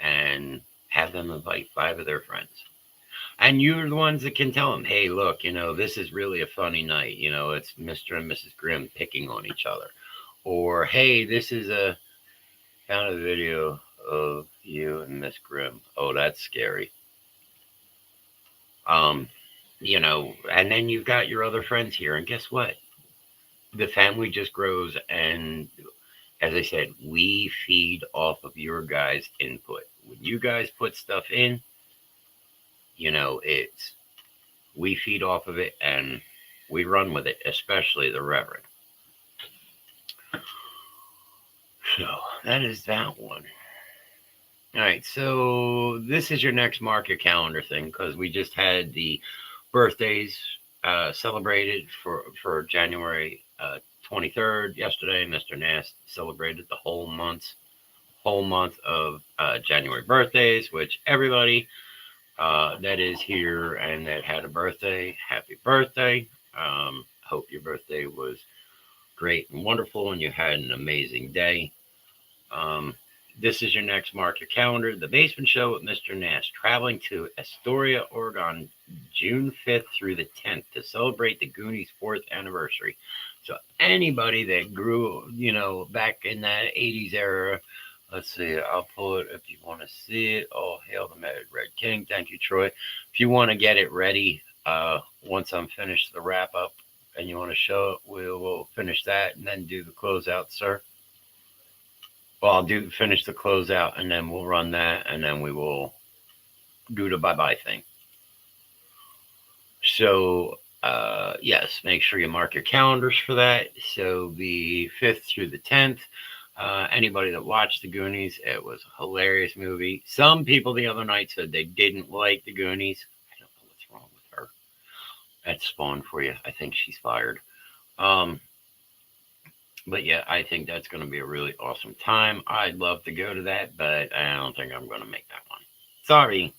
and have them invite 5 of their friends. And you're the ones that can tell them, hey, look, this is really a funny night. It's Mr. and Mrs. Grimm picking on each other. Or, hey, found a video of you and Miss Grimm. Oh, that's scary. And then you've got your other friends here. And guess what? The family just grows. And as I said, we feed off of your guys' input. When you guys put stuff in, we feed off of it and we run with it, especially the Reverend. So that is that one. All right, so this is your next mark your calendar thing, because we just had the birthdays celebrated for January 23rd yesterday. Mr. Nast celebrated the whole month of January birthdays, which everybody that is here and that had a birthday, happy birthday. Hope your birthday was great and wonderful and you had an amazing day. This is your next mark your calendar. The Basement Show with Mr. Nash, traveling to Astoria, Oregon, June 5th through the 10th to celebrate the Goonies' 4th anniversary. So anybody that grew, back in that 80s era, let's see, I'll pull it if you want to see it. Oh, hail the Mad Red King. Thank you, Troy. If you want to get it ready, once I'm finished the wrap up and you want to show it, we'll finish that and then do the closeout, sir. Well, I'll finish the closeout and then we'll run that and then we will do the bye-bye thing. So yes, make sure you mark your calendars for that. So the 5th through the 10th. Anybody that watched the Goonies, it was a hilarious movie. Some people the other night said they didn't like the Goonies. I don't know what's wrong with her. That's Spawn for you. I think she's fired. But yeah, I think that's going to be a really awesome time. I'd love to go to that, but I don't think I'm going to make that one. Sorry.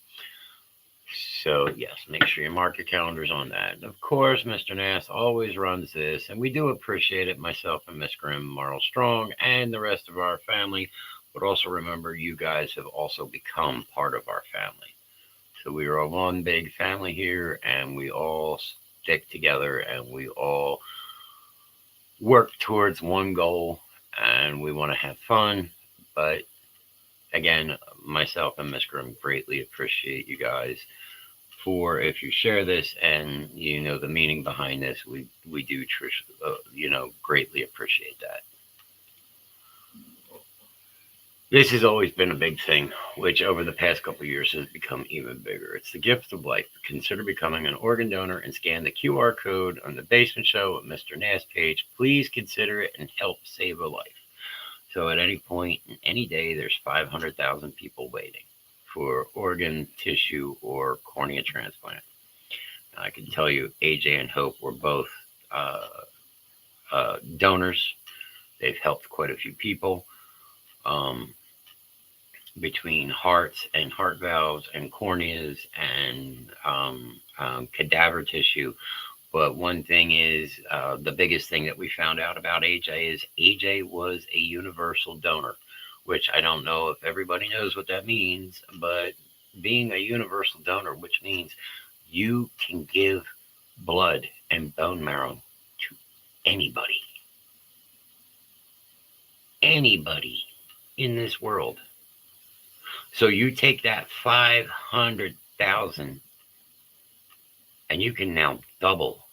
So yes, make sure you mark your calendars on that. Of course, Mr. Nass always runs this, and we do appreciate it, myself and Miss Grimm, Marl Strong, and the rest of our family. But also remember, you guys have also become part of our family. So we are a one big family here, and we all stick together, and we all work towards one goal, and we want to have fun. But again, myself and Miss Grimm greatly appreciate you guys. For if you share this and you know the meaning behind this, we do greatly appreciate that. This has always been a big thing, which over the past couple of years has become even bigger. It's the gift of life. Consider becoming an organ donor and scan the QR code on the Basement Show at Mr. Nass page. Please consider it and help save a life. So at any point in any day, there's 500,000 people waiting for organ, tissue, or cornea transplant. I can tell you, AJ and Hope were both donors. They've helped quite a few people between hearts and heart valves and corneas and cadaver tissue. But one thing is, the biggest thing that we found out about AJ is AJ was a universal donor, which I don't know if everybody knows what that means, but being a universal donor, which means you can give blood and bone marrow to anybody. Anybody in this world. So you take that 500,000 and you can now double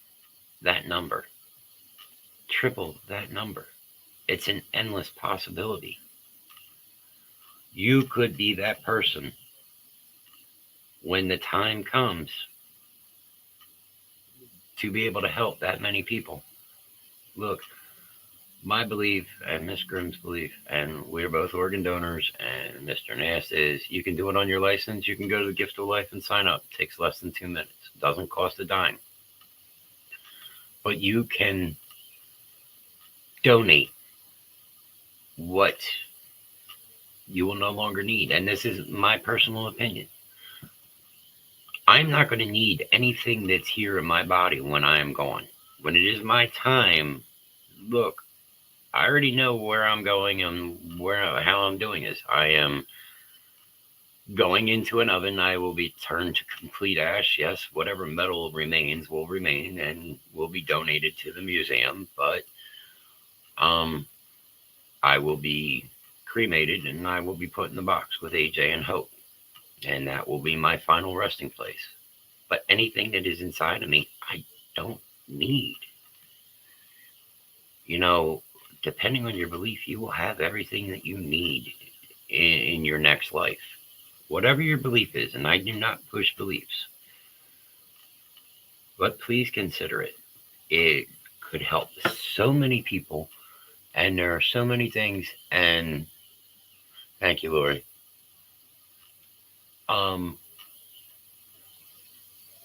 that number, triple that number. It's an endless possibility. You could be that person when the time comes to be able to help that many people. Look, my belief and Miss Grimm's belief, and we're both organ donors, and Mr. Nass is, you can do it on your license. You can go to the Gift of Life and sign up. It takes less than 2 minutes. It doesn't cost a dime. But you can donate what you will no longer need. And this is my personal opinion. I'm not going to need anything that's here in my body when I am gone. When it is my time, look, I already know where I'm going and how I'm doing this. I am going into an oven. I will be turned to complete ash. Yes, whatever metal remains will remain and will be donated to the museum. But I will be cremated and I will be put in the box with AJ and Hope. And that will be my final resting place. But anything that is inside of me, I don't need. You know, depending on your belief, you will have everything that you need in your next life. Whatever your belief is, and I do not push beliefs, but please consider it. It could help so many people, and there are so many things, and thank you, Lori.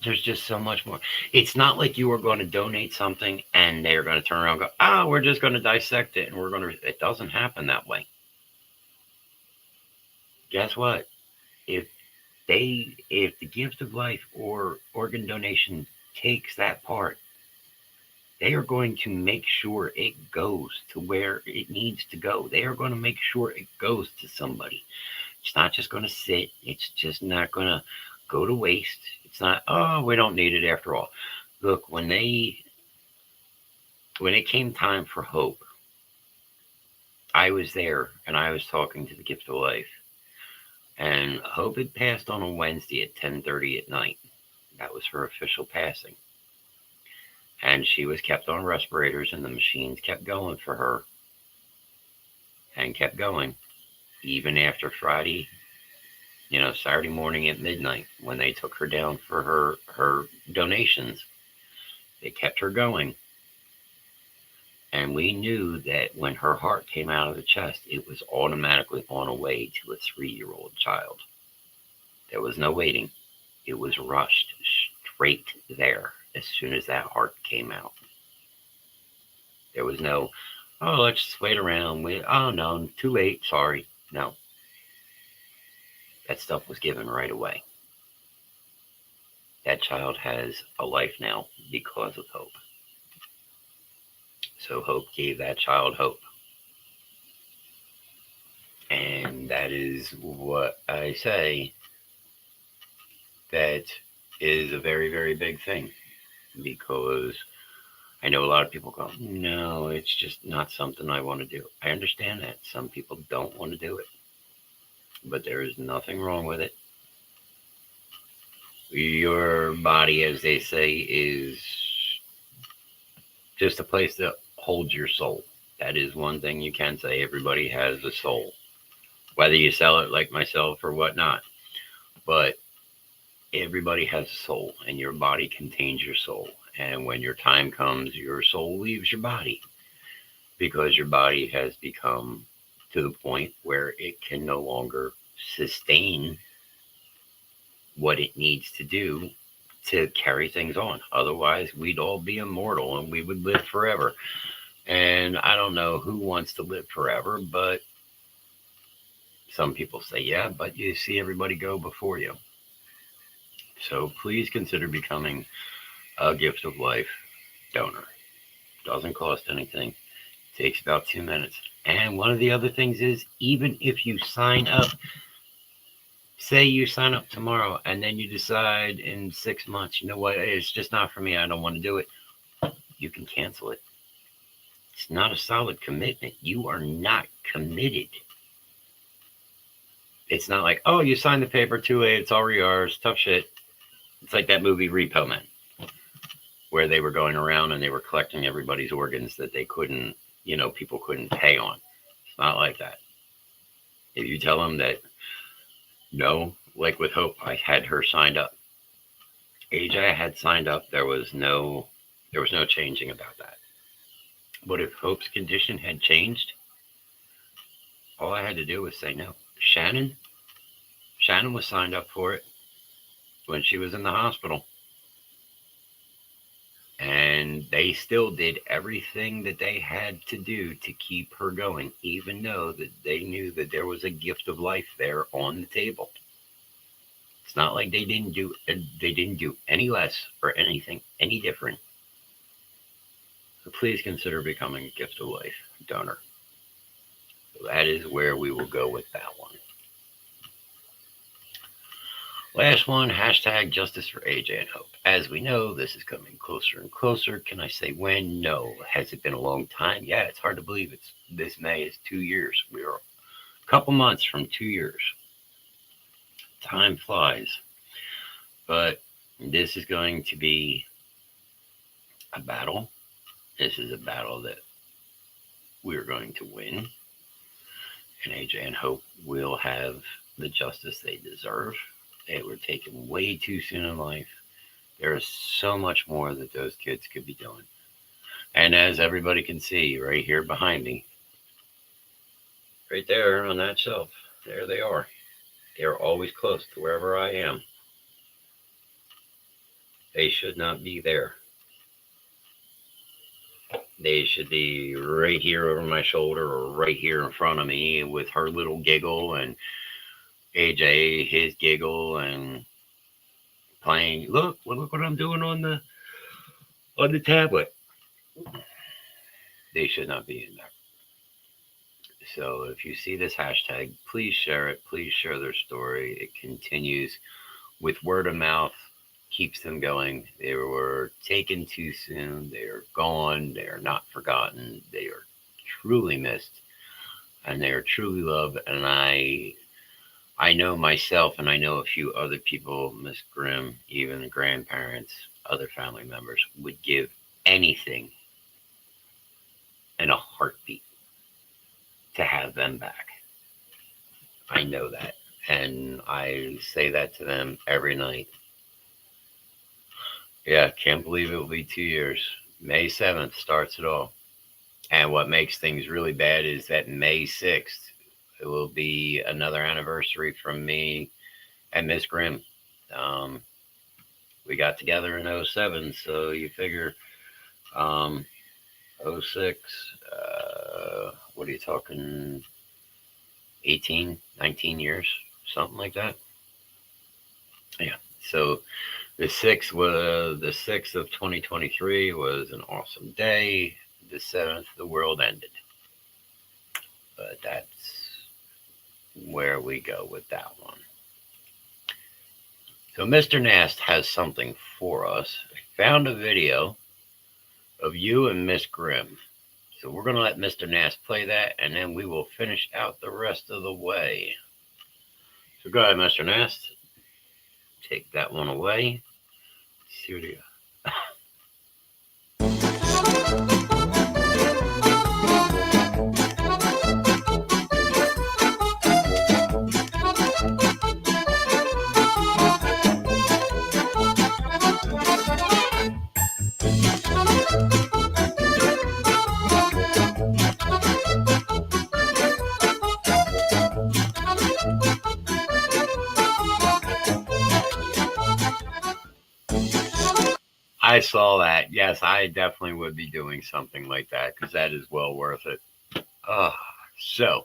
There's just so much more. It's not like you are going to donate something and they're going to turn around and go, we're just going to dissect it and we're going to, it doesn't happen that way. Guess what? If the Gift of Life or organ donation takes that part, they are going to make sure it goes to where it needs to go. They are going to make sure it goes to somebody. It's not just going to sit. It's just not going to go to waste. It's not, we don't need it after all. Look, when it came time for Hope, I was there and I was talking to the Gift of Life. And Hope had passed on a Wednesday at 10:30 at night. That was her official passing. And she was kept on respirators and the machines kept going for her. And kept going. Even after Friday, Saturday morning at midnight when they took her down for her donations. They kept her going. And we knew that when her heart came out of the chest, it was automatically on a way to a 3-year-old child. There was no waiting. It was rushed straight there as soon as that heart came out. There was no, oh, let's just wait around. Oh, no, too late. Sorry. No. That stuff was given right away. That child has a life now because of Hope. So Hope gave that child hope. And that is what I say. That is a very, very big thing. Because I know a lot of people go, no, it's just not something I want to do. I understand that. Some people don't want to do it. But there is nothing wrong with it. Your body, as they say, is just a place that holds your soul. That is one thing you can say. Everybody has a soul. Whether you sell it like myself or whatnot. But everybody has a soul, and your body contains your soul. And when your time comes, your soul leaves your body. Because your body has become to the point where it can no longer sustain what it needs to do to carry things on. Otherwise, we'd all be immortal and we would live forever. And I don't know who wants to live forever, but some people say, yeah, but you see everybody go before you. So please consider becoming a gift of life donor. Doesn't cost anything. Takes about 2 minutes. And one of the other things is, even if you sign up, say you sign up tomorrow and then you decide in 6 months, you know what, it's just not for me, I don't want to do it. You can cancel it. It's not a solid commitment. You are not committed. It's not like, oh, you signed the paper, too late, it's already yours, tough shit. It's like that movie Repo Man, where they were going around and they were collecting everybody's organs that they couldn't, people couldn't pay on. It's not like that. If you tell them that, no, like with Hope, I had her signed up. AJ had signed up. There was no changing about that. But if Hope's condition had changed, all I had to do was say no. Shannon was signed up for it when she was in the hospital. And they still did everything that they had to do to keep her going, even though that they knew that there was a gift of life there on the table. It's not like they didn't do any less or anything any different. So please consider becoming a gift of life donor. So that is where we will go with that one. Last one, hashtag justice for AJ and Hope. As we know, this is coming closer and closer. Can I say when? No. Has it been a long time? Yeah, it's hard to believe. This May is 2 years. We are a couple months from 2 years. Time flies. But this is going to be a battle. This is a battle that we're going to win. And AJ and Hope will have the justice they deserve. They were taken way too soon in life. There is so much more that those kids could be doing. And as everybody can see right here behind me, right there on that shelf, there they are. They're always close to wherever I am. They should not be there. They should be right here over my shoulder or right here in front of me with her little giggle and AJ, his giggle, and playing. Look what I'm doing on the tablet. They should not be in there. So if you see this hashtag, please share it. Please share their story. It continues with word of mouth, keeps them going. They were taken too soon. They are gone. They are not forgotten. They are truly missed, and they are truly loved. And I know myself, and I know a few other people, Miss Grimm, even grandparents, other family members, would give anything in a heartbeat to have them back. I know that. And I say that to them every night. Yeah, can't believe it will be 2 years. May 7th starts it all. And what makes things really bad is that May 6th, it will be another anniversary from me and Miss Grimm. We got together in '07, so you figure '06, what are you talking, 18, 19 years, something like that. Yeah. So the 6th of 2023 was an awesome day. The 7th, the world ended. But that's where we go with that one. So Mr. Nast has something for us. I found a video of you and Miss Grimm. So we're going to let Mr. Nast play that, and then we will finish out the rest of the way. So go ahead, Mr. Nast. Take that one away. Let's see what you got. I saw that. Yes, I definitely would be doing something like that because that is well worth it. So,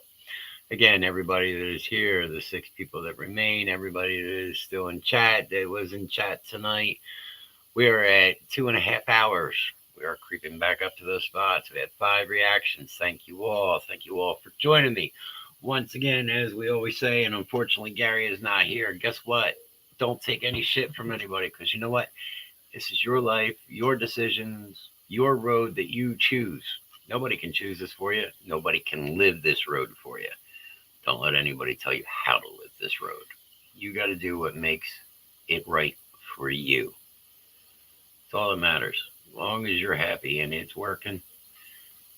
again, everybody that is here, the 6 people that remain, everybody that is still in chat, that was in chat tonight, we are at 2.5 hours. We are creeping back up to those spots. We had 5 reactions. Thank you all. Thank you all for joining me. Once again, as we always say, and unfortunately Gary is not here, guess what? Don't take any shit from anybody because you know what? This is your life, your decisions, your road that you choose. Nobody can choose this for you. Nobody can live this road for you. Don't let anybody tell you how to live this road. You got to do what makes it right for you. That's all that matters. As long as you're happy and it's working,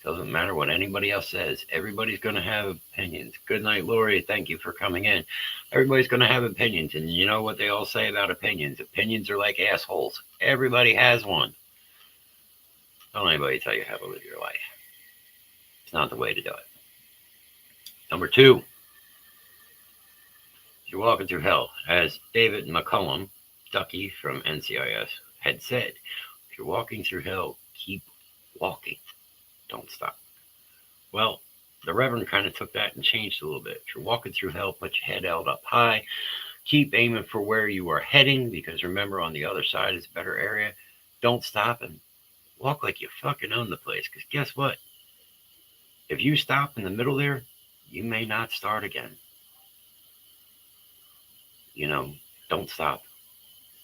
doesn't matter what anybody else says. Everybody's going to have opinions. Good night, Lori. Thank you for coming in. Everybody's going to have opinions. And you know what they all say about opinions? Opinions are like assholes. Everybody has one. Don't let anybody tell you how to live your life. It's not the way to do it. Number 2. You're walking through hell. As David McCullum, Ducky from NCIS, had said, if you're walking through hell, keep walking. Don't stop. Well, the Reverend kind of took that and changed a little bit. If you're walking through hell, put your head held up high. Keep aiming for where you are heading, because remember, on the other side is a better area. Don't stop and walk like you fucking own the place, because guess what? If you stop in the middle there, you may not start again. You know, don't stop.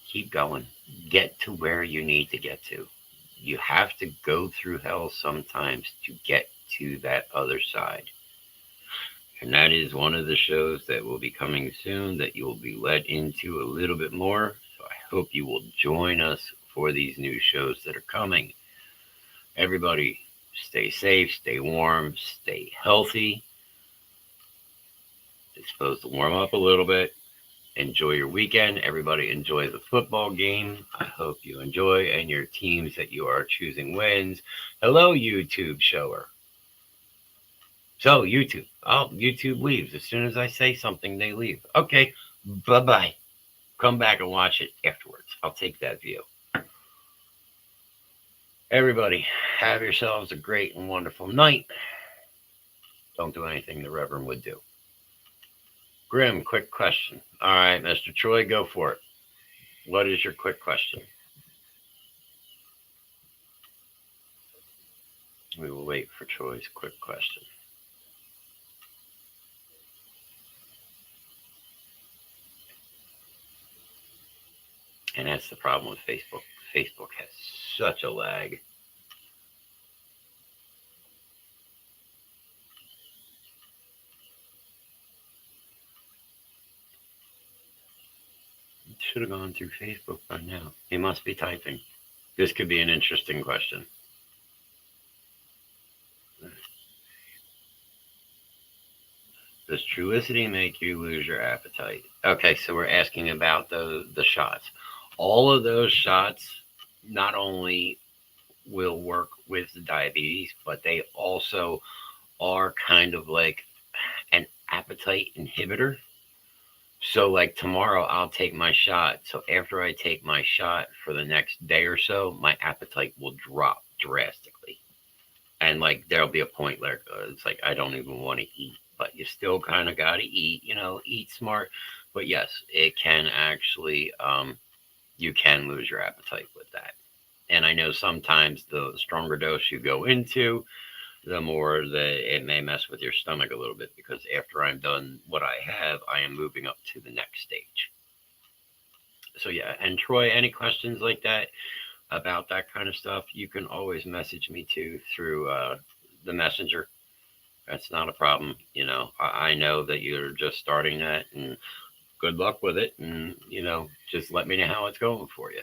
Keep going. Get to where you need to get to. You have to go through hell sometimes to get to that other side. And that is one of the shows that will be coming soon that you will be let into a little bit more. So I hope you will join us for these new shows that are coming. Everybody, stay safe, stay warm, stay healthy. It's supposed to warm up a little bit. Enjoy your weekend. Everybody enjoy the football game. I hope you enjoy, and your teams that you are choosing wins. Hello, YouTube shower. So, YouTube. Oh, YouTube leaves. As soon as I say something, they leave. Okay, bye-bye. Come back and watch it afterwards. I'll take that view. Everybody, have yourselves a great and wonderful night. Don't do anything the Reverend would do. Grimm, quick question. All right, Mr. Troy, go for it. What is your quick question? We will wait for Troy's quick question. And that's the problem with Facebook. Facebook has such a lag. It should have gone through Facebook by now. He must be typing. This could be an interesting question. Does Trulicity make you lose your appetite? Okay, so we're asking about the shots. All of those shots not only will work with the diabetes, but they also are kind of like an appetite inhibitor. So, like tomorrow, I'll take my shot. So, after I take my shot for the next day or so, my appetite will drop drastically. And like, there'll be a point where it's like, I don't even want to eat, but you still kind of got to eat, eat smart. But yes, it can actually, you can lose your appetite with that. And I know sometimes the stronger dose you go into, the more that it may mess with your stomach a little bit, because after I'm done what I have, I am moving up to the next stage. So yeah, and Troy, any questions like that about that kind of stuff, you can always message me too through the messenger. That's not a problem. I know that you're just starting that, and good luck with it. And, just let me know how it's going for you.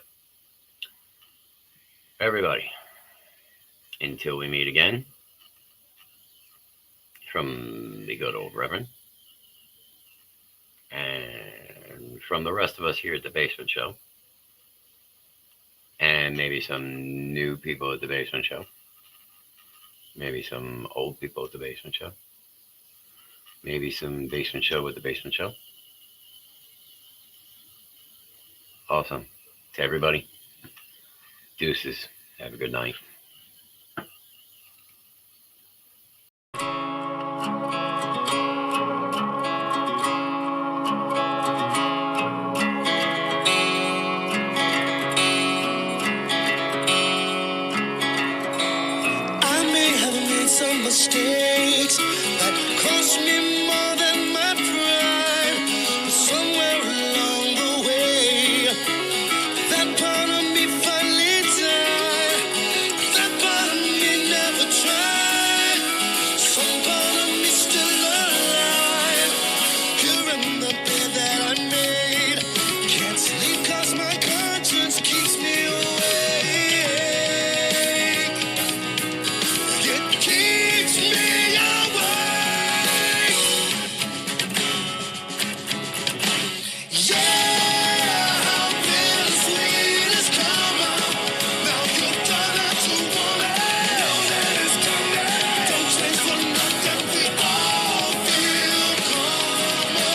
Everybody, until we meet again, from the good old Reverend, and from the rest of us here at the Basement Show, and maybe some new people at the Basement Show, maybe some old people at the Basement Show, maybe some Basement Show with the Basement Show. Awesome. To everybody, deuces. Have a good night. Some mistakes that cost me more than my pride, but somewhere along the way, that part of me finally died. That part of me never tried. Some part of me still alive. Here in the bed that I made, can't sleep 'cause my conscience keeps me awake. It keeps me awake. Yeah, how bittersweet is karma. Now you've done it to woman. Know that it's coming. Don't change for nothing. We all feel karma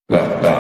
now.